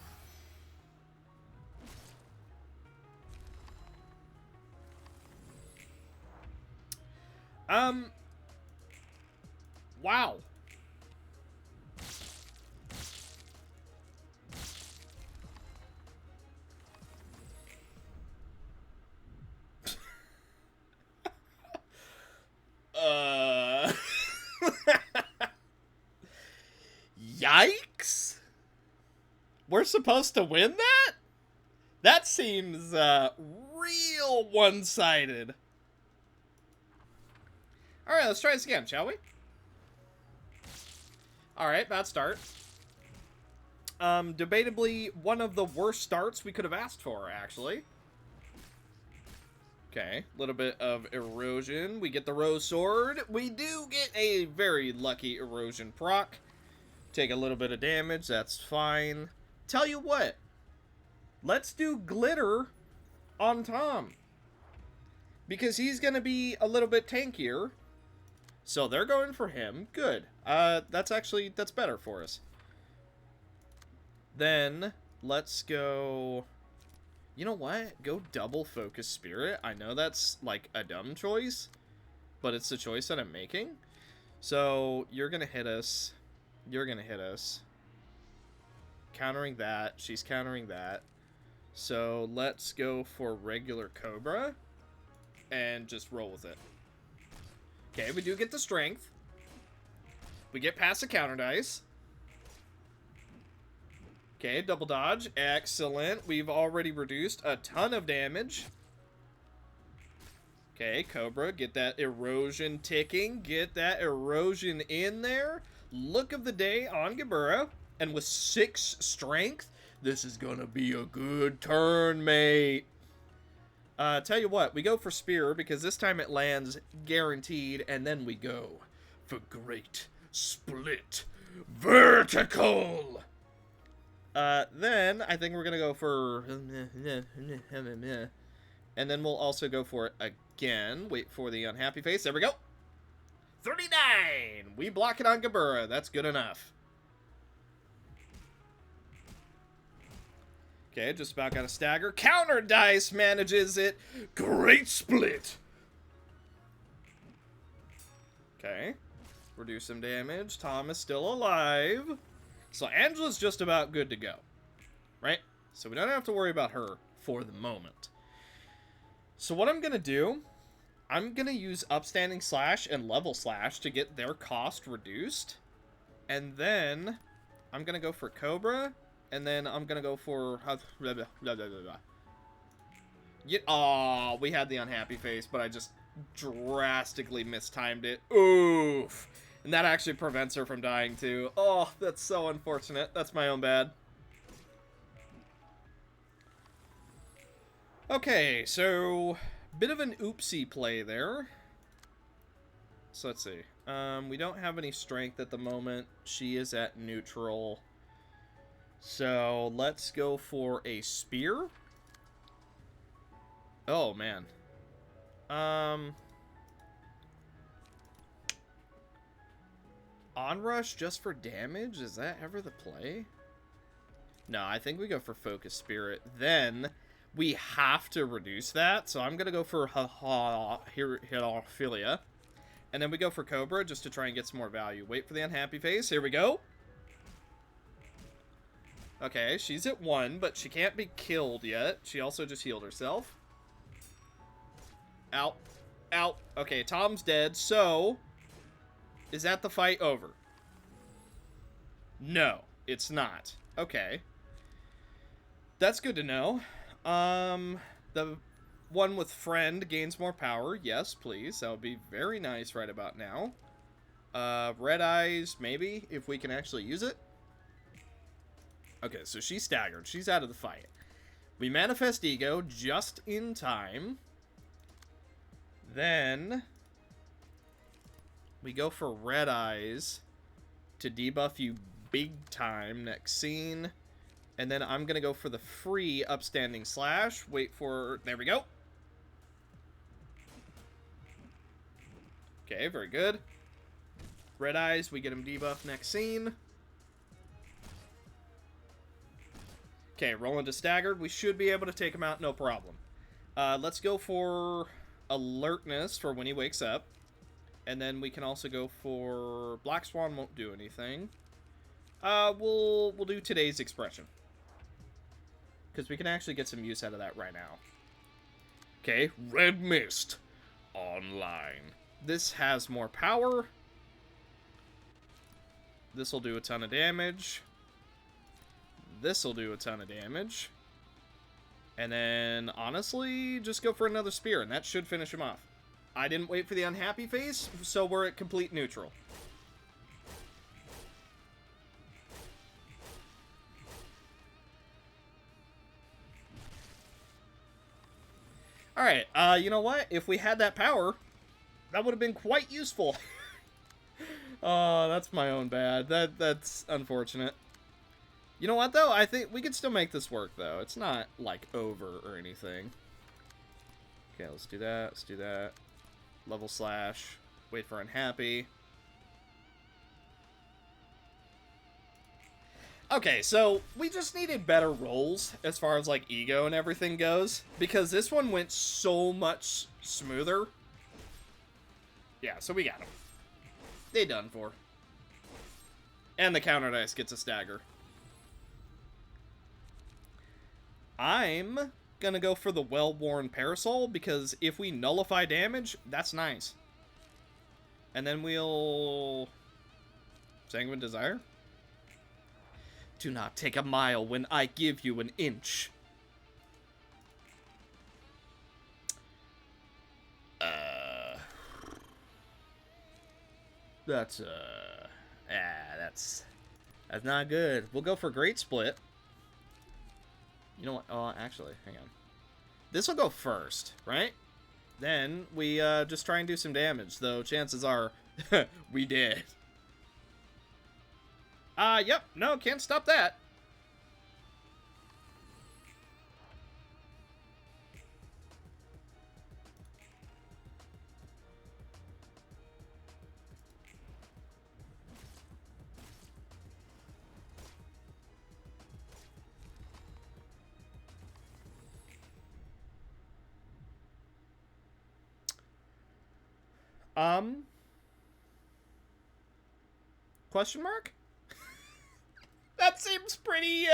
S1: Wow. Yikes! We're supposed to win that? That seems, real one-sided. Alright, let's try this again, shall we? Alright, bad start. Debatably one of the worst starts we could have asked for, actually. Okay, a little bit of erosion. We get the rose sword. We do get a very lucky erosion proc. Take a little bit of damage, that's fine. Tell you what, let's do glitter on Tom. Because he's going to be a little bit tankier. So they're going for him. Good. That's better for us. Then, let's go... You know what? Go double focus spirit. I know that's, like, a dumb choice. But it's the choice that I'm making. So, you're going to hit us. You're going to hit us. Countering that. She's countering that. So, let's go for regular Cobra. And just roll with it. Okay, we do get the strength. We get past the counter dice. Okay, double dodge. Excellent. We've already reduced a ton of damage. Okay, Cobra, get that erosion ticking. Get that erosion in there. Look of the day on Gebura. And with 6 strength, this is gonna be a good turn, mate. Tell you what, we go for spear because this time it lands guaranteed, and then we go for great split vertical. Then I think we're gonna go for, and then we'll also go for it again. Wait for the unhappy face. There we go. 39. We block it on Gebura. That's good enough. Okay, just about got a stagger. Counter dice manages it. Great split. Okay. Reduce some damage. Tom is still alive. So Angela's just about good to go. Right? So we don't have to worry about her for the moment. So what I'm going to do, I'm going to use upstanding slash and level slash to get their cost reduced. And then I'm going to go for Cobra. And then I'm going to go for... Aw, we had the unhappy face, but I just drastically mistimed it. Oof. And that actually prevents her from dying, too. Oh, that's so unfortunate. That's my own bad. Okay, so... Bit of an oopsie play there. So let's see. We don't have any strength at the moment. She is at neutral. So let's go for a spear. Oh, man. Onrush just for damage? Is that ever the play? No, I think we go for Focus Spirit. Then we have to reduce that, so I'm going to go for Herophilia. And then we go for Cobra just to try and get some more value. Wait for the unhappy face. Here we go. Okay, she's at 1, but she can't be killed yet. She also just healed herself. Out. Out. Okay, Tom's dead, so... Is that the fight over? No, it's not. Okay. That's good to know. The one with friend gains more power. Yes, please. That would be very nice right about now. Red eyes, maybe, if we can actually use it. Okay, so she's staggered. She's out of the fight. We manifest ego just in time. Then we go for red eyes to debuff you big time next scene. And then I'm going to go for the free upstanding slash. Wait for... There we go. Okay, very good. Red eyes, we get him debuff next scene. Okay, rolling to staggered. We should be able to take him out, no problem. Let's go for alertness for when he wakes up. And then we can also go for... Black Swan won't do anything. We'll do today's expression. Because we can actually get some use out of that right now. Okay, Red Mist online. This has more power. This will do a ton of damage. This will do a ton of damage. And then, honestly, just go for another spear, and that should finish him off. I didn't wait for the unhappy face, so we're at complete neutral. Alright, you know what? If we had that power, that would have been quite useful. Oh, that's my own bad. That's unfortunate. You know what, though? I think we could still make this work, though. It's not, like, over or anything. Okay, let's do that. Let's do that. Level slash. Wait for unhappy. Okay, so we just needed better rolls as far as, like, ego and everything goes. Because this one went so much smoother. Yeah, so we got them. They done for. And the counter dice gets a stagger. I'm gonna go for the well-worn parasol, because if we nullify damage, that's nice. And then we'll... Sanguine Desire? Do not take a mile when I give you an inch. That's not good. We'll go for Great Split. You know what? Oh, actually, hang on. This will go first, right? Then we just try and do some damage, though chances are we did. Yep. No, can't stop that. Question mark? That seems pretty,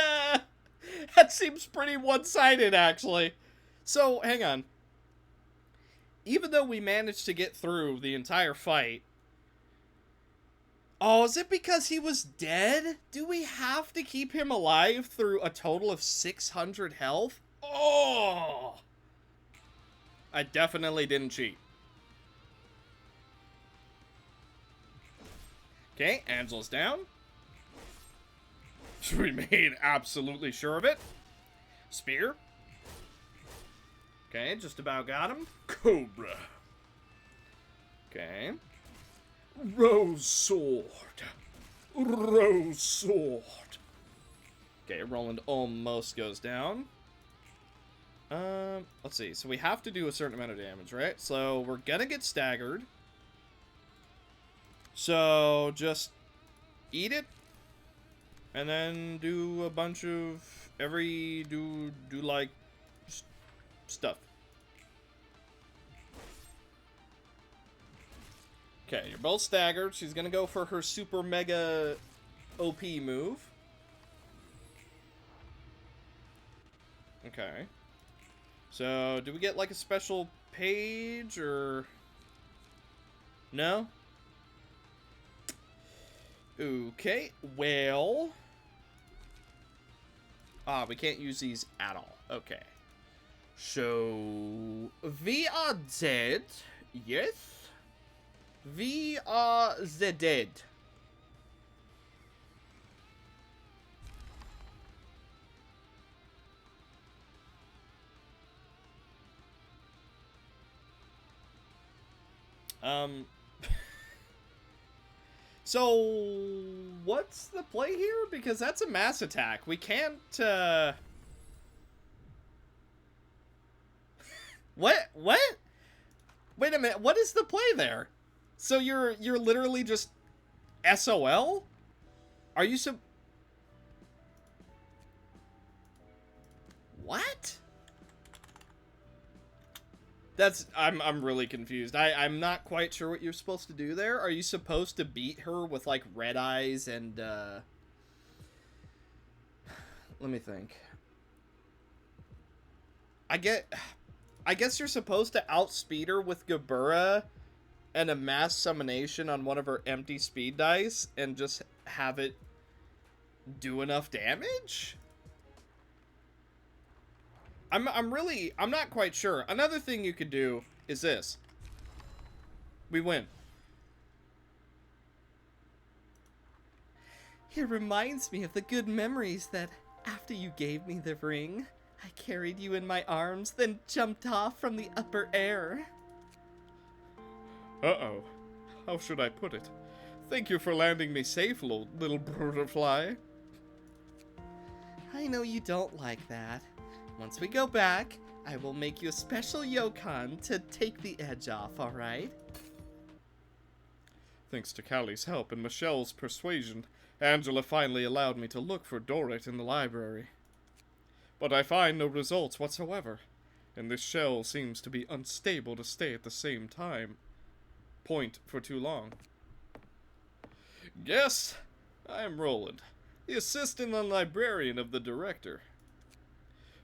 S1: that seems pretty one-sided, actually. So, hang on. Even though we managed to get through the entire fight... Oh, is it because he was dead? Do we have to keep him alive through a total of 600 health? Oh! I definitely didn't cheat. Okay, Angela's down. We made absolutely sure of it. Spear. Okay, just about got him. Cobra. Okay. Rose Sword. Rose Sword. Okay, Roland almost goes down. Let's see. So we have to do a certain amount of damage, right? So we're gonna get staggered. So just eat it, and then do a bunch of do like stuff. Okay, you're both staggered. She's gonna go for her super mega OP move. Okay. So, do we get like a special page or no? Okay, well, we can't use these at all. Okay. So, we are dead. Yes? We are the dead. So, what's the play here? Because that's a mass attack. We can't, What? What? Wait a minute, what is the play there? So you're literally just SOL? Are you What? I'm really confused. I'm not quite sure what you're supposed to do there. Are you supposed to beat her with like red eyes and let me think. I guess you're supposed to outspeed her with Gabura and a mass summonation on one of her empty speed dice and just have it do enough damage? I'm not quite sure. Another thing you could do is this. We win.
S2: It reminds me of the good memories that after you gave me the ring, I carried you in my arms, then jumped off from the upper air.
S3: Uh-oh. How should I put it? Thank you for landing me safe, little butterfly.
S2: I know you don't like that. Once we go back, I will make you a special Yokon to take the edge off, alright?
S3: Thanks to Callie's help and Michelle's persuasion, Angela finally allowed me to look for Dorit in the library. But I find no results whatsoever, and this shell seems to be unstable to stay at the same point for too long. Yes, I am Roland, the assistant and librarian of the director.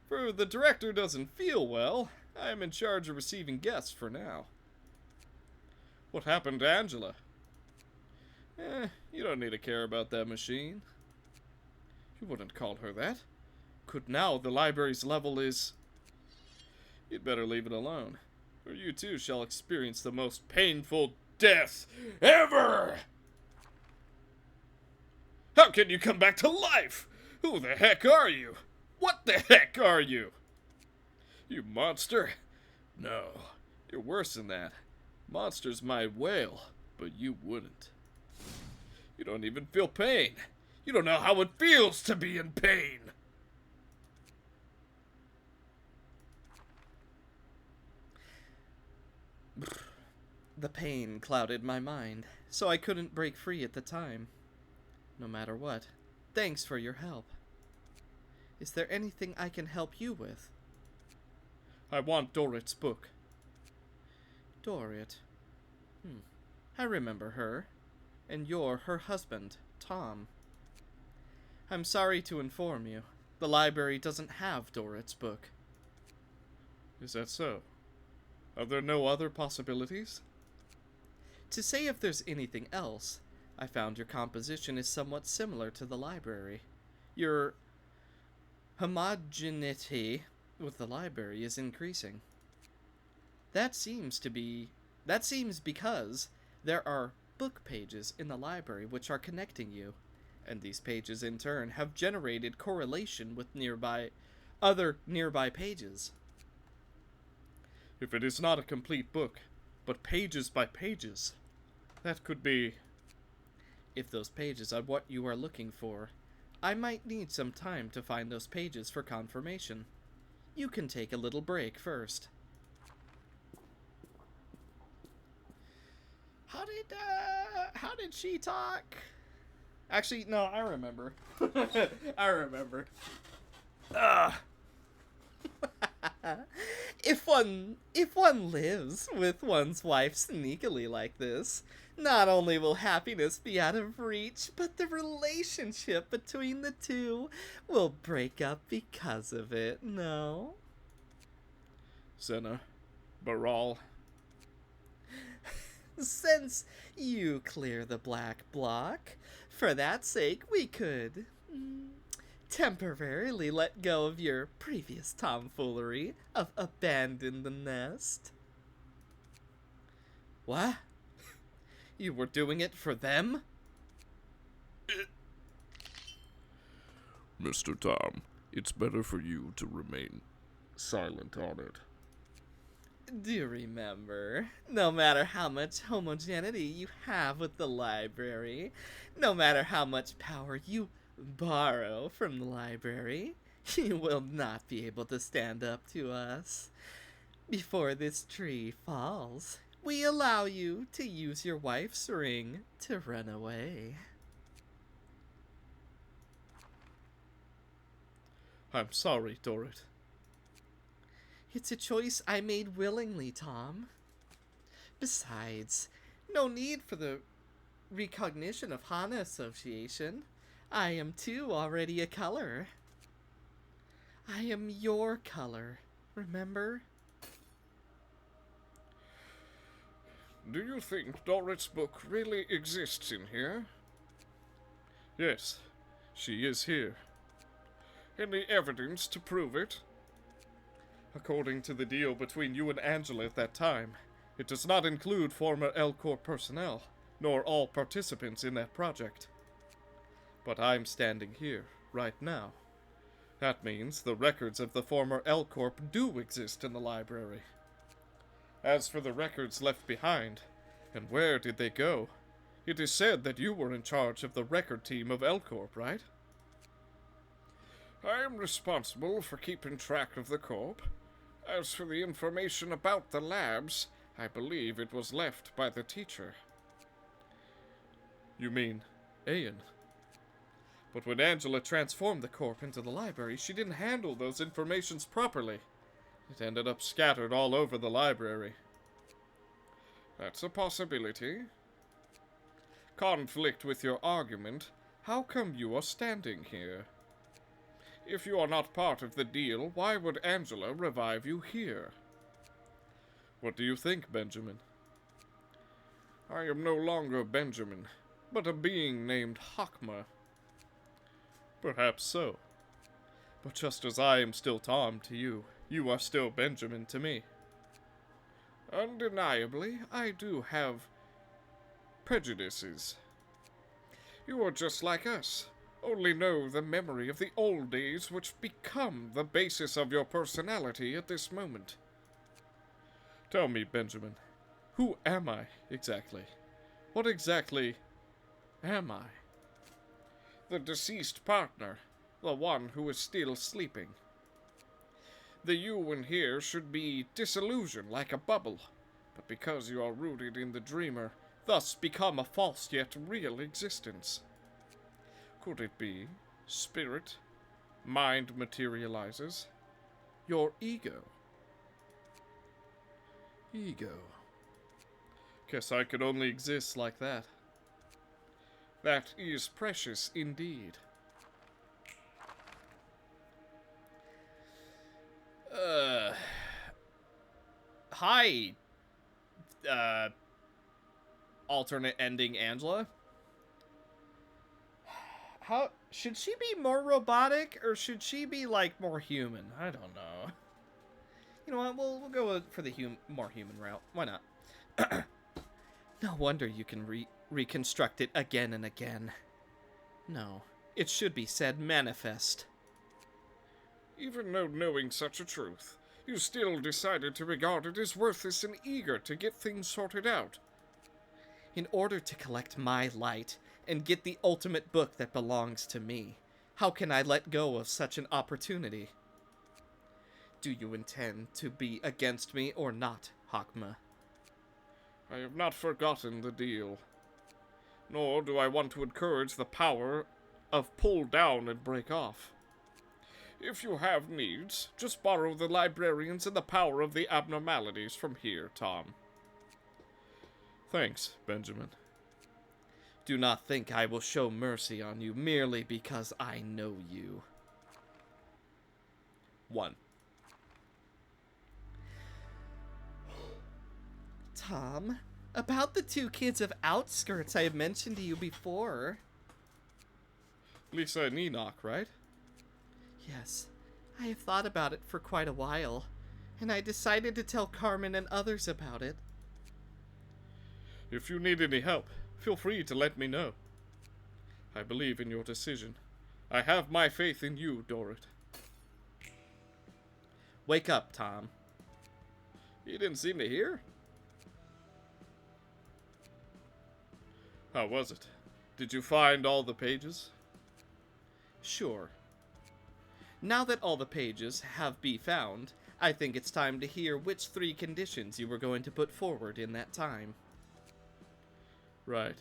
S3: For the director doesn't feel well, I am in charge of receiving guests for now. What happened to Angela? You don't need to care about that machine. You wouldn't call her that. Could now the library's level is... You'd better leave it alone, or you too shall experience the most painful death ever! How can you come back to life? Who the heck are you? What the heck are you? You monster? No, you're worse than that. Monsters might wail, but you wouldn't. You don't even feel pain. You don't know how it feels to be in pain.
S2: The pain clouded my mind, so I couldn't break free at the time. No matter what, thanks for your help. Is there anything I can help you with?
S3: I want Dorit's book.
S2: Dorit. I remember her. And you're her husband, Tom. I'm sorry to inform you, the library doesn't have Dorit's book.
S3: Is that so? Are there no other possibilities?
S2: To say if there's anything else, I found your composition is somewhat similar to the library. Your homogeneity with the library is increasing. That seems because there are book pages in the library which are connecting you, and these pages in turn have generated correlation with other nearby pages.
S3: If it is not a complete book, but pages by pages, that could be...
S2: If those pages are what you are looking for, I might need some time to find those pages for confirmation. You can take a little break first. How did she talk? Actually, no, I remember. I remember. If one lives with one's wife sneakily like this, not only will happiness be out of reach, but the relationship between the two will break up because of it, no?
S3: Senna, Baral.
S2: Since you clear the black block, for that sake we could temporarily let go of your previous tomfoolery of abandon the nest. What? You were doing it for them?
S3: Mr. Tom, it's better for you to remain silent on it.
S2: Do remember, no matter how much homogeneity you have with the library, no matter how much power you borrow from the library, you will not be able to stand up to us. Before this tree falls, we allow you to use your wife's ring to run away.
S3: I'm sorry, Dorrit.
S2: It's a choice I made willingly, Tom. Besides, no need for the recognition of Hana Association. I am too already a color. I am your color, remember?
S3: Do you think Dorrit's book really exists in here? Yes, she is here. Any evidence to prove it? According to the deal between you and Angela at that time, it does not include former L-Corp personnel, nor all participants in that project. But I'm standing here, right now. That means the records of the former L-Corp do exist in the library. As for the records left behind, and where did they go? It is said that you were in charge of the record team of L-Corp, right? I am responsible for keeping track of the Corp. As for the information about the labs, I believe it was left by the teacher. You mean Ayan? But when Angela transformed the Corp into the library, she didn't handle those informations properly. It ended up scattered all over the library. That's a possibility. Conflict with your argument, how come you are standing here? If you are not part of the deal, why would Angela revive you here? What do you think, Benjamin? I am no longer Benjamin, but a being named Hakma. Perhaps so. But just as I am still Tom to you, you are still Benjamin to me. Undeniably, I do have prejudices. You are just like us. Only know the memory of the old days which become the basis of your personality at this moment. Tell me, Benjamin, who am I exactly? What exactly am I? The deceased partner, the one who is still sleeping. The you in here should be disillusioned like a bubble, but because you are rooted in the dreamer, thus become a false yet real existence. Could it be spirit, mind materializes, your ego? Ego. Guess I could only exist like that. That is precious indeed.
S1: Hi, alternate ending Angela. How should she be more robotic or should she be like more human? I don't know. You know what? We'll go for the more human route. Why not?
S2: No wonder you can reconstruct it again and again. No, it should be said manifest.
S3: Even though knowing such a truth, you still decided to regard it as worthless and eager to get things sorted out.
S2: In order to collect my light and get the ultimate book that belongs to me, How can I let go of such an opportunity? Do you intend to be against me or not, Hakma?
S3: I have not forgotten the deal. Nor do I want to encourage the power of pull down and break off. If you have needs, just borrow the librarians and the power of the abnormalities from here, Tom. Thanks, Benjamin.
S2: Do not think I will show mercy on you merely because I know you. 1. Tom, about the 2 kids of outskirts I have mentioned to you before.
S3: Lisa and Enoch, right?
S2: Yes, I have thought about it for quite a while, and I decided to tell Carmen and others about it.
S3: If you need any help, feel free to let me know. I believe in your decision. I have my faith in you, Dorrit.
S2: Wake up, Tom.
S3: You didn't seem to hear? How was it? Did you find all the pages?
S2: Sure. Now that all the pages have been found, I think it's time to hear which 3 conditions you were going to put forward in that time.
S3: Right.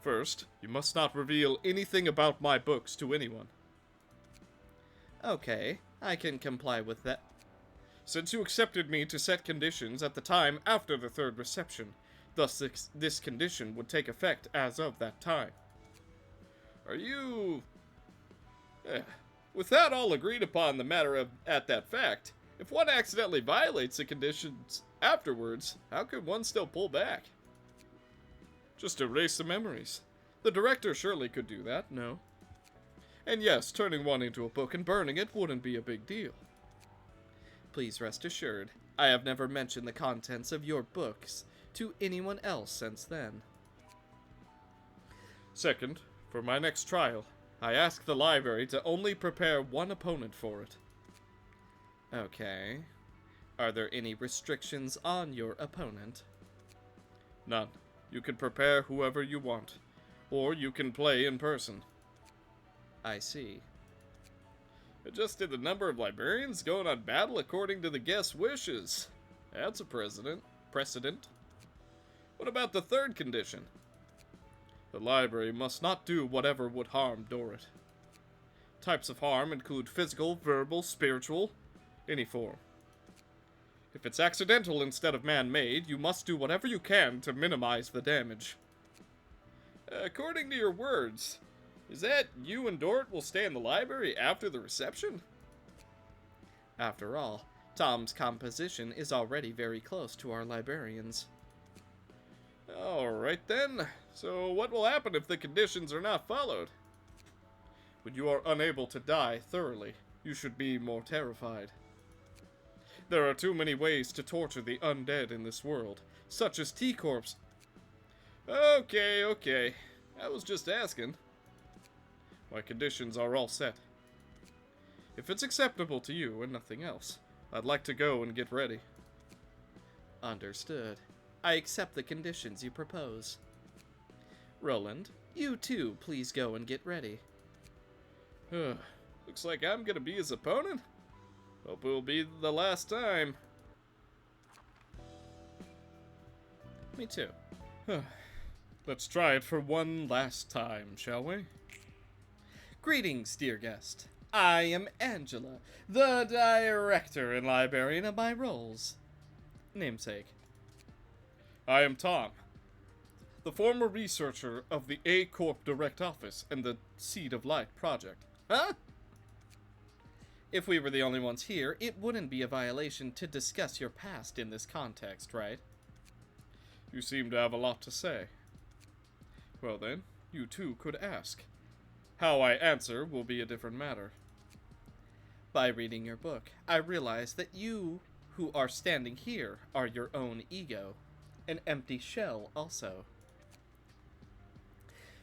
S3: First, you must not reveal anything about my books to anyone.
S2: Okay, I can comply with that.
S3: Since you accepted me to set conditions at the time after the 3rd reception, thus this condition would take effect as of that time. Are you... With that all agreed upon the matter of at that fact, if one accidentally violates the conditions afterwards, how could one still pull back? Just erase the memories. The director surely could do that, no? And yes, turning one into a book and burning it wouldn't be a big deal.
S2: Please rest assured, I have never mentioned the contents of your books to anyone else since then.
S3: Second, for my next trial, I ask the library to only prepare one opponent for it.
S2: Okay. Are there any restrictions on your opponent?
S3: None. You can prepare whoever you want, or you can play in person.
S2: I see.
S3: Adjusted the number of librarians going on battle according to the guest's wishes. That's a precedent. What about the 3rd condition? The library must not do whatever would harm Dorrit. Types of harm include physical, verbal, spiritual, any form. If it's accidental instead of man-made, you must do whatever you can to minimize the damage. According to your words, is that you and Dorrit will stay in the library after the reception?
S2: After all, Tom's composition is already very close to our librarians.
S3: Alright then. So what will happen if the conditions are not followed? When you are unable to die thoroughly, you should be more terrified. There are too many ways to torture the undead in this world, such as T-Corps. Okay. I was just asking. My conditions are all set. If it's acceptable to you and nothing else, I'd like to go and get ready.
S2: Understood. I accept the conditions you propose. Roland, you too, please go and get ready.
S3: Looks like I'm gonna be his opponent. Hope it will be the last time.
S2: Me too.
S3: Let's try it for one last time, shall we?
S2: Greetings, dear guest. I am Angela, the director and librarian of my roles. Namesake.
S3: I am Tom, the former researcher of the A Corp Direct Office and the Seed of Light project.
S2: Huh? If we were the only ones here, it wouldn't be a violation to discuss your past in this context, right?
S3: You seem to have a lot to say. Well then, you too could ask. How I answer will be a different matter.
S2: By reading your book, I realize that you who are standing here are your own ego. An empty shell also.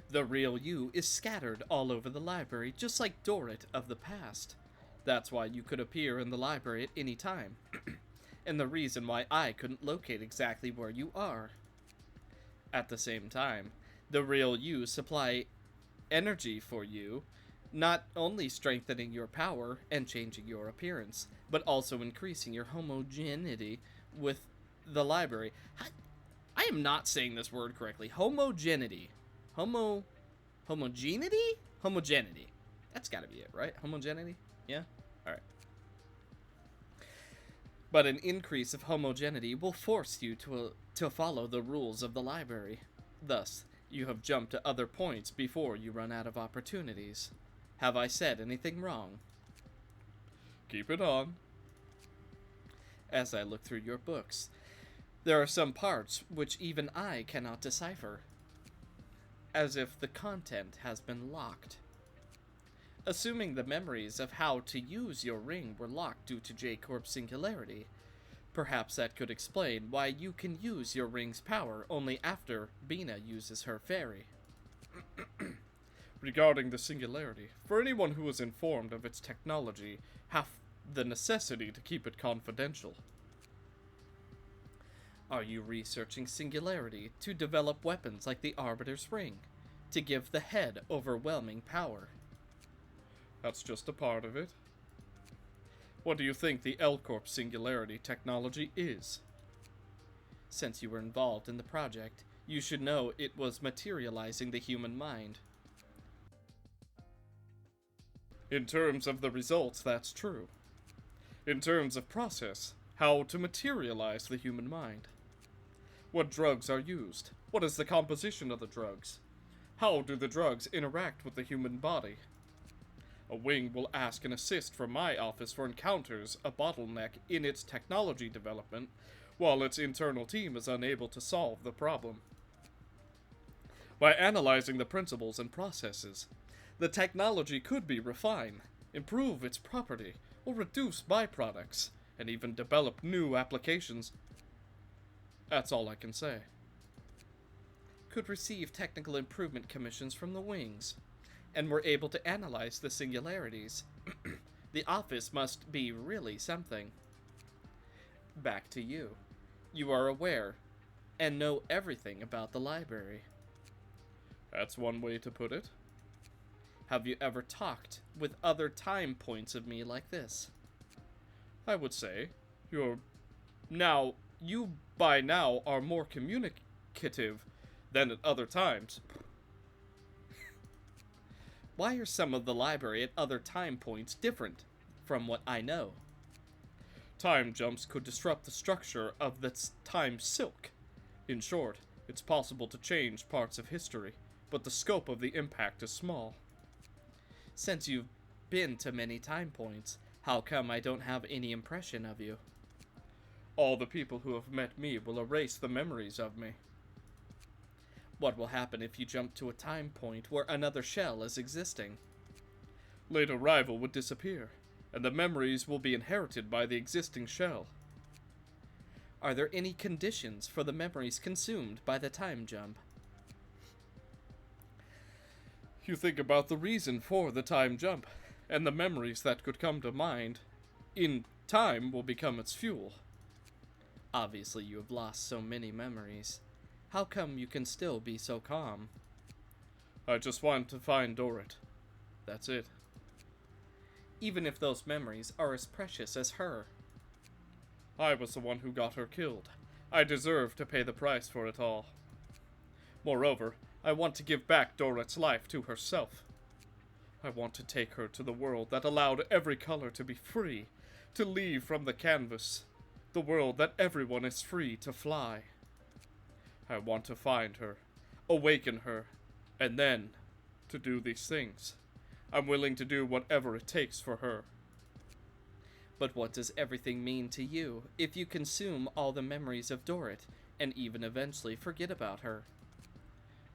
S2: The real you is scattered all over the library, just like Dorrit of the past. That's why you could appear in the library at any time. And the reason why I couldn't locate exactly where you are. At the same time, the real you supply energy for you,
S1: not only strengthening your power and changing your appearance, but also increasing your homogeneity with the library. I am not saying this word correctly. Homogeneity. Homogeneity? Homogeneity. That's gotta be it, right? Homogeneity? Yeah? Alright. But an increase of homogeneity will force you to follow the rules of the library. Thus, you have jumped to other points before you run out of opportunities. Have I said anything wrong?
S3: Keep it on.
S1: As I look through your books, there are some parts which even I cannot decipher, as if the content has been locked. Assuming the memories of how to use your ring were locked due to J-Corp's singularity, perhaps that could explain why you can use your ring's power only after Bina uses her fairy.
S3: Regarding the singularity, for anyone who is informed of its technology, have the necessity to keep it confidential.
S1: Are you researching singularity to develop weapons like the Arbiter's Ring, to give the head overwhelming power?
S3: That's just a part of it. What do you think the L-Corp singularity technology is?
S1: Since you were involved in the project, you should know it was materializing the human mind.
S3: In terms of the results, that's true. In terms of process, how to materialize the human mind. What drugs are used? What is the composition of the drugs? How do the drugs interact with the human body? A wing will ask and assist from my office for encounters a bottleneck in its technology development, while its internal team is unable to solve the problem. By analyzing the principles and processes, the technology could be refined, improve its property, or reduce byproducts, and even develop new applications. That's all I can say.
S1: Could receive technical improvement commissions from the wings, and were able to analyze the singularities. The office must be really something. Back to you. You are aware and know everything about the library.
S3: That's one way to put it.
S1: Have you ever talked with other time points of me like this?
S3: I would say you by now are more communicative than at other times.
S1: Why are some of the library at other time points different from what I know?
S3: Time jumps could disrupt the structure of the time silk. In short, it's possible to change parts of history, but the scope of the impact is small.
S1: Since you've been to many time points, how come I don't have any impression of you?
S3: All the people who have met me will erase the memories of me.
S1: What will happen if you jump to a time point where another shell is existing?
S3: Late arrival would disappear, and the memories will be inherited by the existing shell.
S1: Are there any conditions for the memories consumed by the time jump?
S3: You think about the reason for the time jump, and the memories that could come to mind in time will become its fuel.
S1: Obviously you have lost so many memories. How come you can still be so calm?
S3: I just want to find Dorit. That's it.
S1: Even if those memories are as precious as her.
S3: I was the one who got her killed. I deserve to pay the price for it all. Moreover, I want to give back Dorit's life to herself. I want to take her to the world that allowed every color to be free, to leave from the canvas, the world that everyone is free to fly. I want to find her, awaken her, and then to do these things. I'm willing to do whatever it takes for her.
S1: But what does everything mean to you if you consume all the memories of Dorit and even eventually forget about her?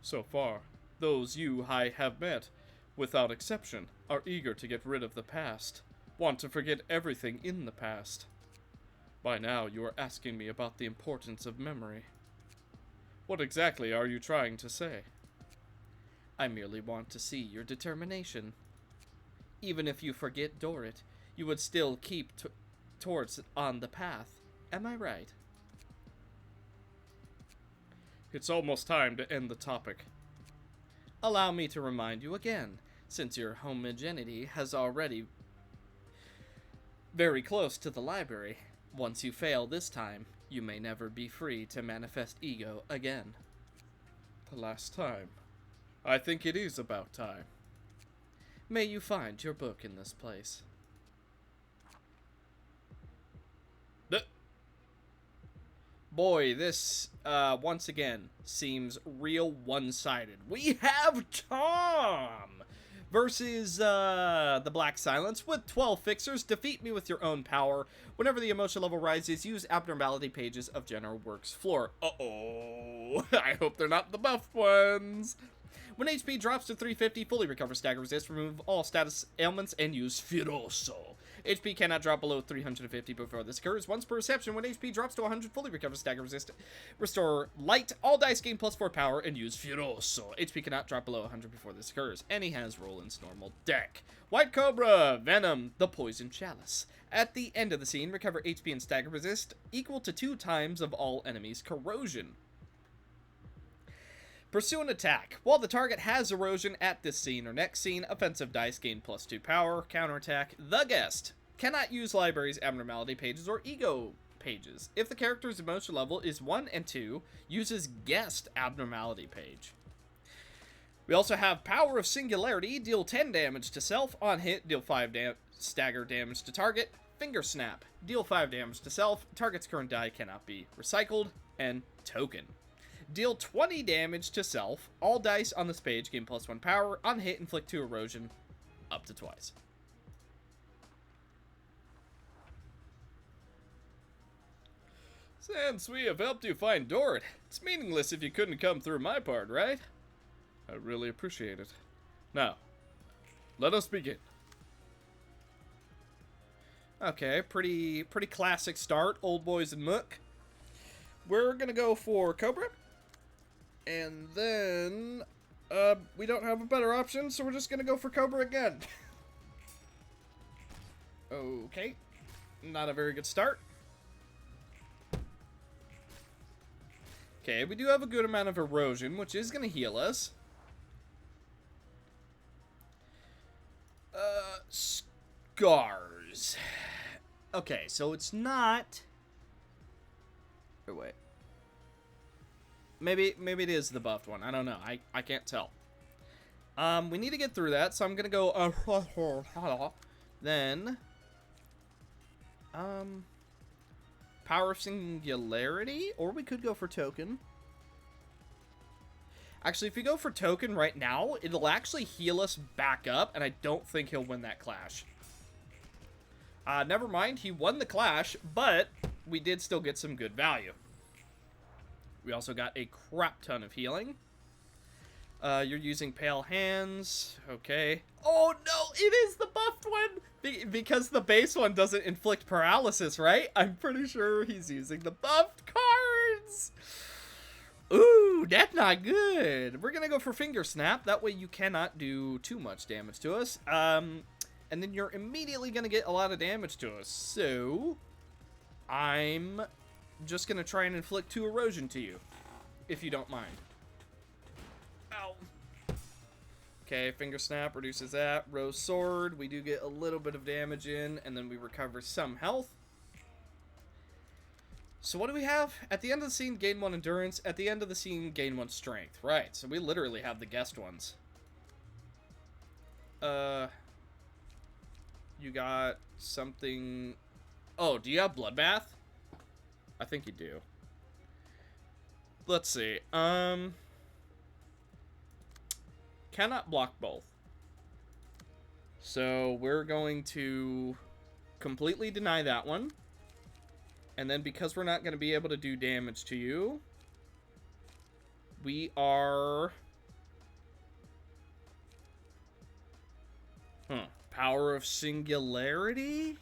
S3: So far, those I have met, without exception, are eager to get rid of the past, want to forget everything in the past. By now, you are asking me about the importance of memory. What exactly are you trying to say?
S1: I merely want to see your determination. Even if you forget Dorit, you would still keep towards on the path. Am I right?
S3: It's almost time to end the topic.
S1: Allow me to remind you again. since your homogeneity has already very close to the library. Once you fail this time, you may never be free to manifest ego again.
S3: The last time. I think it is about time.
S1: May you find your book in this place. Boy, this, once again, seems real one-sided. We have Tom versus, the Black Silence with 12 fixers. Defeat me with your own power. Whenever the emotion level rises, use abnormality pages of General Works floor.
S3: Uh-oh. I hope they're not the buffed ones.
S1: When HP drops to 350, fully recover stagger resist, remove all status ailments, and use Furioso. HP cannot drop below 350 before this occurs. Once per reception, when HP drops to 100, fully recover stagger resist. Restore light, all dice gain +4 power, and use Furioso. HP cannot drop below 100 before this occurs. And he has Roland's normal deck. White Cobra, Venom, the Poison Chalice. At the end of the scene, recover HP and stagger resist equal to 2 times of all enemies' corrosion. Pursue an attack. While the target has erosion at this scene or next scene, offensive dice gain +2 power. Counterattack. The guest cannot use libraries, abnormality pages, or ego pages. If the character's emotion level is 1 and 2, uses guest abnormality page. We also have Power of Singularity. Deal 10 damage to self. On hit, deal 5 stagger damage to target. Finger Snap. Deal 5 damage to self. Target's current die cannot be recycled. And Token. Deal 20 damage to self. All dice on this page gain +1 power. On hit, inflict 2 erosion up to twice.
S3: Since we have helped you find Dort, it's meaningless if you couldn't come through my part, right? I really appreciate it. Now, let us begin.
S1: Okay, pretty classic start. Old Boys and Mook. We're gonna go for Cobra. And then, we don't have a better option, so we're just gonna go for Cobra again. Okay. Not a very good start. Okay, we do have a good amount of erosion, which is gonna heal us. Scars. Okay, so it's not... Or wait. Maybe it is the buffed one. I don't know. I can't tell. We need to get through that, so I'm gonna go then Power of Singularity, or we could go for Token. Actually, if we go for Token right now, it'll actually heal us back up, and I don't think he'll win that clash. Never mind, he won the clash, but we did still get some good value. We also got a crap ton of healing. You're using Pale Hands. Okay. Oh, no! It is the buffed one! Because the base one doesn't inflict paralysis, right? I'm pretty sure he's using the buffed cards! Ooh, that's not good! We're gonna go for Finger Snap. That way you cannot do too much damage to us. And then you're immediately gonna get a lot of damage to us. So, I'm just gonna try and inflict 2 erosion to you, if you don't mind. Ow. Okay, Finger Snap reduces that. Rose Sword, we do get a little bit of damage in, and then we recover some health. So what do we have? At the end of the scene, gain 1 endurance. At the end of the scene, gain 1 strength. Right, so we literally have the guest ones. You got something... Oh, do you have Bloodbath? I think you do. Let's see. Cannot block both. So we're going to completely deny that one. And then because we're not going to be able to do damage to you, we are... Power of Singularity?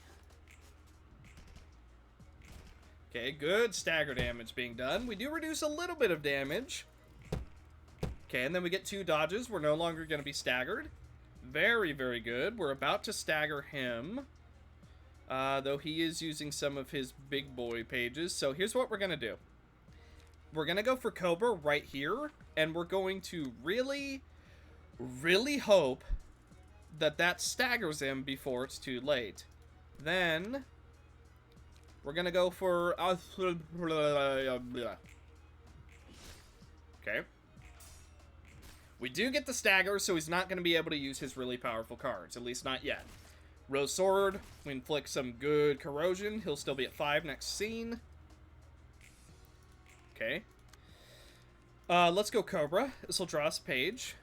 S1: Okay, good stagger damage being done. We do reduce a little bit of damage. Okay, and then we get 2 dodges. We're no longer going to be staggered. Very, very good. We're about to stagger him. Though he is using some of his big boy pages. So here's what we're going to do. We're going to go for Cobra right here. And we're going to really, really hope that staggers him before it's too late. Then we're gonna go for okay. We do get the stagger, so he's not gonna be able to use his really powerful cards, at least not yet. Rose Sword, we inflict some good corrosion. He'll still be at 5 next scene. Okay. Let's go Cobra. This will draw us a page.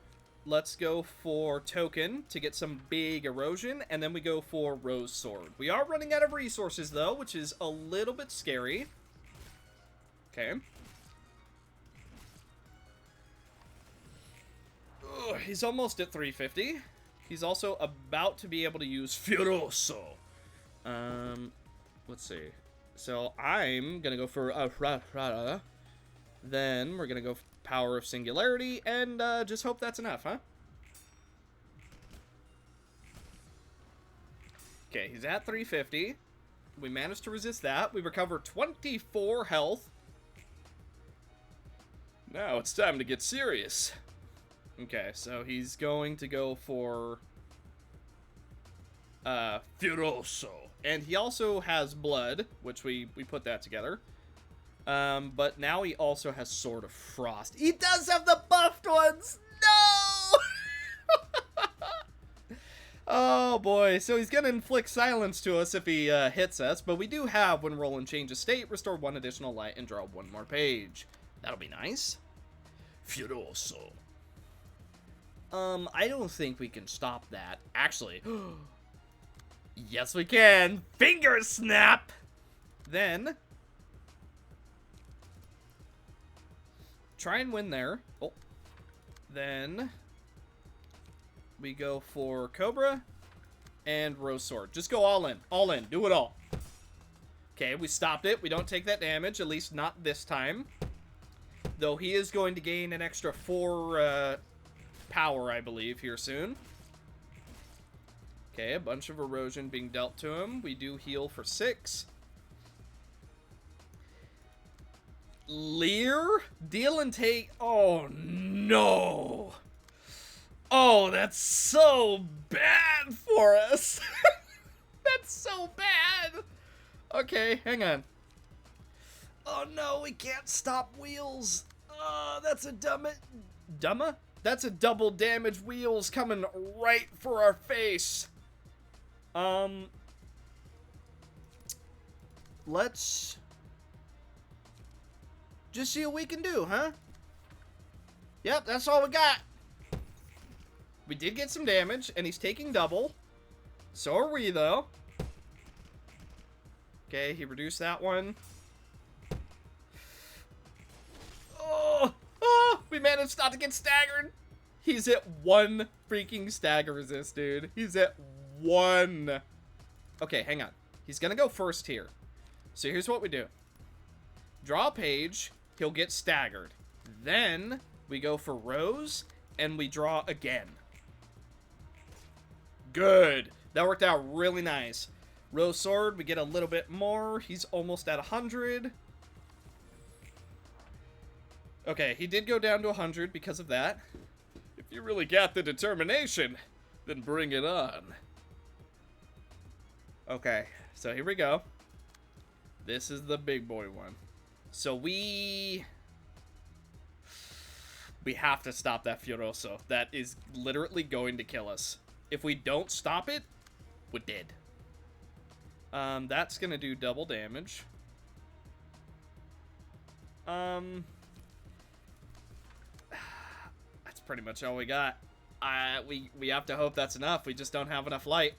S1: Let's go for Token to get some big erosion, and then we go for Rose Sword. We are running out of resources, though, which is a little bit scary. Okay. Ugh, he's almost at 350. He's also about to be able to use Furioso. Let's see. So I'm gonna go for then we're gonna go for Power of Singularity, and just hope that's enough, huh? Okay, he's at 350. We managed to resist that. We recover 24 health.
S3: Now it's time to get serious.
S1: Okay, so he's going to go for
S3: Furioso.
S1: and he also has blood, which we put that together. But now he also has Sword of Frost. He does have the buffed ones! No! Oh boy, so he's gonna inflict silence to us if he hits us, but we do have, when rolling change of state, restore 1 additional light and draw 1 more page. That'll be nice.
S3: Furioso.
S1: I don't think we can stop that. Actually, yes we can. Finger snap! Then try and win there. Oh. Then we go for Cobra and Rose Sword. Just go all in. All in. Do it all. Okay, we stopped it. We don't take that damage, at least not this time. Though he is going to gain an extra 4 power, I believe, here soon. Okay, a bunch of erosion being dealt to him. We do heal for 6. Leer? Deal and take. Oh, no. Oh, that's so bad for us. That's so bad. Okay, hang on. Oh, no, we can't stop wheels. That's a dumma? That's a double damage wheels coming right for our face. Let's just see what we can do, huh? Yep, that's all we got. We did get some damage, and he's taking double. So are we, though. Okay, he reduced that one. Oh, we managed not to get staggered. He's at 1 freaking stagger resist, dude. He's at 1. Okay, hang on. He's gonna go first here. So here's what we do. Draw a page. He'll get staggered. Then we go for Rose, and we draw again. Good. That worked out really nice. Rose Sword, we get a little bit more. He's almost at 100. Okay, he did go down to 100 because of that.
S3: If you really got the determination, then bring it on.
S1: Okay, so here we go. This is the big boy one. So we have to stop that Furioso. That is literally going to kill us. If we don't stop it, we're dead. That's gonna do double damage. That's pretty much all we got. We have to hope that's enough. We just don't have enough light.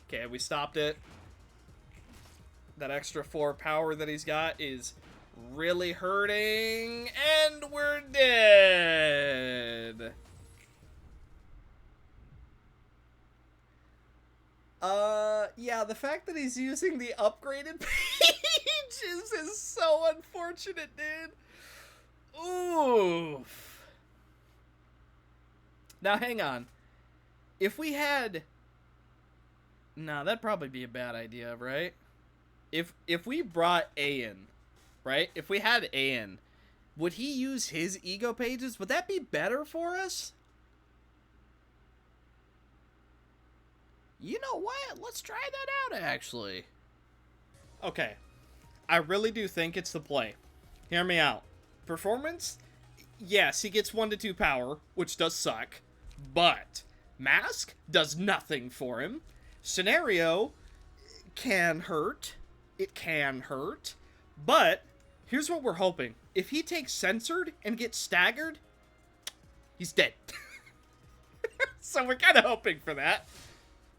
S1: Okay, we stopped it. That extra 4 power that he's got is really hurting, and we're dead. Yeah, the fact that he's using the upgraded pages is so unfortunate, dude. Oof. Now, hang on. If we had... Nah, that'd probably be a bad idea, right? If we brought A in, right? If we had A in, would he use his ego pages? Would that be better for us? You know what? Let's try that out, actually.
S3: Okay. I really do think it's the play. Hear me out.
S1: Performance? Yes, he gets 1 to 2 power, which does suck. But Mask does nothing for him. Scenario can hurt. It can hurt. But here's what we're hoping. If he takes Censored and gets staggered, he's dead. So we're kind of hoping for that.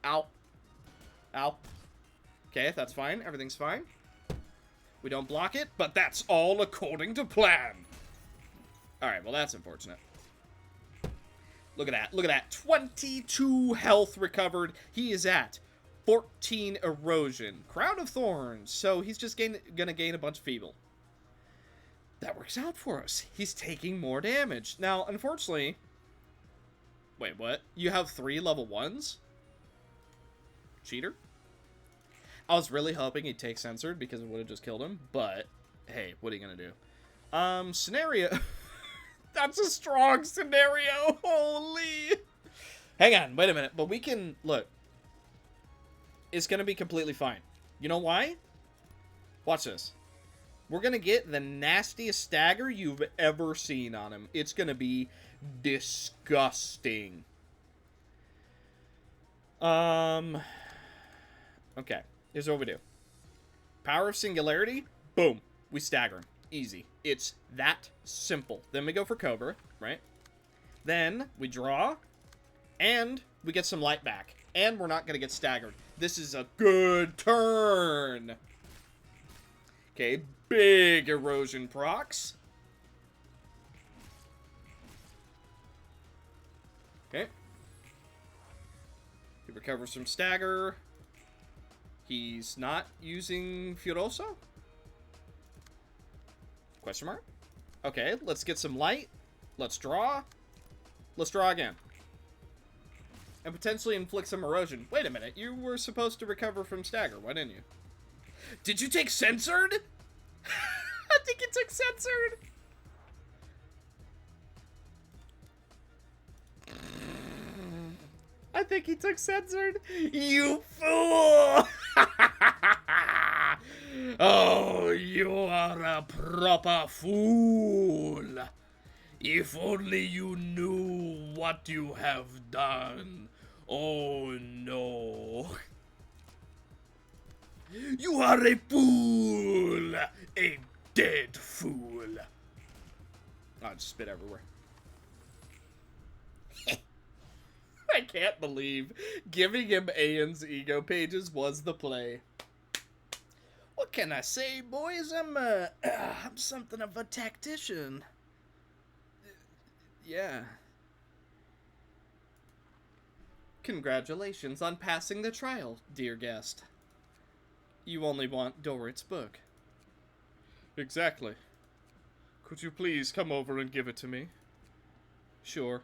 S1: Ow. Ow. Okay, that's fine. Everything's fine. We don't block it, but that's all according to plan. Alright, well that's unfortunate. Look at that. Look at that. 22 health recovered. He is at 14 erosion. Crown of Thorns. So he's just gonna gain a bunch of feeble. That works out for us. He's taking more damage. Now, unfortunately... Wait, what? You have 3 level 1s? Cheater? I was really hoping he'd take Censored because it would have just killed him, but hey, what are you gonna do? Scenario... That's a strong scenario! Holy! Hang on, wait a minute, but we can... Look. It's gonna be completely fine. You know why? Watch this. We're gonna get the nastiest stagger you've ever seen on him. It's gonna be disgusting. Okay. Here's what we do. Power of Singularity. Boom. We stagger him. Easy. It's that simple. Then we go for Cobra, right? Then we draw. And we get some light back. And we're not gonna get staggered. This is a good turn. Okay. Big erosion procs. Okay. He recovers from stagger. He's not using Furioso? Question mark? Okay, let's get some light. Let's draw. Let's draw again. And potentially inflict some erosion. Wait a minute, you were supposed to recover from stagger. Why didn't you? Did you take Censored? I think you took Censored. I think he took Censored. You fool! Oh, you are a proper fool. If only you knew what you have done. Oh, no. You are a fool. A dead fool. Oh, I just spit everywhere. I can't believe giving him Aeon's ego pages was the play. What can I say, boys? I'm something of a tactician. Yeah. Congratulations on passing the trial, dear guest. You only want Dorit's book.
S3: Exactly. Could you please come over and give it to me?
S1: Sure.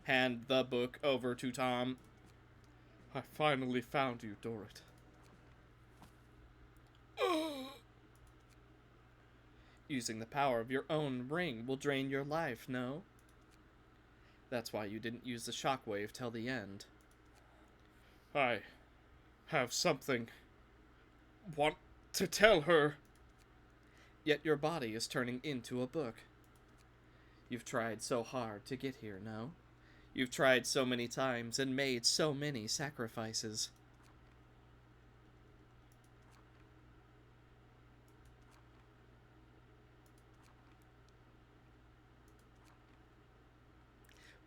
S1: Hand the book over to Tom.
S3: I finally found you, Dorit.
S1: Using the power of your own ring will drain your life, no? That's why you didn't use the shockwave till the end.
S3: I have something want to tell her.
S1: Yet your body is turning into a book. You've tried so hard to get here, no? You've tried so many times and made so many sacrifices.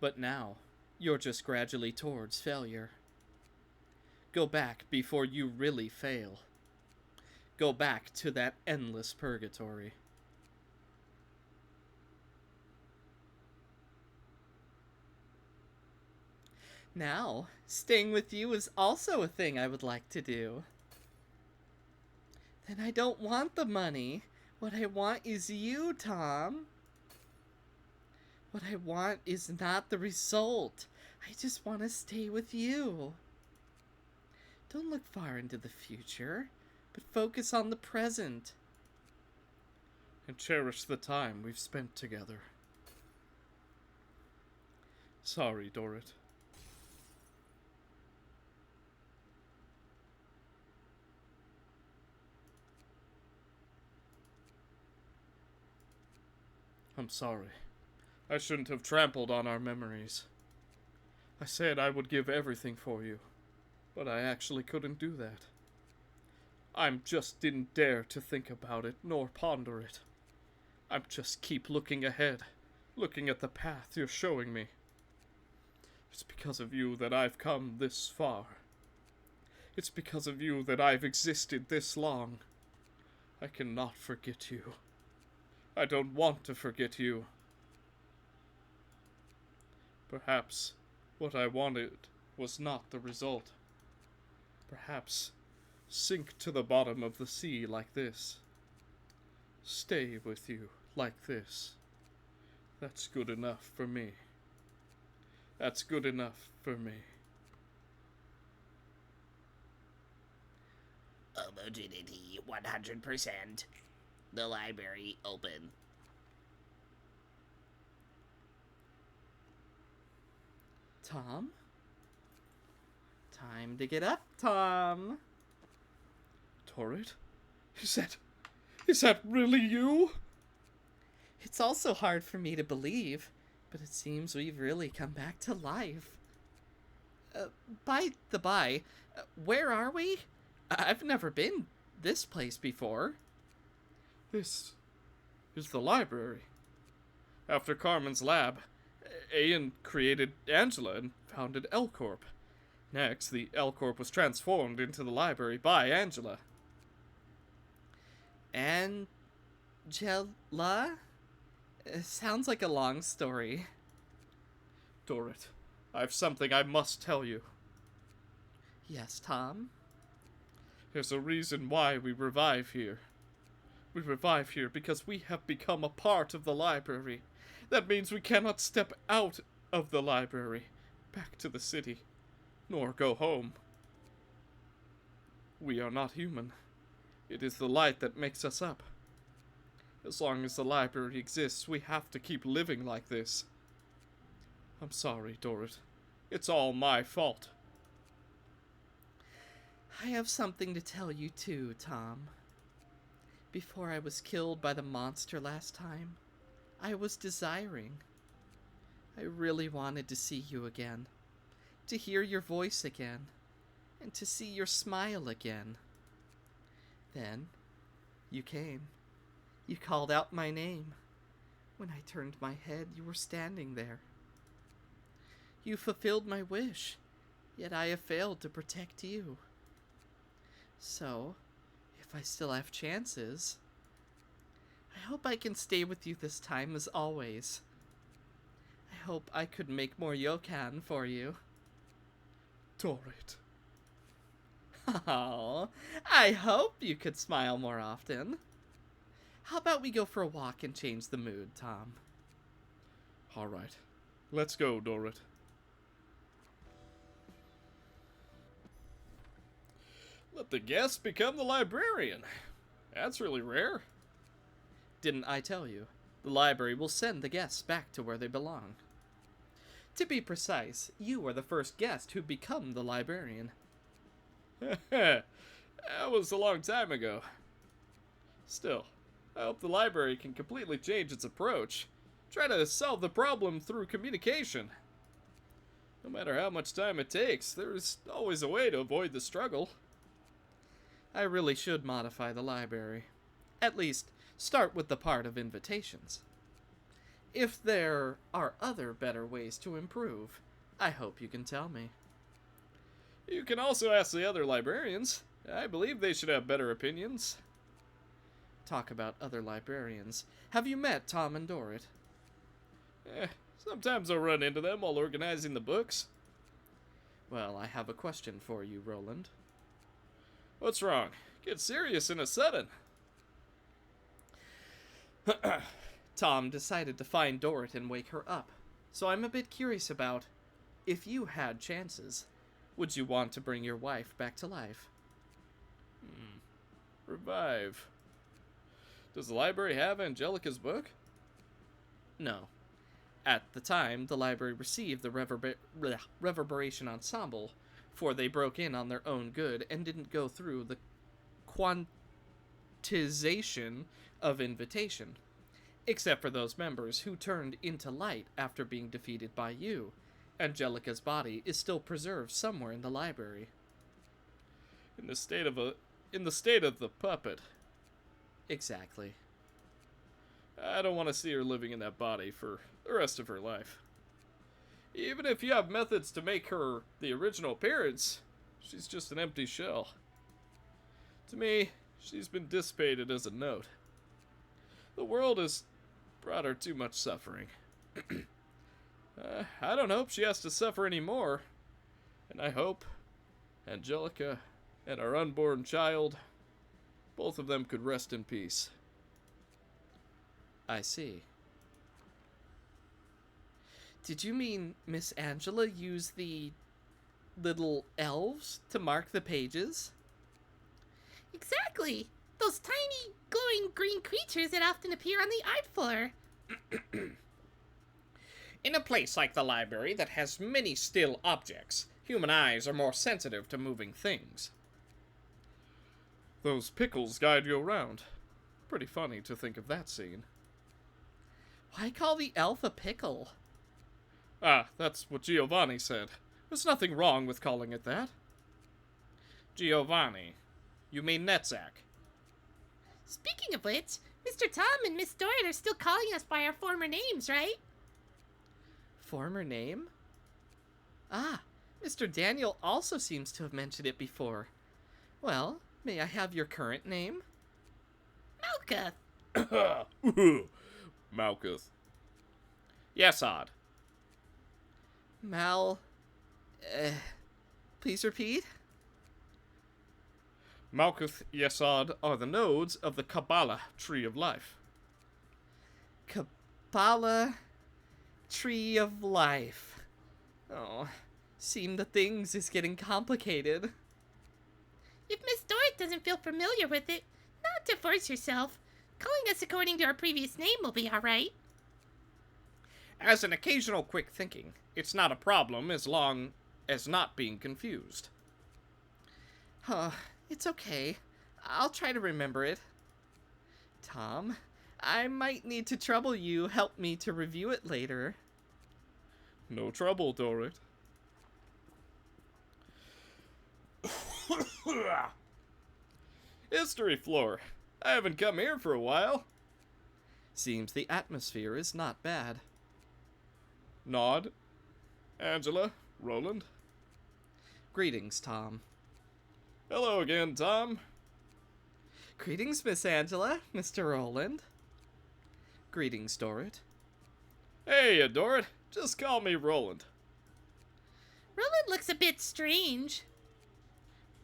S1: But now, you're just gradually towards failure. Go back before you really fail. Go back to that endless purgatory. Now, staying with you is also a thing I would like to do. Then I don't want the money. What I want is you, Tom. What I want is not the result. I just want to stay with you. Don't look far into the future, but focus on the present.
S3: And cherish the time we've spent together. Sorry, Dorit. I'm sorry. I shouldn't have trampled on our memories. I said I would give everything for you, but I actually couldn't do that. I just didn't dare to think about it nor ponder it. I just keep looking ahead, looking at the path you're showing me. It's because of you that I've come this far. It's because of you that I've existed this long. I cannot forget you. I don't want to forget you. Perhaps what I wanted was not the result. Perhaps sink to the bottom of the sea like this. Stay with you like this. That's good enough for me. That's good enough for me.
S7: Homogeneity 100%. The library open.
S2: Tom? Time to get up, Tom.
S3: Torrid? Is that really you?
S2: It's also hard for me to believe, but it seems we've really come back to life. By the by, where are we? I've never been this place before.
S3: This is the library. After Carmen's lab, Ayan created Angela and founded L Corp. Next, the L Corp was transformed into the library by Angela.
S2: Angela? Sounds like a long story.
S3: Dorrit, I've something I must tell you.
S2: Yes, Tom?
S3: There's a reason why we revive here. We revive here because we have become a part of the library. That means we cannot step out of the library, back to the city, nor go home. We are not human. It is the light that makes us up. As long as the library exists, we have to keep living like this. I'm sorry, Dorrit. It's all my fault.
S2: I have something to tell you too, Tom. Before I was killed by the monster last time, I was desiring. I really wanted to see you again, to hear your voice again, and to see your smile again. Then, you came. You called out my name. When I turned my head, you were standing there. You fulfilled my wish, yet I have failed to protect you. So, if I still have chances, I hope I can stay with you this time as always. I hope I could make more yokan for you.
S3: Dorrit.
S2: Oh, I hope you could smile more often. How about we go for a walk and change the mood, Tom?
S3: All right. Let's go, Dorrit. Let the guest become the librarian. That's really rare.
S2: Didn't I tell you? The library will send the guests back to where they belong. To be precise, you are the first guest who become the librarian.
S3: That was a long time ago. Still, I hope the library can completely change its approach. Try to solve the problem through communication. No matter how much time it takes, there's always a way to avoid the struggle.
S2: I really should modify the library. At least, start with the part of invitations. If there are other better ways to improve, I hope you can tell me.
S3: You can also ask the other librarians. I believe they should have better opinions.
S2: Talk about other librarians. Have you met Tom and Dorrit?
S3: Sometimes I'll run into them while organizing the books.
S2: Well, I have a question for you, Roland.
S3: What's wrong? Get serious in a sudden.
S2: Tom decided to find Dorrit and wake her up, so I'm a bit curious about, if you had chances, would you want to bring your wife back to life?
S3: Revive. Does the library have Angelica's book?
S2: No. At the time, the library received the Reverberation Ensemble, for they broke in on their own good and didn't go through the quantization of invitation. Except for those members who turned into light after being defeated by you. Angelica's body is still preserved somewhere in the library.
S3: In the state of the puppet.
S2: Exactly.
S3: I don't want to see her living in that body for the rest of her life. Even if you have methods to make her the original appearance, she's just an empty shell. To me, she's been dissipated as a note. The world has brought her too much suffering. I don't hope she has to suffer anymore. And I hope Angelica and our unborn child, both of them could rest in peace.
S2: I see. Did you mean Miss Angela used the little elves to mark the pages?
S5: Exactly. Those tiny, glowing green creatures that often appear on the art floor.
S1: In a place like the library that has many still objects, human eyes are more sensitive to moving things.
S3: Those pickles guide you around. Pretty funny to think of that scene.
S2: Why call the elf a pickle?
S3: Ah, that's what Giovanni said. There's nothing wrong with calling it that.
S1: Giovanni. You mean Netzak.
S5: Speaking of which, Mr. Tom and Miss Dorit are still calling us by our former names, right?
S2: Former name? Ah, Mr. Daniel also seems to have mentioned it before. Well, may I have your current name?
S5: Malka.
S3: Malkuth.
S1: Yes, Odd.
S2: Mal... please repeat?
S3: Malkuth Yesod are the nodes of the Kabbalah Tree of Life.
S2: Kabbalah Tree of Life. Oh, seem the things is getting complicated.
S5: If Miss Dorit doesn't feel familiar with it, not to force yourself. Calling us according to our previous name will be alright.
S1: As an occasional quick thinking, it's not a problem as long as not being confused.
S2: Huh, it's okay. I'll try to remember it. Tom, I might need to trouble you help me to review it later.
S3: No trouble, Dorit. History floor. I haven't come here for a while.
S2: Seems the atmosphere is not bad.
S3: Nod. Angela. Roland.
S2: Greetings, Tom.
S3: Hello again, Tom.
S2: Greetings, Miss Angela, Mr. Roland. Greetings, Dorit.
S3: Hey, Dorit. Just call me Roland.
S5: Roland looks a bit strange.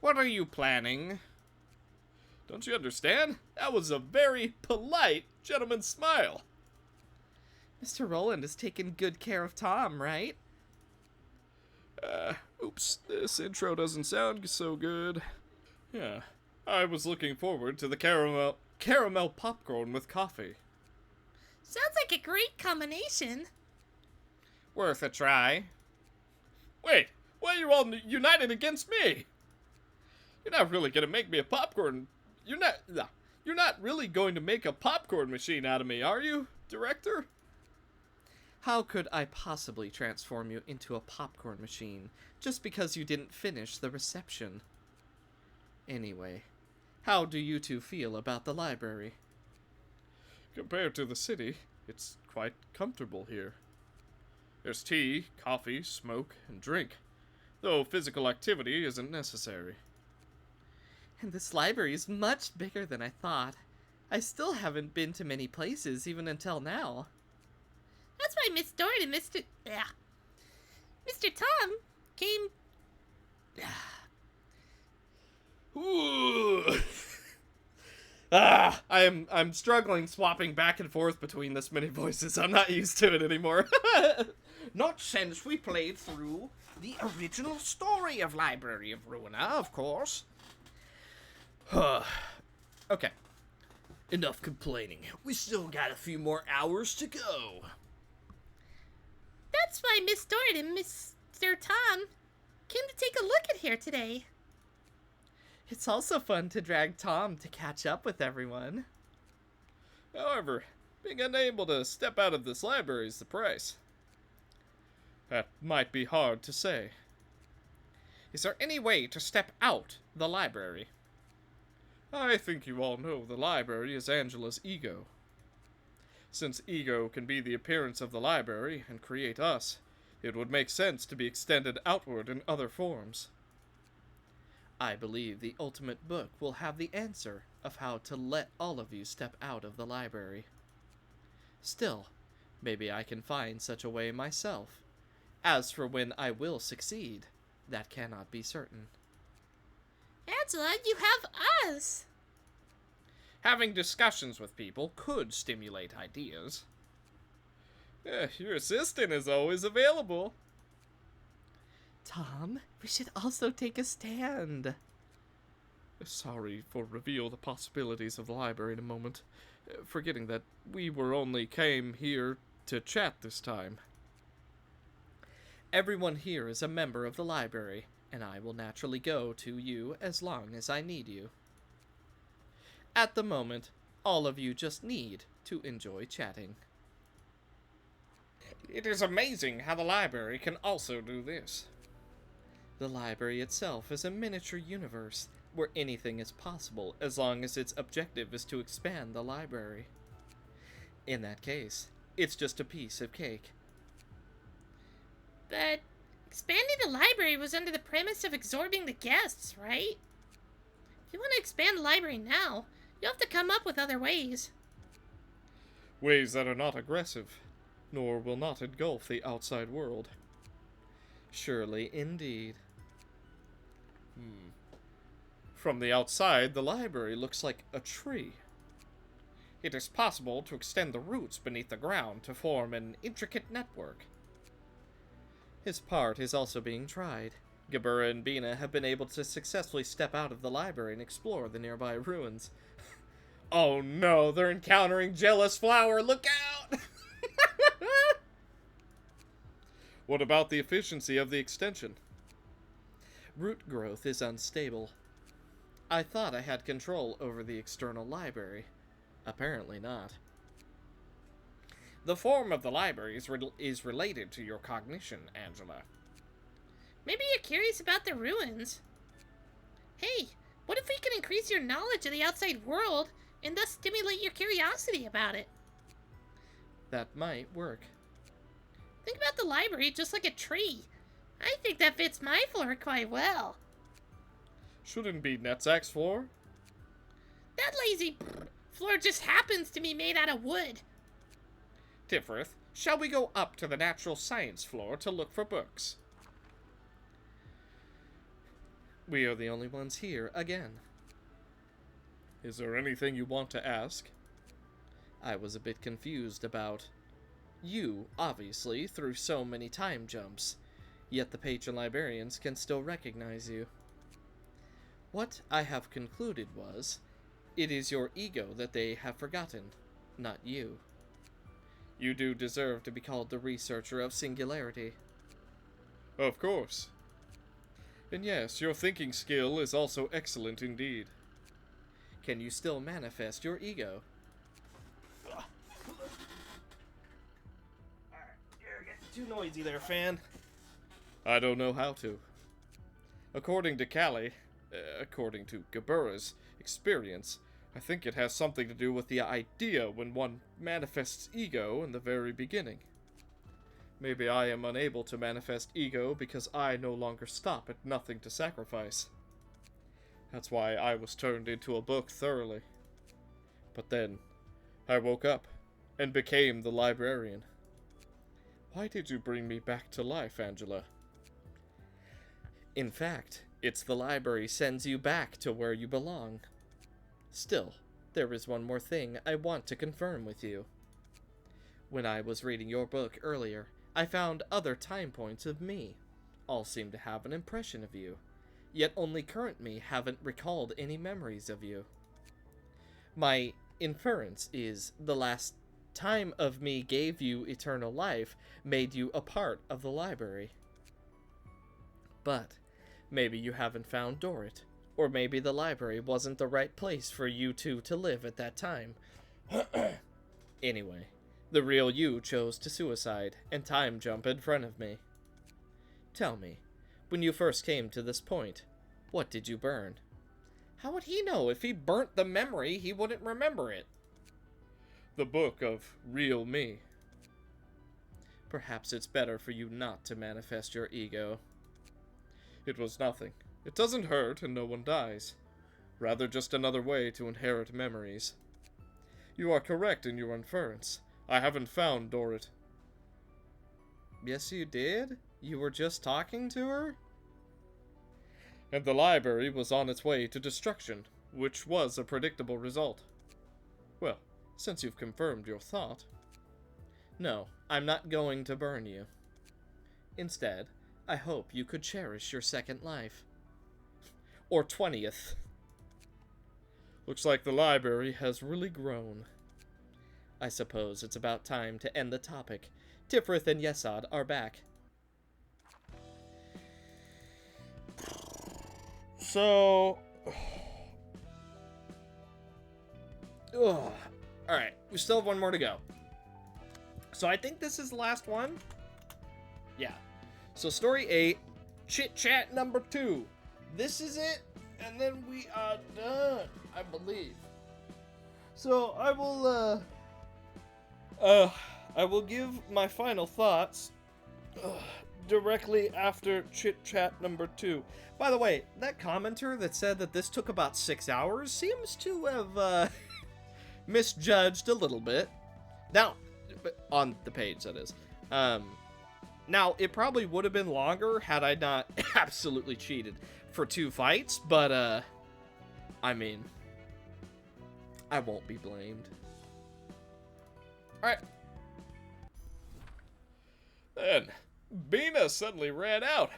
S1: What are you planning?
S3: Don't you understand? That was a very polite gentleman's smile.
S2: Mr. Roland has taken good care of Tom, right?
S3: Oops, this intro doesn't sound so good. Yeah, I was looking forward to the caramel popcorn with coffee.
S5: Sounds like a great combination.
S1: Worth a try.
S3: Wait, why are you all united against me? You're not really gonna make me a popcorn. You're not really going to make a popcorn machine out of me, are you, director?
S2: How could I possibly transform you into a popcorn machine just because you didn't finish the reception? Anyway, how do you two feel about the library?
S3: Compared to the city, it's quite comfortable here. There's tea, coffee, smoke, and drink, though physical activity isn't necessary.
S2: And this library is much bigger than I thought. I still haven't been to many places even until now.
S5: That's why Miss Dorit and Mr. Tom came...
S3: Ooh.
S1: I'm struggling swapping back and forth between this many voices. I'm not used to it anymore. Not since we played through the original story of Library of Ruina, of course. Okay. Enough complaining. We still got a few more hours to go.
S5: That's why Miss Dorit and Mr. Tom came to take a look at here today.
S2: It's also fun to drag Tom to catch up with everyone.
S3: However, Being unable to step out of this library is the price. That might be hard to say.
S1: Is there any way to step out the library?
S3: I think you all know the library is Angela's ego. Since ego can be the appearance of the library and create us, it would make sense to be extended outward in other forms.
S2: I believe the ultimate book will have the answer of how to let all of you step out of the library. Still, maybe I can find such a way myself. As for when I will succeed, that cannot be certain.
S5: Angela, you have us!
S1: Having discussions with people could stimulate ideas.
S3: Your assistant is always available.
S2: Tom, we should also take a stand.
S3: Sorry for reveal the possibilities of the library in a moment, forgetting that we were only came here to chat this time.
S2: Everyone here is a member of the library, and I will naturally go to you as long as I need you. At the moment, all of you just need to enjoy chatting.
S1: It is amazing how the library can also do this.
S2: The library itself is a miniature universe where anything is possible as long as its objective is to expand the library. In that case, it's just a piece of cake.
S5: But expanding the library was under the premise of absorbing the guests, right? If you want to expand the library now, you'll have to come up with other ways.
S3: Ways that are not aggressive, nor will not engulf the outside world.
S2: Surely indeed.
S3: From the outside, the library looks like a tree.
S1: It is possible to extend the roots beneath the ground to form an intricate network.
S2: His part is also being tried. Gabura and Bina have been able to successfully step out of the library and explore the nearby ruins.
S1: Oh no, they're encountering Jealous Flower, look out!
S3: What about the efficiency of the extension?
S2: Root growth is unstable. I thought I had control over the external library. Apparently not.
S1: The form of the library is related to your cognition, Angela.
S5: Maybe you're curious about the ruins. Hey, what if we can increase your knowledge of the outside world and thus stimulate your curiosity about it?
S2: That might work.
S5: Think about the library just like a tree. I think that fits my floor quite well.
S3: Shouldn't be Netzak's floor?
S5: That lazy floor just happens to be made out of wood.
S1: Tifrith, shall we go up to the natural science floor to look for books?
S2: We are the only ones here again.
S3: Is there anything you want to ask?
S2: I was a bit confused about you, obviously, through so many time jumps, yet the patron librarians can still recognize you. What I have concluded was, it is your ego that they have forgotten, not you. You do deserve to be called the researcher of singularity.
S3: Of course. And yes, your thinking skill is also excellent indeed.
S2: Can you still manifest your ego?
S1: You're getting too noisy there, fan.
S3: I don't know how to. According to according to Gabura's experience, I think it has something to do with the idea when one manifests ego in the very beginning. Maybe I am unable to manifest ego because I no longer stop at nothing to sacrifice. That's why I was turned into a book thoroughly. But then, I woke up and became the librarian. Why did you bring me back to life, Angela?
S2: In fact, it's the library sends you back to where you belong. Still, there is one more thing I want to confirm with you. When I was reading your book earlier, I found other time points of me. All seem to have an impression of you, yet only current me haven't recalled any memories of you. My inference is the last time of me gave you eternal life made you a part of the library. But maybe you haven't found Dorrit, or maybe the library wasn't the right place for you two to live at that time.
S1: Anyway, the real you chose to suicide and time jump in front of me. Tell me, when you first came to this point, what did you burn? How would he know? If he burnt the memory, he wouldn't remember it.
S3: The book of real me.
S1: Perhaps it's better for you not to manifest your ego.
S3: It was nothing. It doesn't hurt and no one dies. Rather just another way to inherit memories. You are correct in your inference. I haven't found Dorit.
S1: Yes, you did? You were just talking to her?
S3: And the library was on its way to destruction, which was a predictable result. Well, since you've confirmed your thought.
S1: No, I'm not going to burn you. Instead, I hope you could cherish your second life. Or 20th.
S3: Looks like the library has really grown.
S1: I suppose it's about time to end the topic. Tifrith and Yesod are back. So... Alright, we still have one more to go. So I think this is the last one. Yeah. So story 8, chit chat number 2. This is it, and then we are done, I believe. So I will give my final thoughts directly after chit chat number 2. By the way, that commenter that said that this took about 6 hours seems to have misjudged a little bit. Now, on the page, that is. Now, it probably would have been longer had I not absolutely cheated for 2 fights, but, I mean, I won't be blamed. Alright.
S3: Then, Bina suddenly ran out.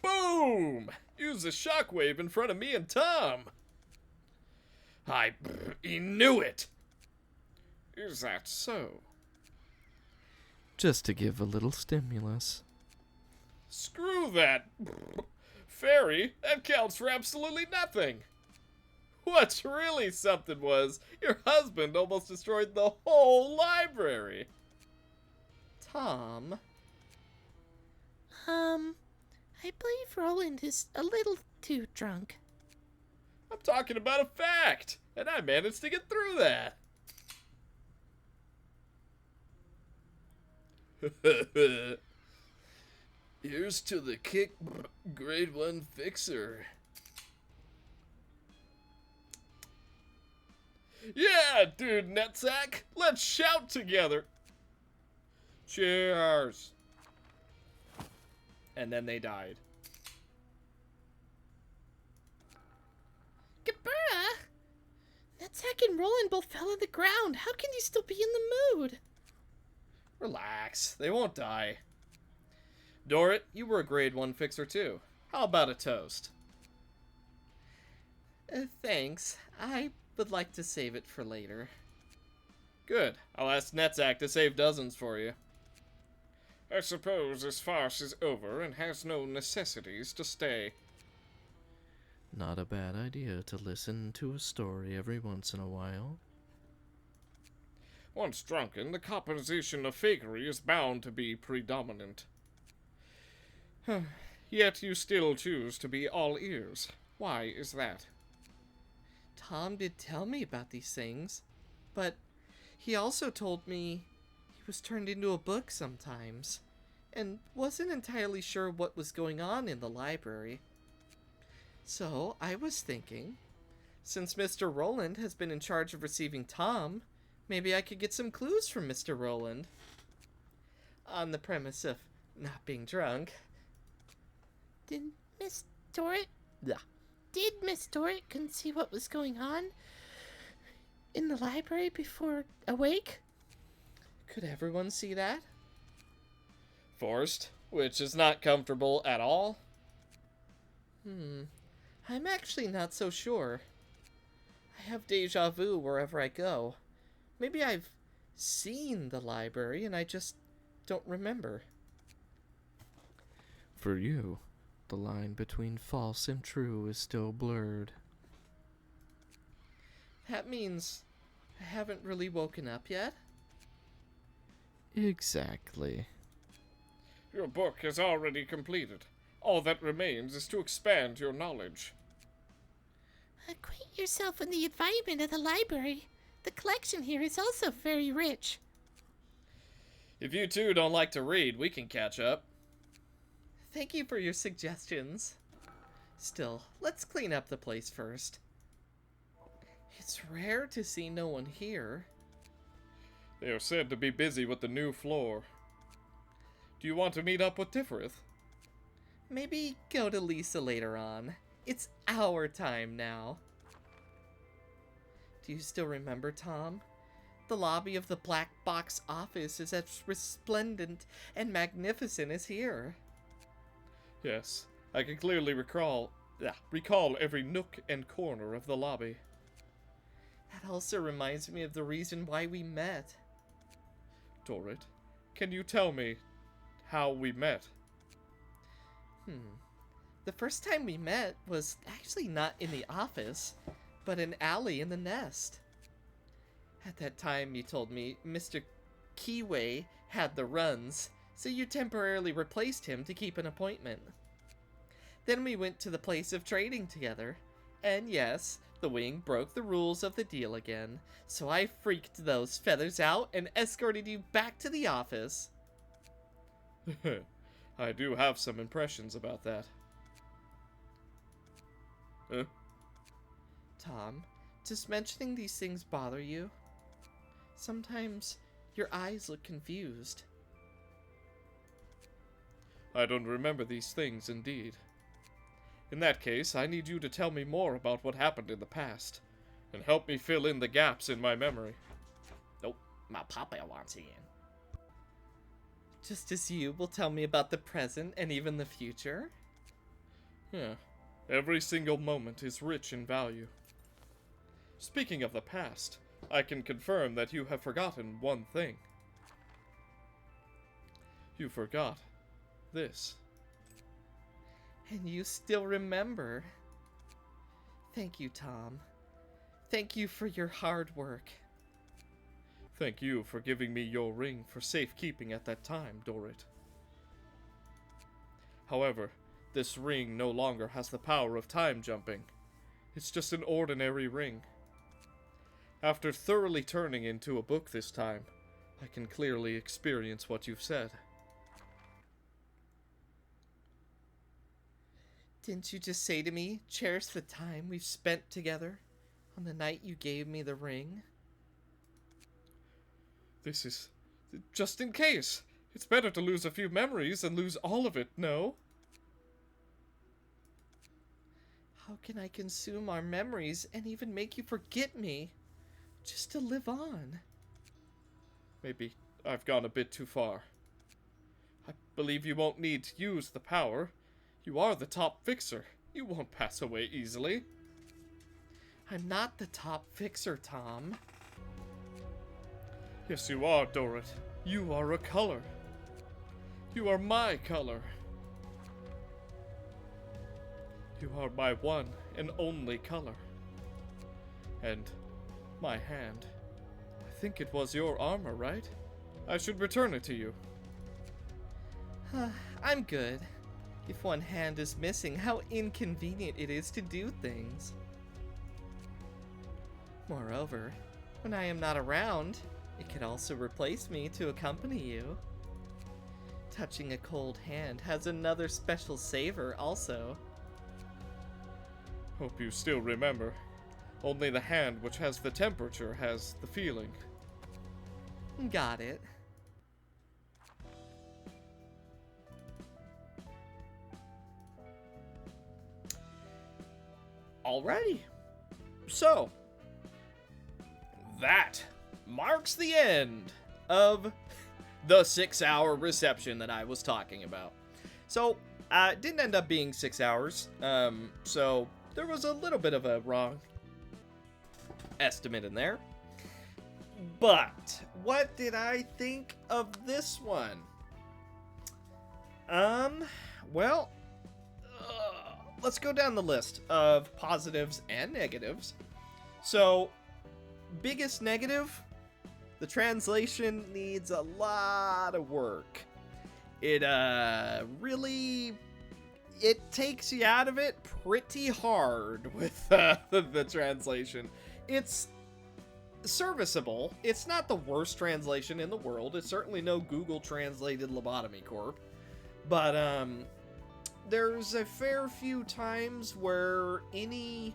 S3: Boom! Used a shockwave in front of me and Tom. He knew it! Is that so?
S4: Just to give a little stimulus.
S3: Screw that! Fairy, that counts for absolutely nothing! What's really something was, your husband almost destroyed the whole library!
S1: Tom?
S5: I believe Roland is a little too drunk.
S3: I'm talking about a fact, and I managed to get through that!
S6: Here's to the kick grade 1 fixer.
S3: Yeah, dude, Netsack! Let's shout together! Cheers!
S1: And then they died.
S5: Gabura! Netzak and Roland both fell on the ground. How can you still be in the mood?
S1: Relax, they won't die. Dorit, you were a grade 1 fixer too. How about a toast? Thanks. I would like to save it for later. Good. I'll ask Netzak to save dozens for you.
S3: I suppose this farce is over and has no necessities to stay.
S4: Not a bad idea to listen to a story every once in a while.
S3: Once drunken, the composition of fakery is bound to be predominant. Yet you still choose to be all ears. Why is that?
S2: Tom did tell me about these things, but he also told me he was turned into a book sometimes, and wasn't entirely sure what was going on in the library. So I was thinking, since Mr. Roland has been in charge of receiving Tom, maybe I could get some clues from Mr. Roland. On the premise of not being drunk.
S5: Did Miss Dorit...
S2: Yeah.
S5: Did Miss Dorit can see what was going on in the library before awake?
S2: Could everyone see that?
S1: Forced, which is not comfortable at all.
S2: I'm actually not so sure. I have deja vu wherever I go. Maybe I've seen the library and I just don't remember.
S4: For you, the line between false and true is still blurred.
S2: That means I haven't really woken up yet?
S4: Exactly.
S3: Your book is already completed. All that remains is to expand your knowledge.
S5: Acquaint yourself with the environment of the library. The collection here is also very rich.
S1: If you two don't like to read, we can catch up.
S2: Thank you for your suggestions. Still, let's clean up the place first. It's rare to see no one here.
S3: They are said to be busy with the new floor. Do you want to meet up with Tiffereth?
S2: Maybe go to Lisa later on. It's our time now. Do you still remember, Tom? The lobby of the black box office is as resplendent and magnificent as here.
S3: Yes, I can clearly recall every nook and corner of the lobby.
S2: That also reminds me of the reason why we met.
S3: Dorrit, can you tell me how we met?
S2: The first time we met was actually not in the office, but an alley in the nest. At that time, you told me Mr. Kitteh had the runs, so you temporarily replaced him to keep an appointment. Then we went to the place of trading together, and yes, the wing broke the rules of the deal again, so I freaked those feathers out and escorted you back to the office.
S3: I do have some impressions about that. Huh?
S2: Tom, does mentioning these things bother you? Sometimes your eyes look confused.
S3: I don't remember these things, indeed. In that case, I need you to tell me more about what happened in the past, and help me fill in the gaps in my memory.
S7: Nope, my papa wants in.
S2: Just as you will tell me about the present and even the future?
S3: Yeah, every single moment is rich in value. Speaking of the past, I can confirm that you have forgotten one thing. You forgot this.
S2: And you still remember. Thank you, Tom. Thank you for your hard work.
S3: Thank you for giving me your ring for safekeeping at that time, Dorrit. However, this ring no longer has the power of time jumping. It's just an ordinary ring. After thoroughly turning into a book this time, I can clearly experience what you've said.
S2: Didn't you just say to me, cherish the time we've spent together on the night you gave me the ring?
S3: This is just in case. It's better to lose a few memories than lose all of it, no?
S2: How can I consume our memories and even make you forget me? Just to live on.
S3: Maybe I've gone a bit too far. I believe you won't need to use the power. You are the top fixer. You won't pass away easily.
S2: I'm not the top fixer, Tom.
S3: Yes, you are, Dorrit. You are a color. You are my color. You are my one and only color. And my hand. I think it was your armor, right? I should return it to you.
S2: I'm good. If one hand is missing, how inconvenient it is to do things. Moreover, when I am not around, it could also replace me to accompany you. Touching a cold hand has another special savor also.
S3: Hope you still remember. Only the hand which has the temperature has the feeling.
S2: Got it.
S1: Alrighty. So, that marks the end of the 6-hour reception that I was talking about. So, it didn't end up being 6 hours. So, there was a little bit of a wrong estimate in there. But, what did I think of this one? Well, let's go down the list of positives and negatives. So, biggest negative, The translation needs a lot of work. It really, it takes you out of it pretty hard with the translation. It's serviceable. It's not the worst translation in the world. It's certainly no Google translated Lobotomy Corp. But there's a fair few times where any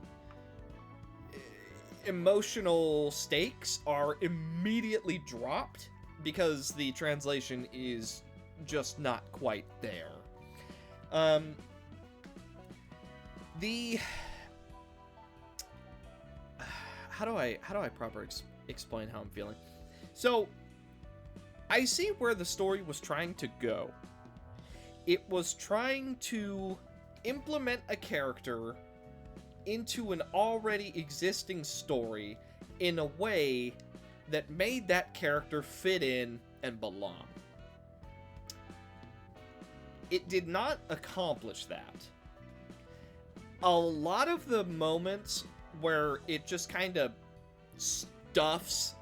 S1: emotional stakes are immediately dropped because the translation is just not quite there. The how do I properly explain how I'm feeling? So I see where the story was trying to go. It was trying to implement a character into an already existing story in a way that made that character fit in and belong. It did not accomplish that. A lot of the moments where it just kind of stuffs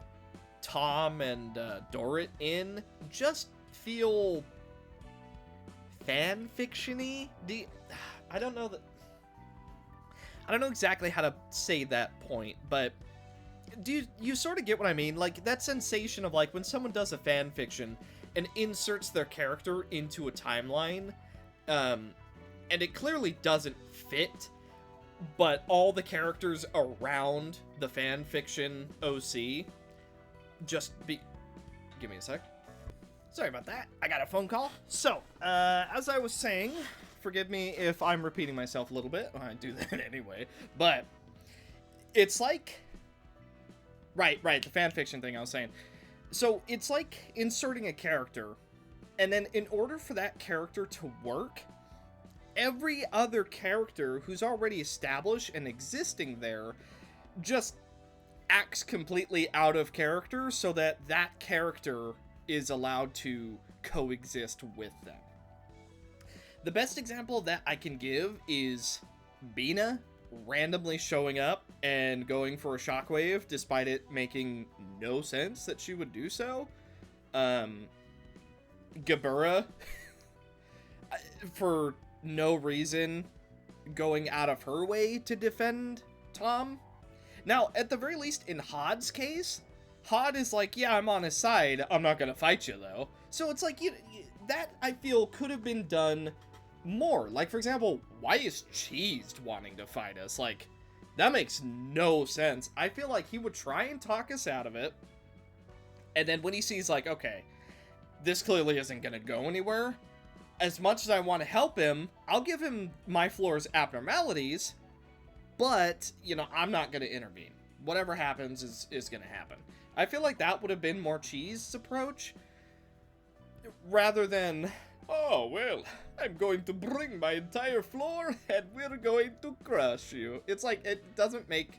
S1: Tom and Dorrit in just feel fan fiction-y. I don't know exactly how to say that point, but do you sort of get what I mean? Like, that sensation of, like, when someone does a fan fiction and inserts their character into a timeline, and it clearly doesn't fit, but all the characters around the fan fiction OC just be... Give me a sec. Sorry about that. I got a phone call. So, as I was saying, forgive me if I'm repeating myself a little bit. I do that anyway. But it's like... Right, the fanfiction thing I was saying. So, it's like inserting a character, and then in order for that character to work, every other character who's already established and existing there just acts completely out of character so that that character is allowed to coexist with them. The best example of that I can give is Bina randomly showing up and going for a shockwave despite it making no sense that she would do so. Gabura for no reason going out of her way to defend Tom. Now, at the very least, in Hod's case, Hod is like, yeah, I'm on his side. I'm not gonna fight you, though. So it's like, that, I feel, could have been done more. Like, for example, why is Cheesed wanting to fight us? Like, that makes no sense. I feel like he would try and talk us out of it. And then when he sees, like, okay, this clearly isn't gonna go anywhere, as much as I want to help him, I'll give him my floor's abnormalities, but, you know, I'm not gonna intervene. Whatever happens is gonna happen. I feel like that would have been more Cheese's approach, rather than, oh, well, I'm going to bring my entire floor, and we're going to crush you. It's like, it doesn't make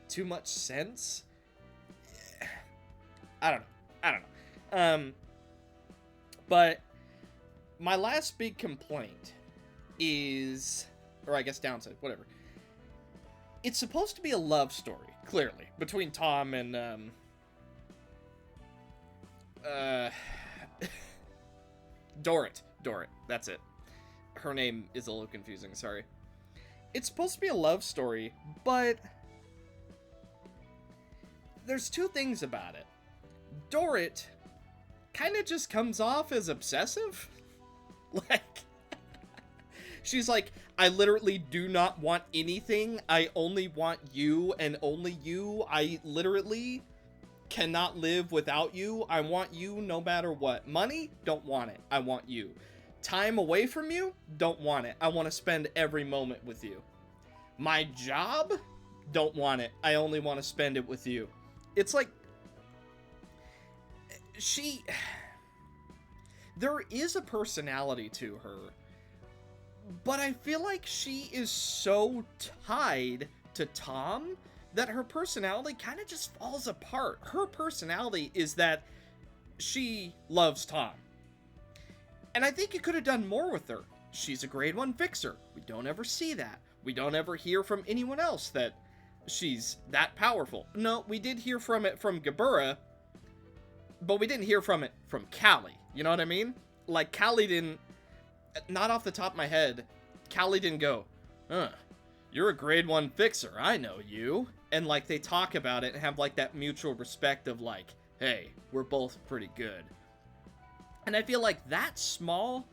S1: too much sense. I don't know. But my last big complaint is, or I guess downside, whatever. It's supposed to be a love story, clearly, between Tom and, Dorrit, that's it. Her name is a little confusing, sorry. It's supposed to be a love story, but there's two things about it. Dorrit kind of just comes off as obsessive. Like, she's like, I literally do not want anything. I only want you and only you. I literally cannot live without you. I want you no matter what. Money? Don't want it. I want you. Time away from you? Don't want it. I want to spend every moment with you. My job? Don't want it. I only want to spend it with you. It's like, there is a personality to her, but I feel like she is so tied to Tom that her personality kind of just falls apart. Her personality is that she loves Tom. And I think you could have done more with her. She's a grade 1 fixer. We don't ever see that. We don't ever hear from anyone else that she's that powerful. No, we did hear from Gabura, but we didn't hear from Callie. You know what I mean? Like, Callie didn't, not off the top of my head, Callie didn't go, you're a grade 1 fixer, I know you. And, like, they talk about it and have, like, that mutual respect of, like, hey, we're both pretty good. And I feel like that small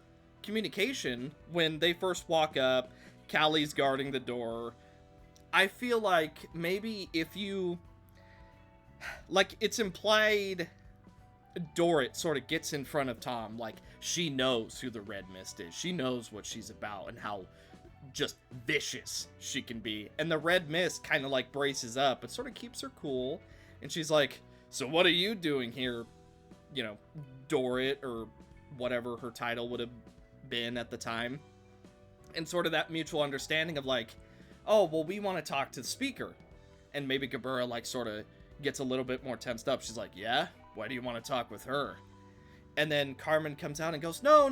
S1: communication, when they first walk up, Callie's guarding the door, I feel like maybe if you, like, it's implied Dorrit sort of gets in front of Tom, like, she knows who the Red Mist is. She knows what she's about and how just vicious she can be. And the Red Mist kind of, like, braces up but sort of keeps her cool. And she's like, so what are you doing here, you know, Dorrit, or whatever her title would have been at the time. And sort of that mutual understanding of, like, oh, well, we want to talk to the speaker. And maybe Kobra, like, sort of gets a little bit more tensed up. She's like, yeah? Why do you want to talk with her? And then Carmen comes out and goes, no,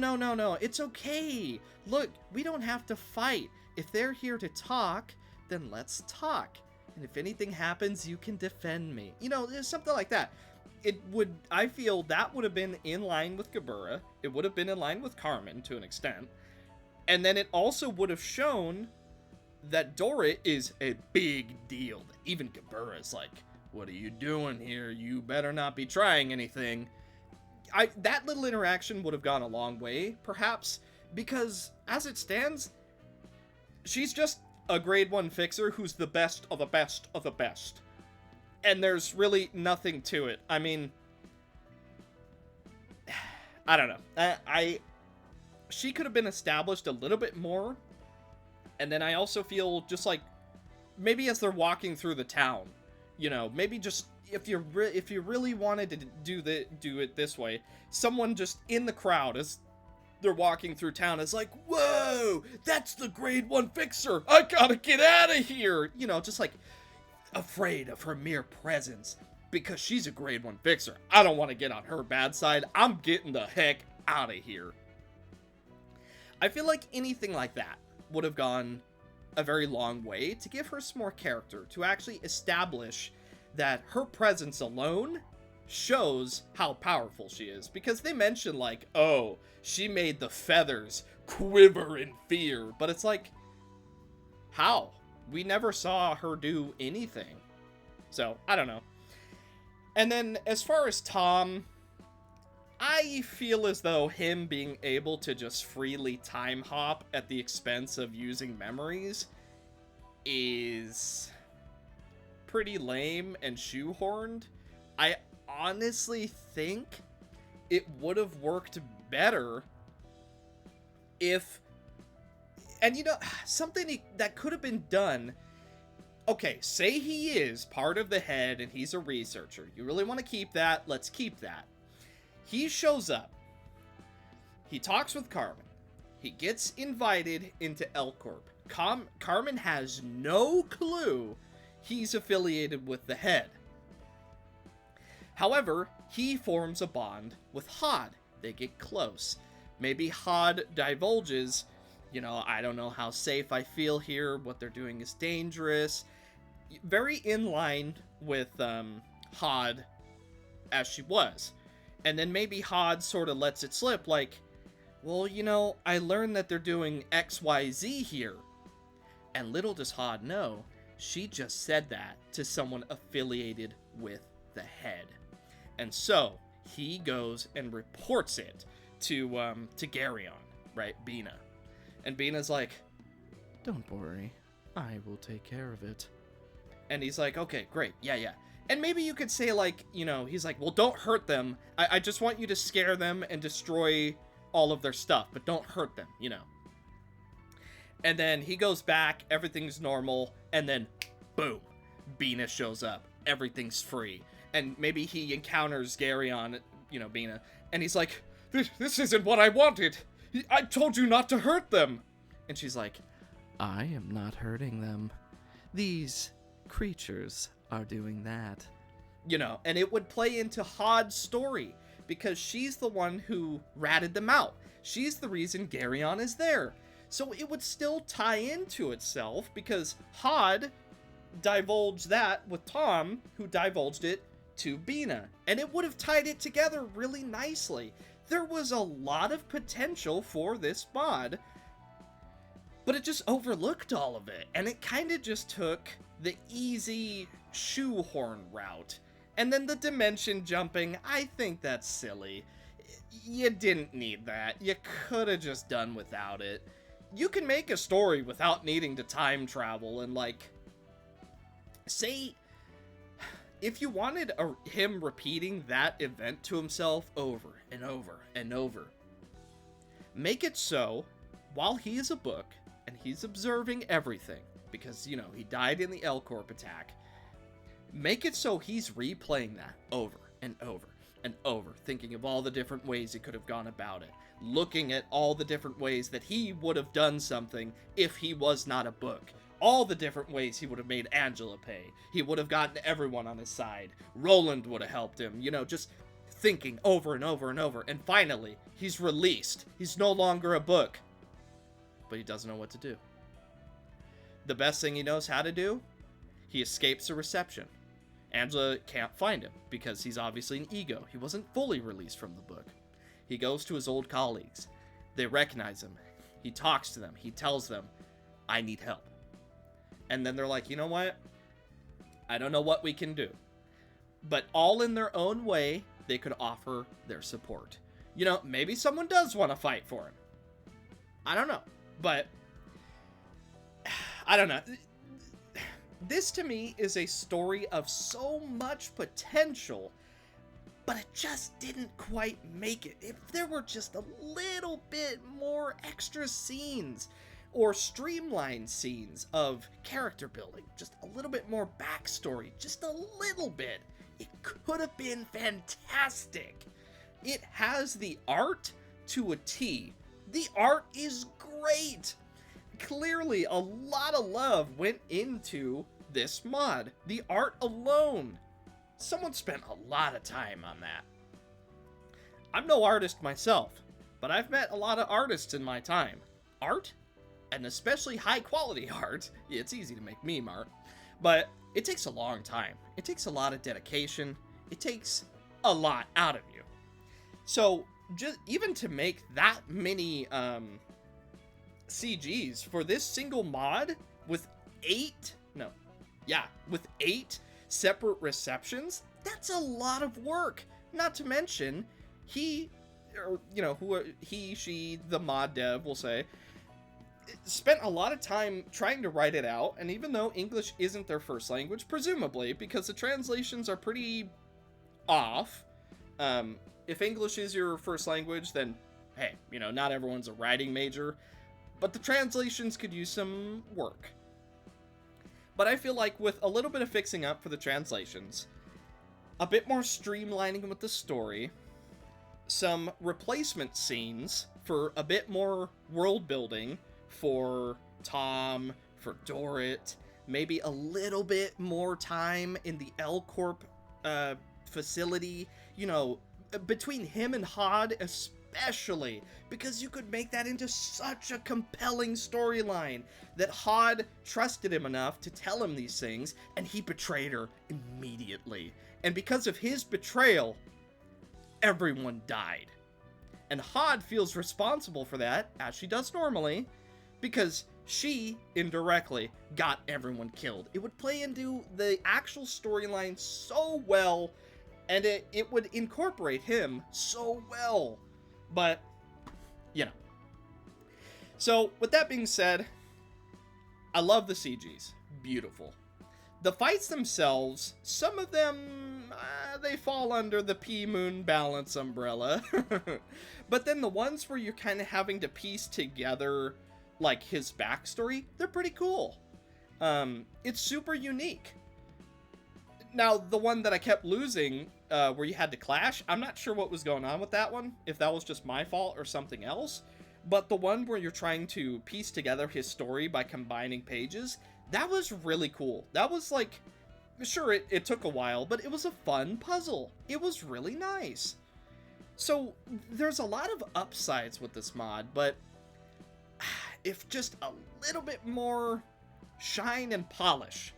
S1: it's okay. Look, we don't have to fight. If they're here to talk, then let's talk. And if anything happens, you can defend me. You know, there's something like that. I feel that would have been in line with Kobra. It would have been in line with Carmen to an extent. And then it also would have shown that Dorrit is a big deal. Even Kobra's like, what are you doing here? You better not be trying anything. That little interaction would have gone a long way, perhaps, because as it stands, she's just a grade 1 fixer who's the best of the best of the best. And there's really nothing to it. I mean, I don't know. She could have been established a little bit more. And then I also feel just like, maybe as they're walking through the town, you know, maybe just if you really wanted to do it this way, someone just in the crowd as they're walking through town is like, whoa, that's the grade 1 fixer. I gotta get out of here. You know, just like afraid of her mere presence because she's a grade 1 fixer. I don't want to get on her bad side. I'm getting the heck out of here. I feel like anything like that would have gone a very long way to give her some more character, to actually establish that her presence alone shows how powerful she is. Because they mention, like, oh, she made the feathers quiver in fear. But it's like, how? We never saw her do anything. So, I don't know. And then, as far as Tom, I feel as though him being able to just freely time hop at the expense of using memories is pretty lame and shoehorned. I honestly think it would have worked better if, and you know, something that could have been done. Okay, say he is part of the head and he's a researcher. You really want to keep that? Let's keep that. He shows up. He talks with Carmen. He gets invited into L-Corp. Carmen has no clue he's affiliated with the head. However, he forms a bond with Hod. They get close. Maybe Hod divulges, you know, I don't know how safe I feel here. What they're doing is dangerous. Very in line with Hod as she was. And then maybe Hod sort of lets it slip, like, well, you know, I learned that they're doing XYZ here. And little does Hod know, she just said that to someone affiliated with the head. And so, he goes and reports it to Garyon, right, Bina. And Bina's like,
S4: don't worry, I will take care of it.
S1: And he's like, okay, great, yeah. And maybe you could say, like, you know, he's like, well, don't hurt them. I just want you to scare them and destroy all of their stuff, but don't hurt them, you know. And then he goes back, everything's normal, and then, boom, Bina shows up. Everything's free. And maybe he encounters Garyon, you know, Bina, and he's like, this isn't what I wanted. I told you not to hurt them. And she's like,
S4: I am not hurting them. These creatures are doing that.
S1: You know, and it would play into Hod's story, because she's the one who ratted them out. She's the reason Garyon is there. So it would still tie into itself, because Hod divulged that with Tom, who divulged it to Bina, and it would have tied it together really nicely. There was a lot of potential for this mod, but it just overlooked all of it, and it kind of just took the easy shoehorn route. And then the dimension jumping, I think that's silly. You didn't need that. You could have just done without it. You can make a story without needing to time travel, and like, say, if you wanted him repeating that event to himself over and over and over, make it so while he is a book and he's observing everything, because, you know, he died in the L Corp attack, make it so he's replaying that over and over and over, thinking of all the different ways he could have gone about it, looking at all the different ways that he would have done something if he was not a book, all the different ways he would have made Angela pay, he would have gotten everyone on his side, Roland would have helped him, you know, just thinking over and over and over, and finally, he's released. He's no longer a book, but he doesn't know what to do. The best thing he knows how to do, he escapes a reception. Angela can't find him because he's obviously an ego. He wasn't fully released from the book. He goes to his old colleagues. They recognize him. He talks to them. He tells them, I need help. And then they're like, you know what? I don't know what we can do. But all in their own way, they could offer their support. You know, maybe someone does want to fight for him. I don't know. But, I don't know. This to me is a story of so much potential, but it just didn't quite make it. If there were just a little bit more extra scenes or streamlined scenes of character building, just a little bit more backstory, just a little bit, it could have been fantastic. It has the art to a T. The art is great. Clearly, a lot of love went into this mod. The art alone. Someone spent a lot of time on that. I'm no artist myself, but I've met a lot of artists in my time. Art, and especially high quality art, it's easy to make meme art, but it takes a long time. It takes a lot of dedication. It takes a lot out of you. So, just even to make that many CGs for this single mod with 8 separate receptions, that's a lot of work. Not to mention, he, she, the mod dev, will say, spent a lot of time trying to write it out, and even though English isn't their first language, presumably, because the translations are pretty off, if English is your first language, then, hey, you know, not everyone's a writing major, but the translations could use some work. But I feel like with a little bit of fixing up for the translations, a bit more streamlining with the story, some replacement scenes for a bit more world building for Tom, for Dorrit, maybe a little bit more time in the L Corp facility, you know, between him and Hod especially, because you could make that into such a compelling storyline that Hod trusted him enough to tell him these things, and he betrayed her immediately. And because of his betrayal, everyone died. And Hod feels responsible for that, as she does normally, because she, indirectly, got everyone killed. It would play into the actual storyline so well, and it would incorporate him so well. But, you know. So, with that being said, I love the CGs. Beautiful. The fights themselves, some of them, they fall under the P-Moon balance umbrella. But then the ones where you're kind of having to piece together, like, his backstory, they're pretty cool. It's super unique. Now, the one that I kept losing, where you had to clash, I'm not sure what was going on with that one, if that was just my fault or something else, but the one where you're trying to piece together his story by combining pages, that was really cool. That was like, sure, it took a while, but it was a fun puzzle. It was really nice. So, there's a lot of upsides with this mod, but if just a little bit more shine and polish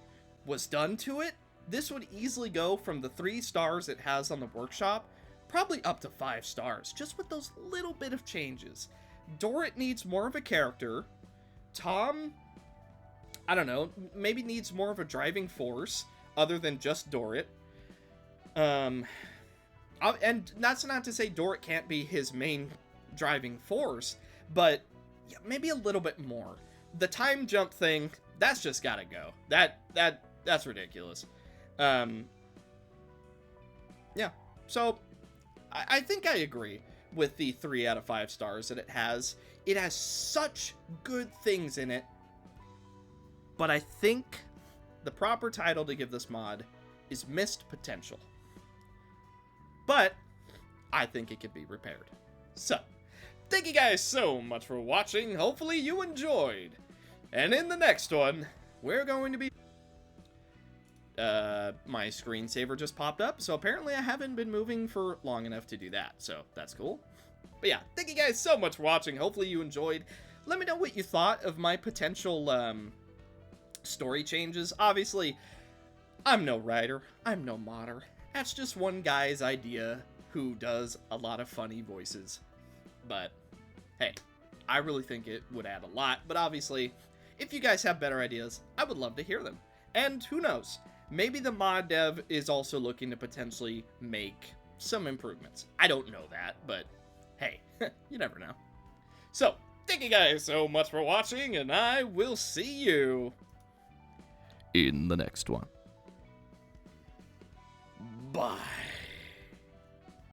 S1: was done to it, this would easily go from the 3 stars it has on the workshop, probably up to 5 stars, just with those little bit of changes. Dorrit needs more of a character. Tom, I don't know, maybe needs more of a driving force other than just Dorrit. And that's not to say Dorrit can't be his main driving force, but yeah, maybe a little bit more. The time jump thing, that's just gotta go. That's ridiculous. Yeah, so I think I agree with the 3 out of 5 stars that it has. It has such good things in it, but I think the proper title to give this mod is Missed Potential. But I think it could be repaired. So, thank you guys so much for watching. Hopefully you enjoyed. And in the next one, we're going to be... my screensaver just popped up, so apparently I haven't been moving for long enough to do that, so that's cool. But yeah, thank you guys so much for watching. Hopefully you enjoyed. Let me know what you thought of my potential, story changes. Obviously, I'm no writer. I'm no modder. That's just one guy's idea who does a lot of funny voices. But, hey, I really think it would add a lot. But obviously, if you guys have better ideas, I would love to hear them. And who knows? Maybe the mod dev is also looking to potentially make some improvements. I don't know that, but hey, you never know. So, thank you guys so much for watching, and I will see you
S4: in the next one.
S1: bye.